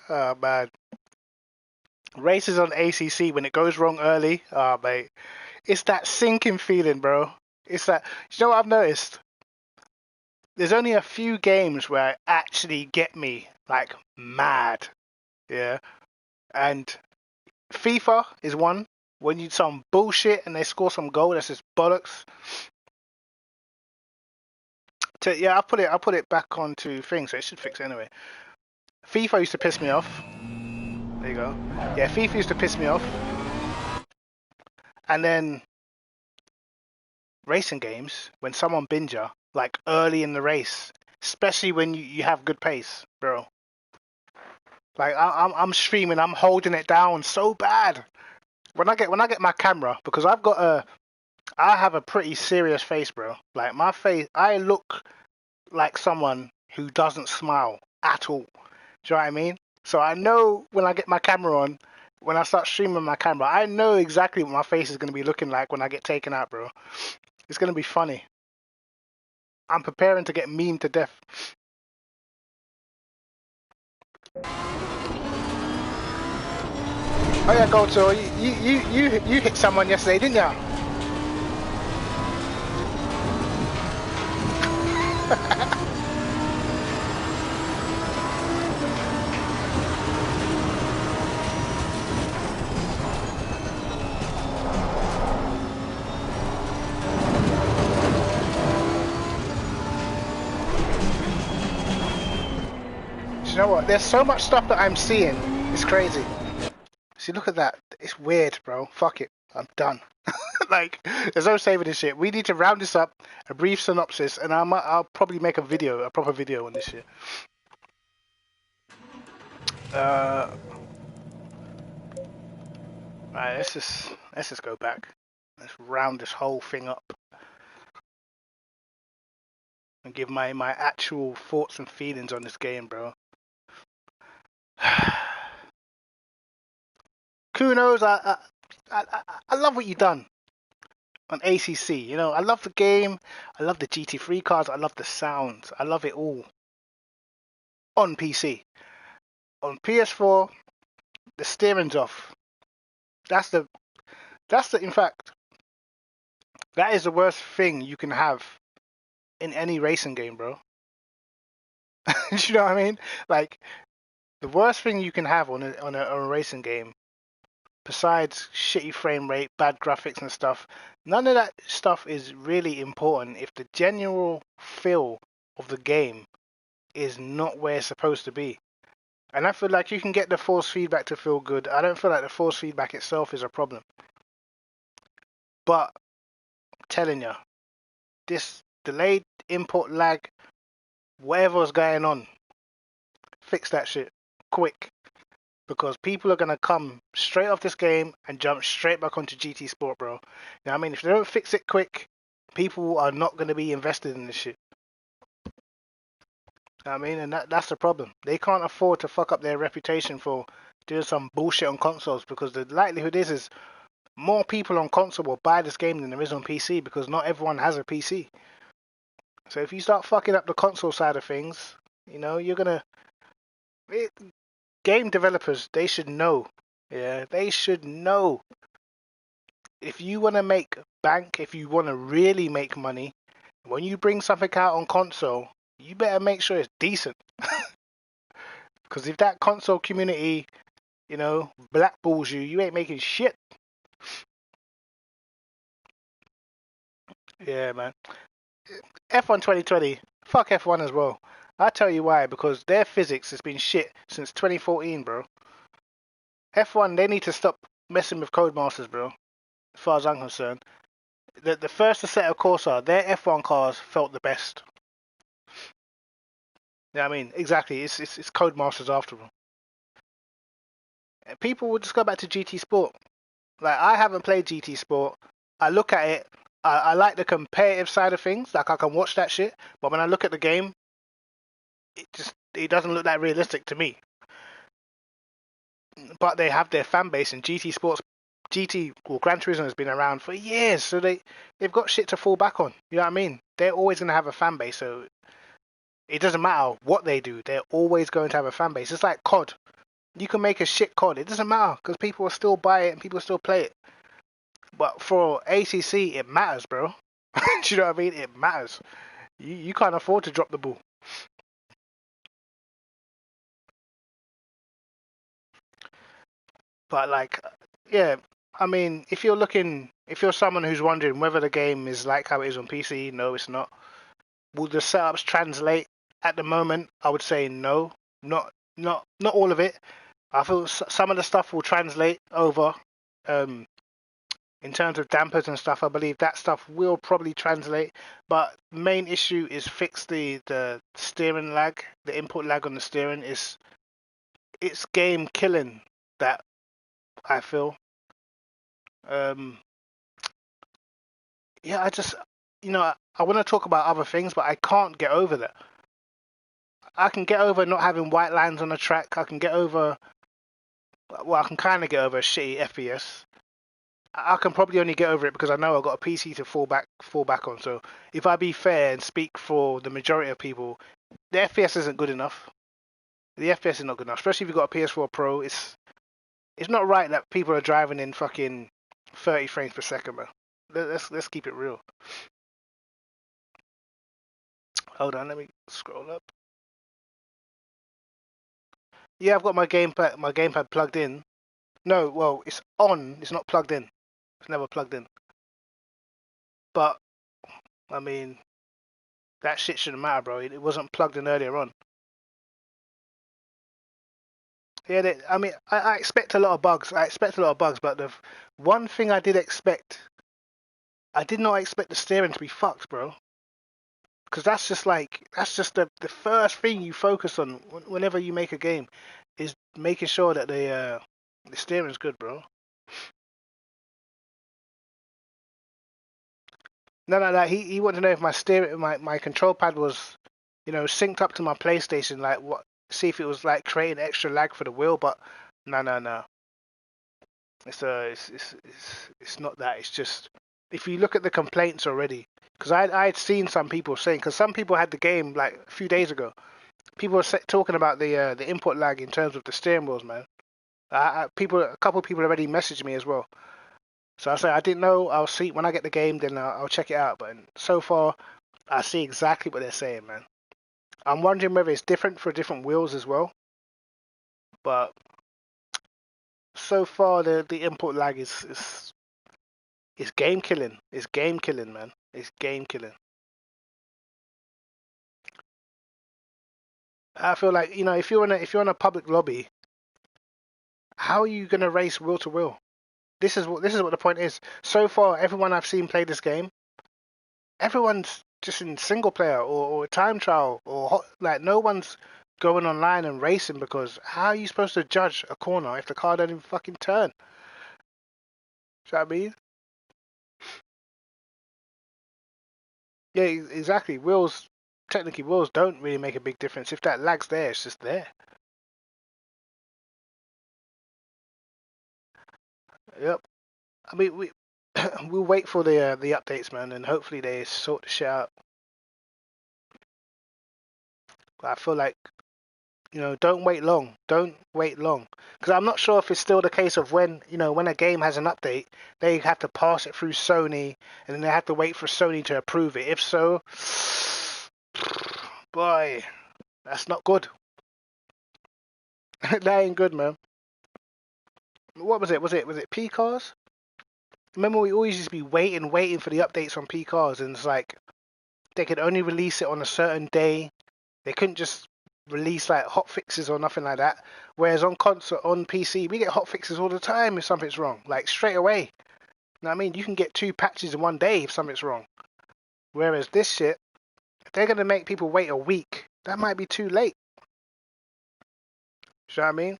Oh, man. Races on ACC, when it goes wrong early, oh, mate. It's that sinking feeling, bro. It's that. You know what I've noticed? There's only a few games where it actually get me, like, mad. Yeah. And FIFA is one. When you some bullshit and they score some goal, that's just bollocks. Yeah, I put it back onto things, so it should fix it anyway. FIFA used to piss me off. There you go. Yeah, FIFA used to piss me off. And then racing games, when someone binge you, like early in the race, especially when you have good pace, bro. Like I'm streaming, I'm holding it down so bad. When I get my camera, because I have a pretty serious face, bro. Like my face, I look like someone who doesn't smile at all. Do you know what I mean? So I know when I get my camera on, when I start streaming my camera, I know exactly what my face is going to be looking like when I get taken out, bro. It's going to be funny. I'm preparing to get memed to death. Oh yeah, Goto, you hit someone yesterday, didn't you? You know what? There's so much stuff that I'm seeing. It's crazy. See, look at that. It's weird, bro. Fuck it. I'm done. Like, there's no saving this shit. We need to round this up, a brief synopsis, and I'll probably make a proper video on this shit. Right, let's just go back. Let's round this whole thing up and give my actual thoughts and feelings on this game, bro. Kunos, I love what you done on ACC. You know, I love the game. I love the GT3 cars. I love the sounds. I love it all. On PC, on PS4, the steering's off. That's the. In fact, that is the worst thing you can have in any racing game, bro. You know what I mean? Like, the worst thing you can have on a racing game, besides shitty frame rate, bad graphics and stuff, none of that stuff is really important if the general feel of the game is not where it's supposed to be. And I feel like you can get the force feedback to feel good. I don't feel like the force feedback itself is a problem. But I'm telling you, this delayed import lag, whatever's going on, fix that shit quick. Because people are going to come straight off this game and jump straight back onto GT Sport, bro. You know what I mean? If they don't fix it quick, people are not going to be invested in this shit. You know what I mean? And that's the problem. They can't afford to fuck up their reputation for doing some bullshit on consoles, because the likelihood is more people on console will buy this game than there is on PC, because not everyone has a PC. So if you start fucking up the console side of things, you know, you're going to... Game developers, they should know. Yeah, they should know. If you want to make bank, if you want to really make money, when you bring something out on console, you better make sure it's decent. Because if that console community, you know, blackballs you, you ain't making shit. Yeah, man. F1 2020, fuck F1 as well. I tell you why, because their physics has been shit since 2014, bro. F1, they need to stop messing with Codemasters, bro. As far as I'm concerned, the first Assetto Corsa, their F1 cars felt the best. Yeah, I mean, exactly. It's Codemasters after all. People would just go back to GT Sport. Like, I haven't played GT Sport. I look at it. I like the competitive side of things. Like, I can watch that shit. But when I look at the game, it doesn't look that realistic to me. But they have their fan base, and GT Sports, Gran Turismo has been around for years, so they've got shit to fall back on. You know what I mean? They're always gonna have a fan base, so it doesn't matter what they do. They're always going to have a fan base. It's like COD. You can make a shit COD. It doesn't matter because people will still buy it and people will still play it. But for ACC, it matters, bro. Do you know what I mean? It matters. You can't afford to drop the ball. But like, yeah, I mean, if you're someone who's wondering whether the game is like how it is on PC, no, it's not. Will the setups translate at the moment? I would say no, not all of it. I feel some of the stuff will translate over. Um, in terms of dampers and stuff, I believe that stuff will probably translate. But main issue is fix the steering lag, the input lag on the steering is it's game killing. That I feel. Um, yeah, I want to talk about other things, but I can't get over that. I can get over not having white lines on the track. I can get over, well, I can kind of get over a shitty FPS. I can probably only get over it because I know I've got a PC to fall back on. So if I be fair and speak for the majority of people, the FPS isn't good enough. The FPS is not good enough, especially if you've got a PS4 Pro. It's not right that people are driving in fucking 30 frames per second, man. Let's keep it real. Hold on, let me scroll up. Yeah, I've got my gamepad plugged in. No, well, it's on. It's not plugged in. It's never plugged in. But I mean, that shit shouldn't matter, bro. It wasn't plugged in earlier on. Yeah, I mean, I expect a lot of bugs. I expect a lot of bugs, but the one thing I did not expect the steering to be fucked, bro. Because that's just the first thing you focus on whenever you make a game, is making sure that the steering's good, bro. No. He wanted to know if my control pad was, synced up to my PlayStation. Like what? See if it was like creating extra lag for the wheel. But no. It's not that. It's just if you look at the complaints already, because I'd seen some people saying, because some people had the game like a few days ago. People were talking about the input lag in terms of the steering wheels, man. A couple of people already messaged me as well. So I say I didn't know. I'll see when I get the game, then I'll check it out. But so far, I see exactly what they're saying, man. I'm wondering whether it's different for different wheels as well. But so far, the input lag is game killing. It's game killing, man. It's game killing. I feel like if you're in a public lobby, how are you gonna race wheel to wheel? This is what the point is. So far, everyone I've seen play this game, everyone's just in single player or time trial like no one's going online and racing, because how are you supposed to judge a corner if the car don't even fucking turn? Do you know what I mean? Yeah, exactly. Technically, wheels don't really make a big difference. If that lag's there, it's just there. Yep. I mean, we'll wait for the updates, man, and hopefully they sort the shit out. I feel like don't wait long. Don't wait long. Because I'm not sure if it's still the case of when a game has an update, they have to pass it through Sony, and then they have to wait for Sony to approve it. If so, boy, that's not good. That ain't good, man. What was it? Was it P cars? Remember, we always used to be waiting for the updates on P cars, and it's like they could only release it on a certain day. They couldn't just release like hot fixes or nothing like that. Whereas on console, on PC, we get hot fixes all the time if something's wrong, like straight away. You know what I mean? You can get 2 patches in one day if something's wrong. Whereas this shit, if they're gonna make people wait a week, that might be too late. You know what I mean?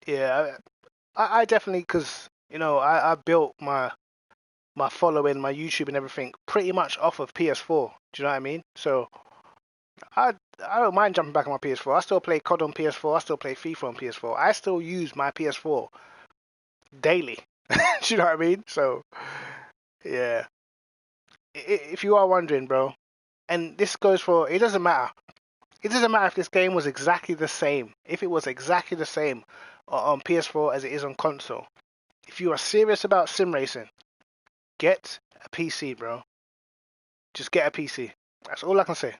Yeah, I definitely, because you know, I built my following, my YouTube and everything pretty much off of PS4. Do you know what I mean? So I I don't mind jumping back on my PS4. I still play COD on PS4. I still play FIFA on PS4. I still use my PS4 daily. Do you know what I mean? So yeah, if you are wondering, bro, and this goes for, it doesn't matter. It doesn't matter if this game was exactly the same. If it was exactly the same on PS4 as it is on console. If you are serious about sim racing, get a PC, bro. Just get a PC. That's all I can say.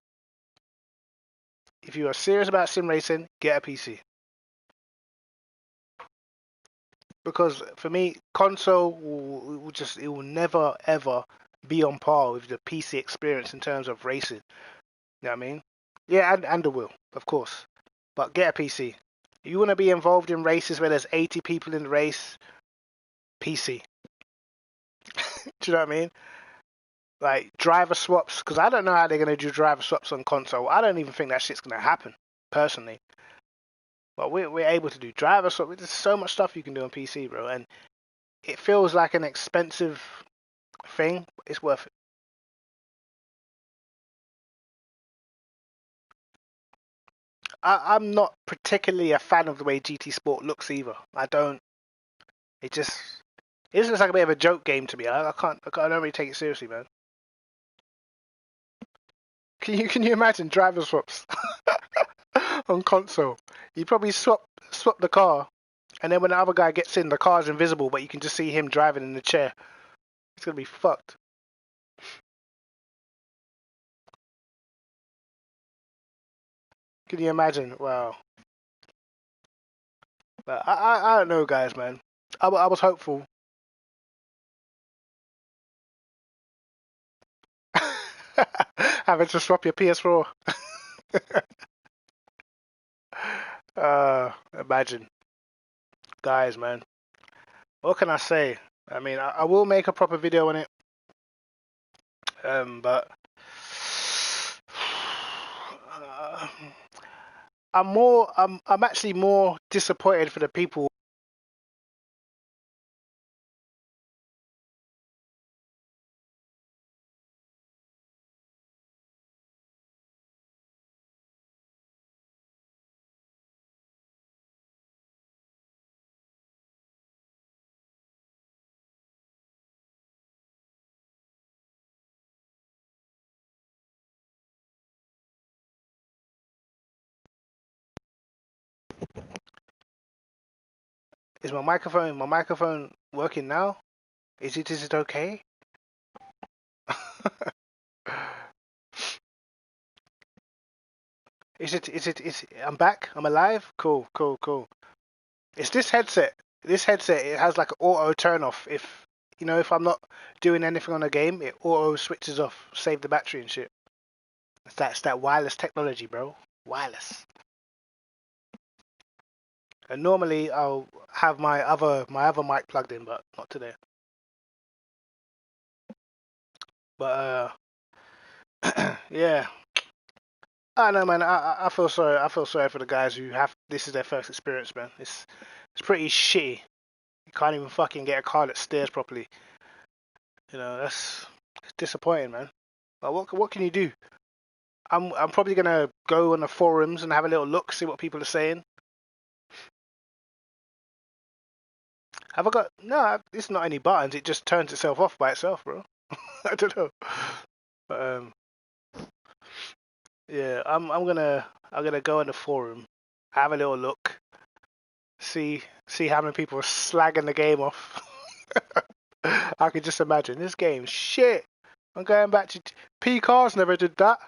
If you are serious about sim racing, get a PC. Because for me, console will just, it will never ever be on par with the PC experience in terms of racing. You know what I mean? Yeah, and the will, of course. But get a PC. You want to be involved in races where there's 80 people in the race, PC. Do you know what I mean? Like driver swaps, because I don't know how they're going to do driver swaps on console. I don't even think that shit's going to happen, personally. But we're able to do driver swaps. There's so much stuff you can do on PC, bro. And it feels like an expensive thing. It's worth it. I'm not particularly a fan of the way GT Sport looks either. I don't. It just, it just looks like a bit of a joke game to me. I don't really take it seriously, man. Can you imagine driver swaps on console? You probably swap the car, and then when the other guy gets in, the car's invisible, but you can just see him driving in the chair. It's gonna be fucked. Can you imagine? Wow. But I don't know, guys, man. I was hopeful. Having to swap your PS4. Imagine, guys, man. What can I say? I mean, I will make a proper video on it. But uh, I'm actually more disappointed for the people. Is my microphone working now? Is it okay? Is I'm back? I'm alive? Cool, cool, cool. It's this headset. This headset, it has like an auto turn off. If you know, if I'm not doing anything on the game, it auto switches off, save the battery and shit. It's that wireless technology, bro. Wireless. And normally I'll have my other mic plugged in, but not today. But yeah. I know, man. I feel sorry. I feel sorry for the guys who have this is their first experience, man. It's pretty shitty. You can't even fucking get a car that steers properly. You know, it's disappointing, man. But what can you do? I'm probably gonna go on the forums and have a little look, see what people are saying. Have I got no? It's not any buttons. It just turns itself off by itself, bro. I don't know. But yeah, I'm gonna go on the forum, have a little look, see how many people are slagging the game off. I can just imagine this game shit. I'm going back to P Cars never did that.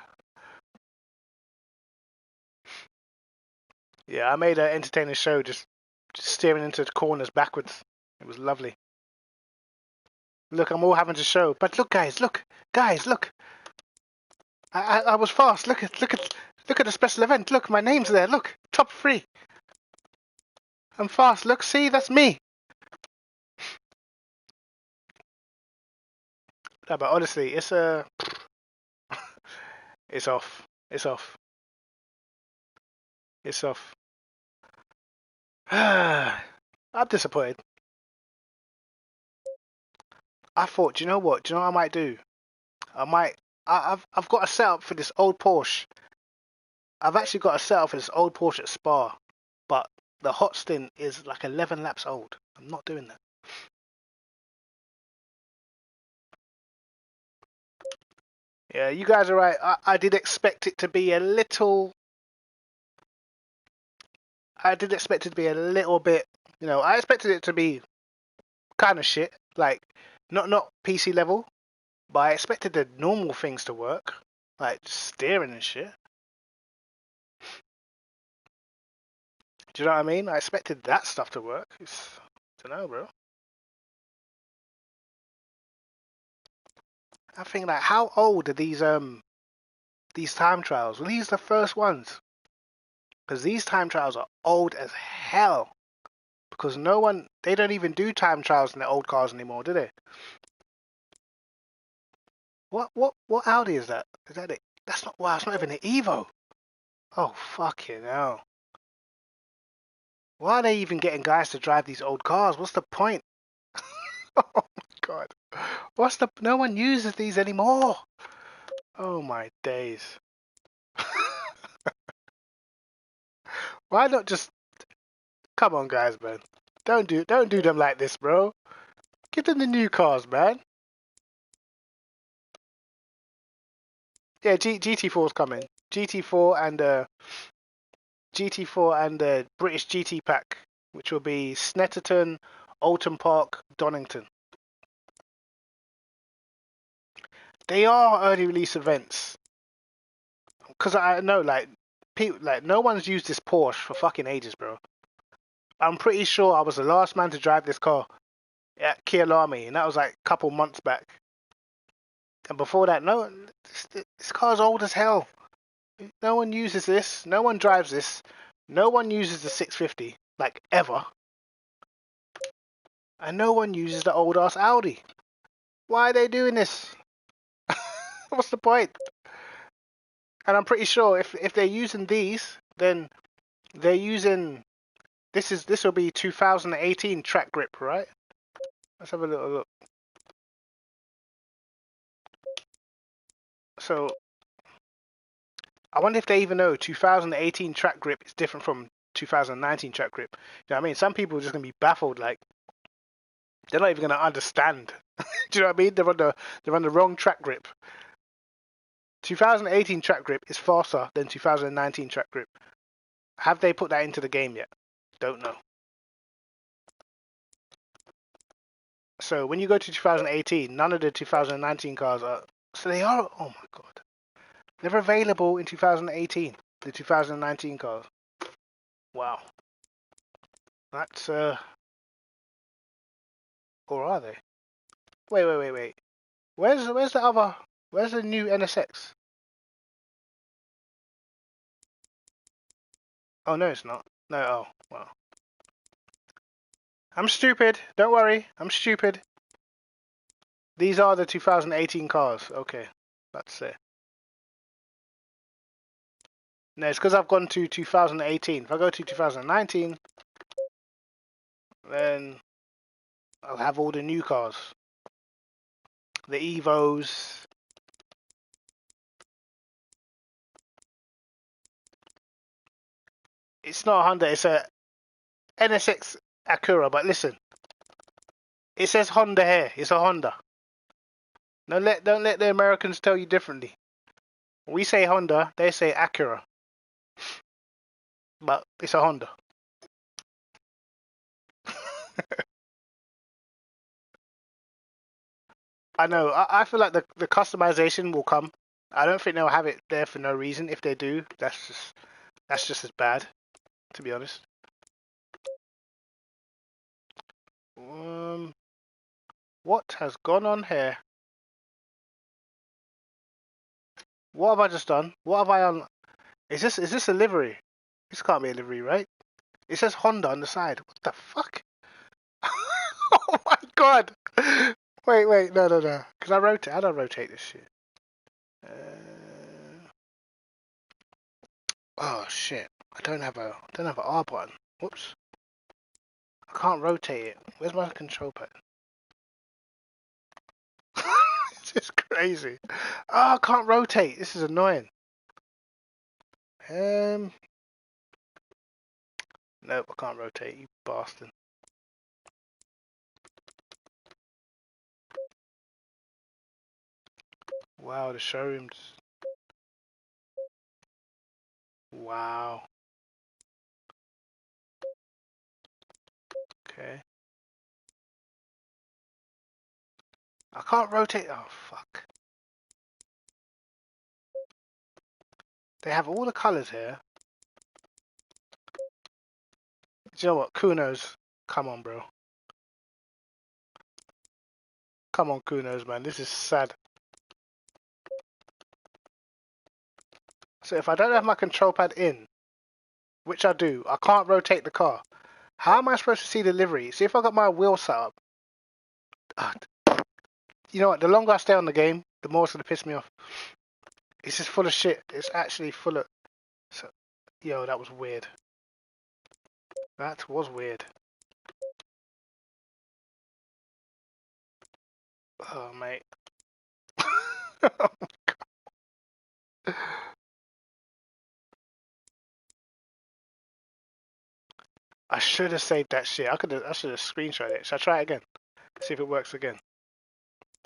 Yeah, I made an entertaining show just steering into the corners backwards. It was lovely. Look, I'm all having to show. But look, guys, look. I was fast. Look at the special event. Look, my name's there. Look, top 3. I'm fast. Look, see, that's me. No, but honestly, it's it's off. It's off. It's off. I'm disappointed. I thought, do you know what? Do you know what I might do? I've got a setup for this old Porsche. I've actually got a setup for this old Porsche at Spa, but the hot stint is like 11 laps old. I'm not doing that. Yeah, you guys are right. I did expect it to be a little. I did expect it to be a little bit. You know, I expected it to be kind of shit, like not PC level, but I expected the normal things to work, like steering and shit. Do you know what I mean? I expected that stuff to work. I don't know, bro. I think like, how old are these time trials? Were these the first ones? Because these time trials are old as hell. Because they don't even do time trials in the old cars anymore, do they? What Audi is that? Is that it? That's not, wow, it's not even an Evo. Oh, fucking hell. Why are they even getting guys to drive these old cars? What's the point? Oh my god. No one uses these anymore. Oh my days. Why not just, come on guys, man. Don't do them like this, bro. Give them the new cars, man. Yeah, GT4's coming. GT4 and British GT pack, which will be Snetterton, Oulton Park, Donington. They are early release events. Because I know, like, people, like, no one's used this Porsche for fucking ages, bro. I'm pretty sure I was the last man to drive this car at Kia Lamy, and that was like a couple months back. And before that, no, this car's old as hell. No one uses this. No one drives this. No one uses the 650, like, ever. And no one uses the old ass Audi. Why are they doing this? What's the point? And I'm pretty sure if they're using these, then they're using this will be 2018 track grip, right? Let's have a little look. So I wonder if they even know 2018 track grip is different from 2019 track grip. You know what I mean? Some people are just gonna be baffled, like they're not even gonna understand. Do you know what I mean? They're on the wrong track grip. 2018 track grip is faster than 2019 track grip. Have they put that into the game yet? Don't know. So when you go to 2018, none of the 2019 cars are. So they are. Oh my god, they're available in 2018. The 2019 cars. Wow, that's or are they? Wait. Where's the other? Where's the new NSX? Oh no, it's not. No. Oh well. I'm stupid. Don't worry. I'm stupid. These are the 2018 cars. Okay, that's it. No, it's because I've gone to 2018. If I go to 2019, then I'll have all the new cars. The Evos. It's not a Honda, it's a NSX Acura, but listen. It says Honda here. It's a Honda. Don't let the Americans tell you differently. We say Honda, they say Acura. But it's a Honda. I know. I feel like the customization will come. I don't think they'll have it there for no reason. If they do, that's just as bad, to be honest. What has gone on here? What have I just done? What have I on? Is this a livery? This can't be a livery, right? It says Honda on the side. What the fuck? Oh my god! Wait, no. Cause I rotate. How do I rotate this shit? Oh shit! I don't have a R button. Whoops! I can't rotate it. Where's my control pad? This is crazy. Oh, I can't rotate. This is annoying. Nope, I can't rotate. You bastard. Wow, the showrooms. Wow. Okay. I can't rotate. Oh fuck. They have all the colors here. Do you know what? Kunos. Come on, bro. Come on, Kunos, man. This is sad. So if I don't have my control pad in, which I do, I can't rotate the car. How am I supposed to see the livery? See if I got my wheel set up. You know what? The longer I stay on the game, the more it's gonna piss me off. It's just full of shit. It's actually full of. So, yo, that was weird. That was weird. Oh, mate. I should have saved that shit. I should have screenshot it. Should I try it again? See if it works again.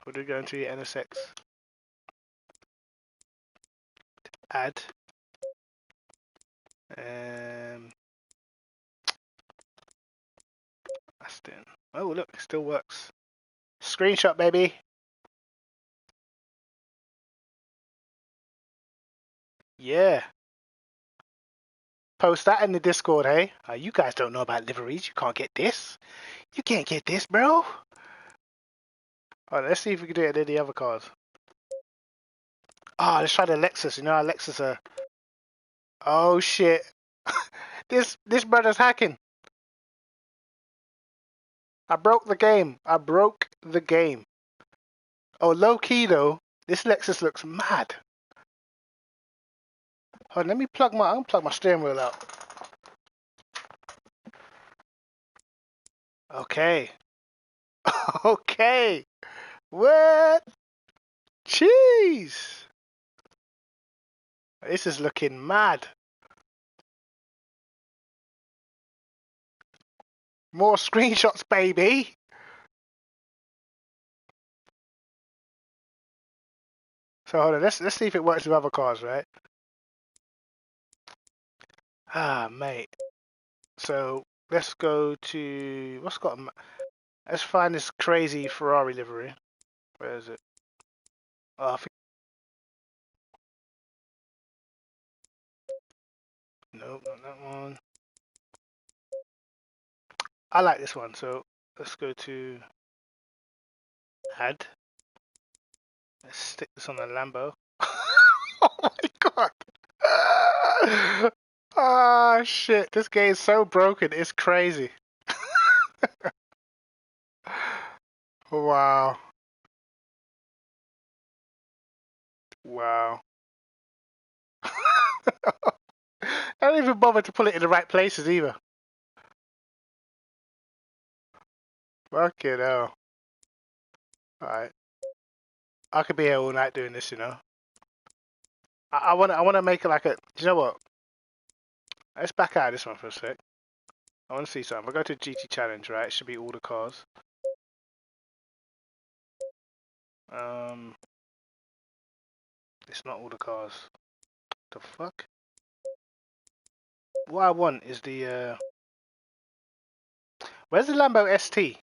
We'll do go into the NSX. Add. Aston. Oh look, it still works. Screenshot, baby. Yeah. Post that in the Discord, hey? You guys don't know about liveries. You can't get this. You can't get this, bro. Alright, let's see if we can do it in any other cars. Oh, let's try the Lexus. You know how Lexus are. Oh shit. This brother's hacking. I broke the game. I broke the game. Oh, low key though. This Lexus looks mad. Hold on, let me unplug my steering wheel out. Okay. Okay. What? Jeez. This is looking mad. More screenshots, baby. So hold on, let's see if it works with other cars, right? Ah, mate. So let's go to let's find this crazy Ferrari livery. Where is it? Oh, nope, not that one. I like this one, so let's go to add. Let's stick this on the Lambo. Oh my god! Ah shit! This game is so broken. It's crazy. Wow! Wow! I don't even bother to put it in the right places either. Fucking hell! All right, I could be here all night doing this, you know. I wanna make it like a. Do you know what? Let's back out of this one for a sec. I want to see something. If I go to GT Challenge, right? It should be all the cars. It's not all the cars. The fuck? What I want is the where's the Lambo ST?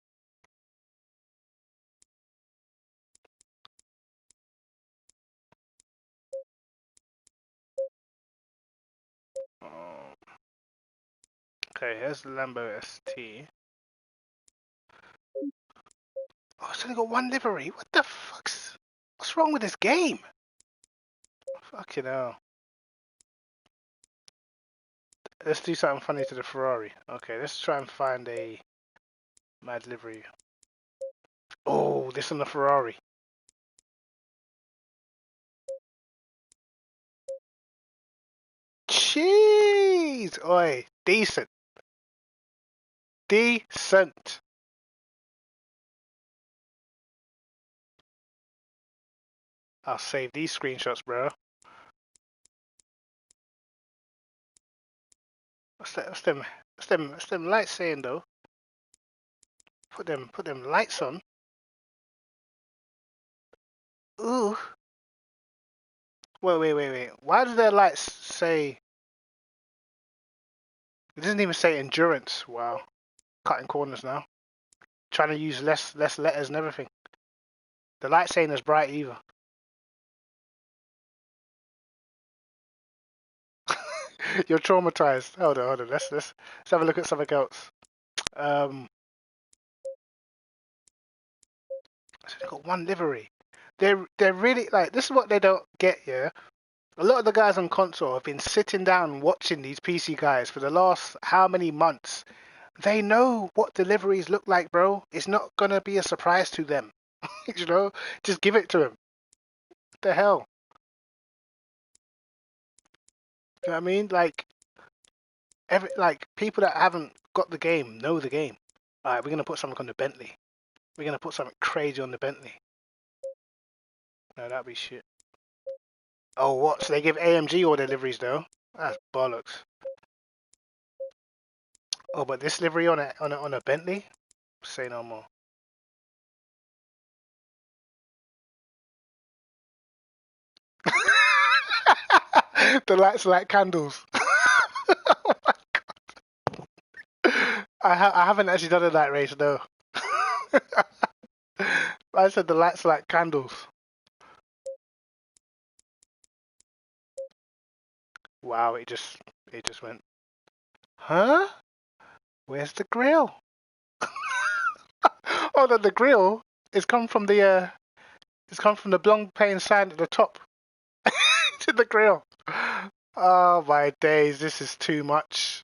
Oh. Okay, here's the Lambo ST. Oh, it's only got one livery. What the fuck's... What's wrong with this game? Fucking hell. Let's do something funny to the Ferrari. Okay, let's try and find a mad livery. Oh, this on the Ferrari. Jeez! Oi, decent. Decent. I'll save these screenshots, bro. What's them lights saying though? Put them lights on. Ooh. Wait. Why do their lights say... It doesn't even say endurance. Wow. Cutting corners now. Trying to use less letters and everything. The lights ain't as bright either. You're traumatized. Hold on. Let's have a look at something else. So they've got one livery. They're really like, this is what they don't get, yeah. A lot of the guys on console have been sitting down watching these PC guys for the last how many months. They know what deliveries look like, bro. It's not gonna be a surprise to them. You know, just give it to them. What the hell? You know what I mean? Like people that haven't got the game know the game. All right, we're gonna put something on the Bentley. We're gonna put something crazy on the Bentley. No, that'd be shit. Oh, what? So they give AMG all their liveries though? That's bollocks. Oh, but this livery on a Bentley? Say no more. The lights are like candles. I haven't actually done a night race, no. I said the lights are like candles. Wow, it just went. Huh? Where's the grill? Oh, no, the grill is come from the it's come from the blonde pane sign at the top to the grill. Oh my days, this is too much.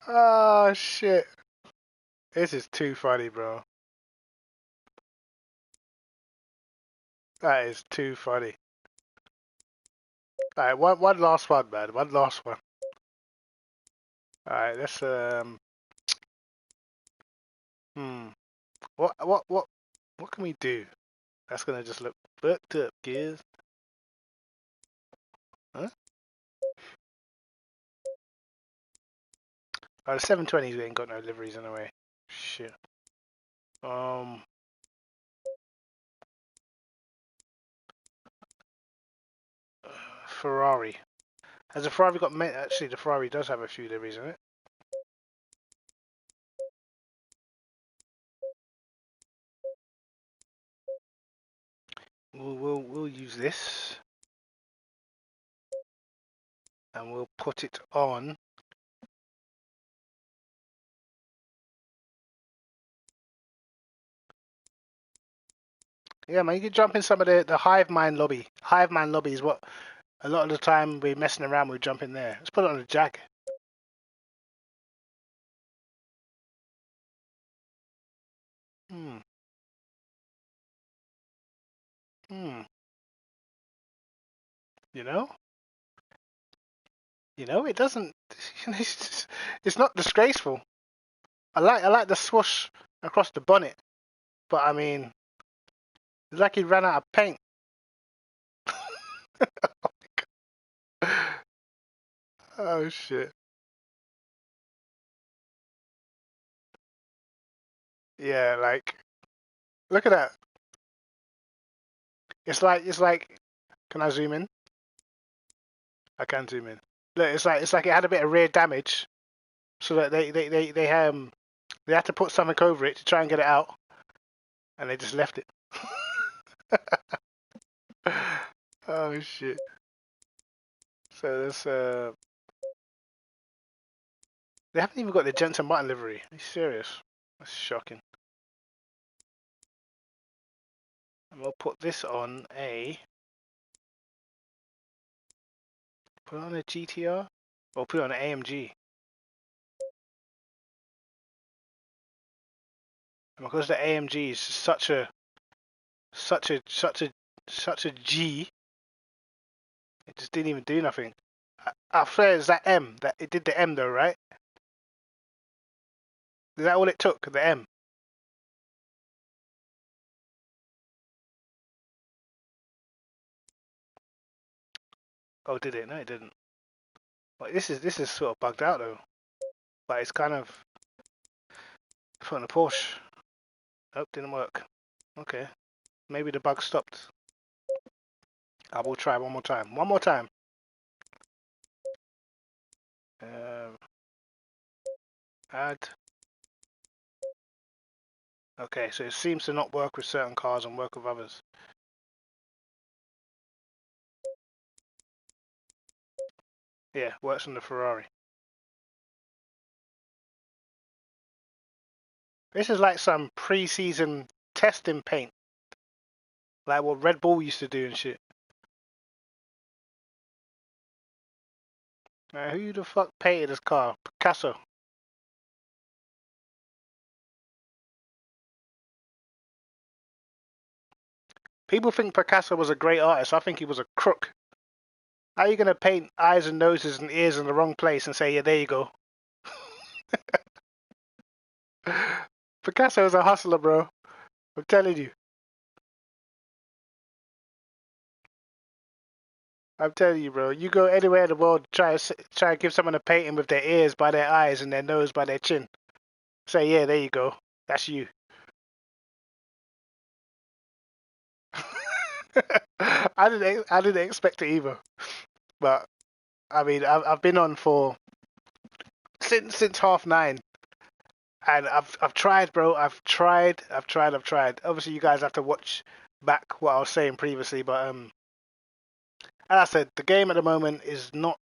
Oh shit. This is too funny, bro. That is too funny. Alright, one last one, man. One last one. Alright, let's what can we do? That's gonna just look fucked up, kids. Huh? Oh, the 720s ain't got no liveries anyway. Shit. Ferrari. Has the Ferrari got actually the Ferrari does have a few liveries in it. We'll use this and we'll put it on. Yeah, man, you can jump in some of the Hive Mind lobby. Hive Mind lobby is what a lot of the time we're messing around, we jump in there. Let's put it on the Jag. Hmm. Hmm. You know? It doesn't. It's not disgraceful. I like the swoosh across the bonnet, but I mean, it's like he ran out of paint. Oh shit! Yeah, like look at that. It's like. Can I zoom in? I can zoom in. Look, it's like it had a bit of rear damage, so that they had to put something over it to try and get it out, and they just left it. Oh shit! So this They haven't even got the Jensen Button livery. Are you serious? That's shocking. And we'll put this on a... Put it on a GTR? Or put it on an AMG. And because the AMG is such a G, it just didn't even do nothing. I swear it's that M. That it did the M though, right? Is that all it took? The M? Oh, did it? No, it didn't. But this is sort of bugged out though. But it's kind of put on a Porsche. Oh, didn't work. Okay, maybe the bug stopped. I will try one more time. One more time. Add. Okay, so it seems to not work with certain cars and work with others. Yeah, works on the Ferrari. This is like some pre-season testing paint. Like what Red Bull used to do and shit. Who the fuck painted this car? Picasso. People think Picasso was a great artist. I think he was a crook. How are you going to paint eyes and noses and ears in the wrong place and say, yeah, there you go? Picasso was a hustler, bro. I'm telling you. I'm telling you, bro. You go anywhere in the world, try to give someone a painting with their ears by their eyes and their nose by their chin. Say, yeah, there you go. That's you. I didn't expect it either. But I mean, I've been on for since 9:30, and I've tried, bro. I've tried. Obviously, you guys have to watch back what I was saying previously, but as I said, the game at the moment is not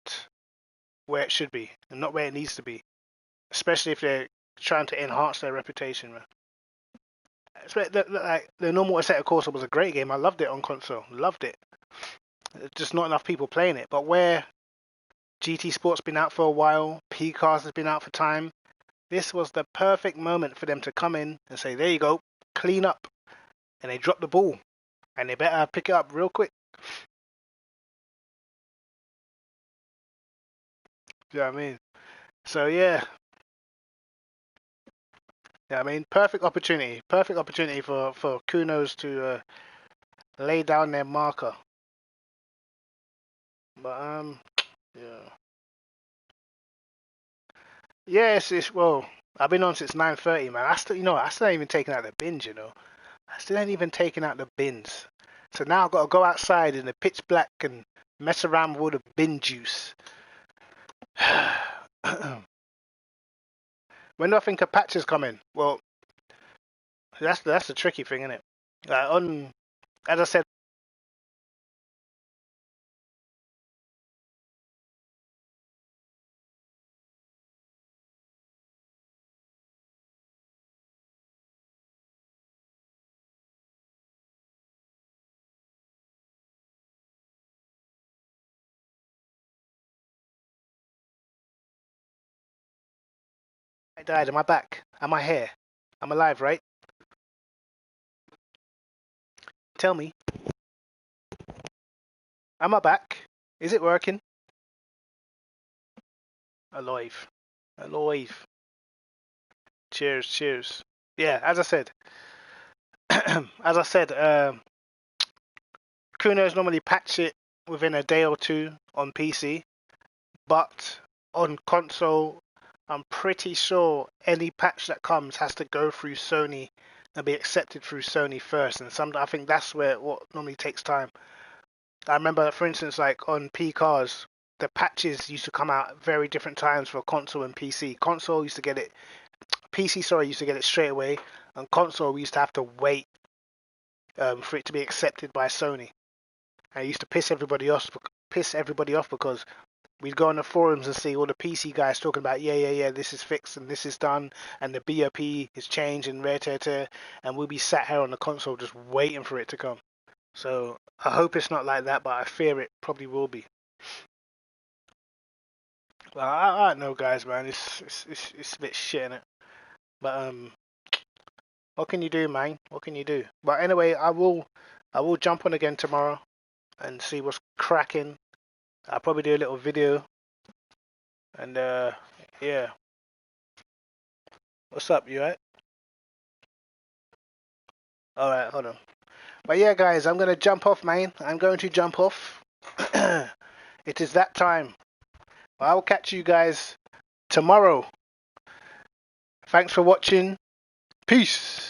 where it should be and not where it needs to be, especially if they're trying to enhance their reputation, man. Like the normal Assetto Corsa was a great game. I loved it on console. Loved it. Just not enough people playing it. But where GT Sport's been out for a while, P Cars has been out for time. This was the perfect moment for them to come in and say, there you go, clean up. And they dropped the ball. And they better pick it up real quick. You know what I mean? So, yeah. Yeah, I mean, perfect opportunity. Perfect opportunity for Kunos to lay down their marker. But, yeah. Yes, well, I've been on since 9:30, man. I still ain't even taking out the bins, I still ain't even taking out the bins. So now I've got to go outside in the pitch black and mess around with all the bin juice. When do I think a patch is coming? Well, that's the tricky thing, isn't it? As I said, I died. Am I back? Am I here? I'm alive, right? Tell me. Am I back? Is it working? Alive. Alive. Cheers, cheers. Yeah, as I said, Kunos normally patch it within a day or two on PC, but on console, I'm pretty sure any patch that comes has to go through Sony and be accepted through Sony first. And I think that's where what normally takes time. I remember, for instance, like on P cars, the patches used to come out at very different times for console and PC. Console used to get it, PC, sorry, used to get it straight away, and console we used to have to wait for it to be accepted by Sony. And it used to piss everybody off because we'd go on the forums and see all the PC guys talking about, yeah, this is fixed and this is done and the BOP is changed and and we'll be sat here on the console just waiting for it to come. So I hope it's not like that, but I fear it probably will be. Well, I don't know, guys, man. It's a bit shit, innit? But what can you do, man? What can you do? But anyway, I will jump on again tomorrow and see what's cracking. I'll probably do a little video. And yeah. What's up, you right? Alright, hold on. But yeah, guys, I'm gonna jump off, man. I'm going to jump off. It is that time. I will catch you guys tomorrow. Thanks for watching. Peace.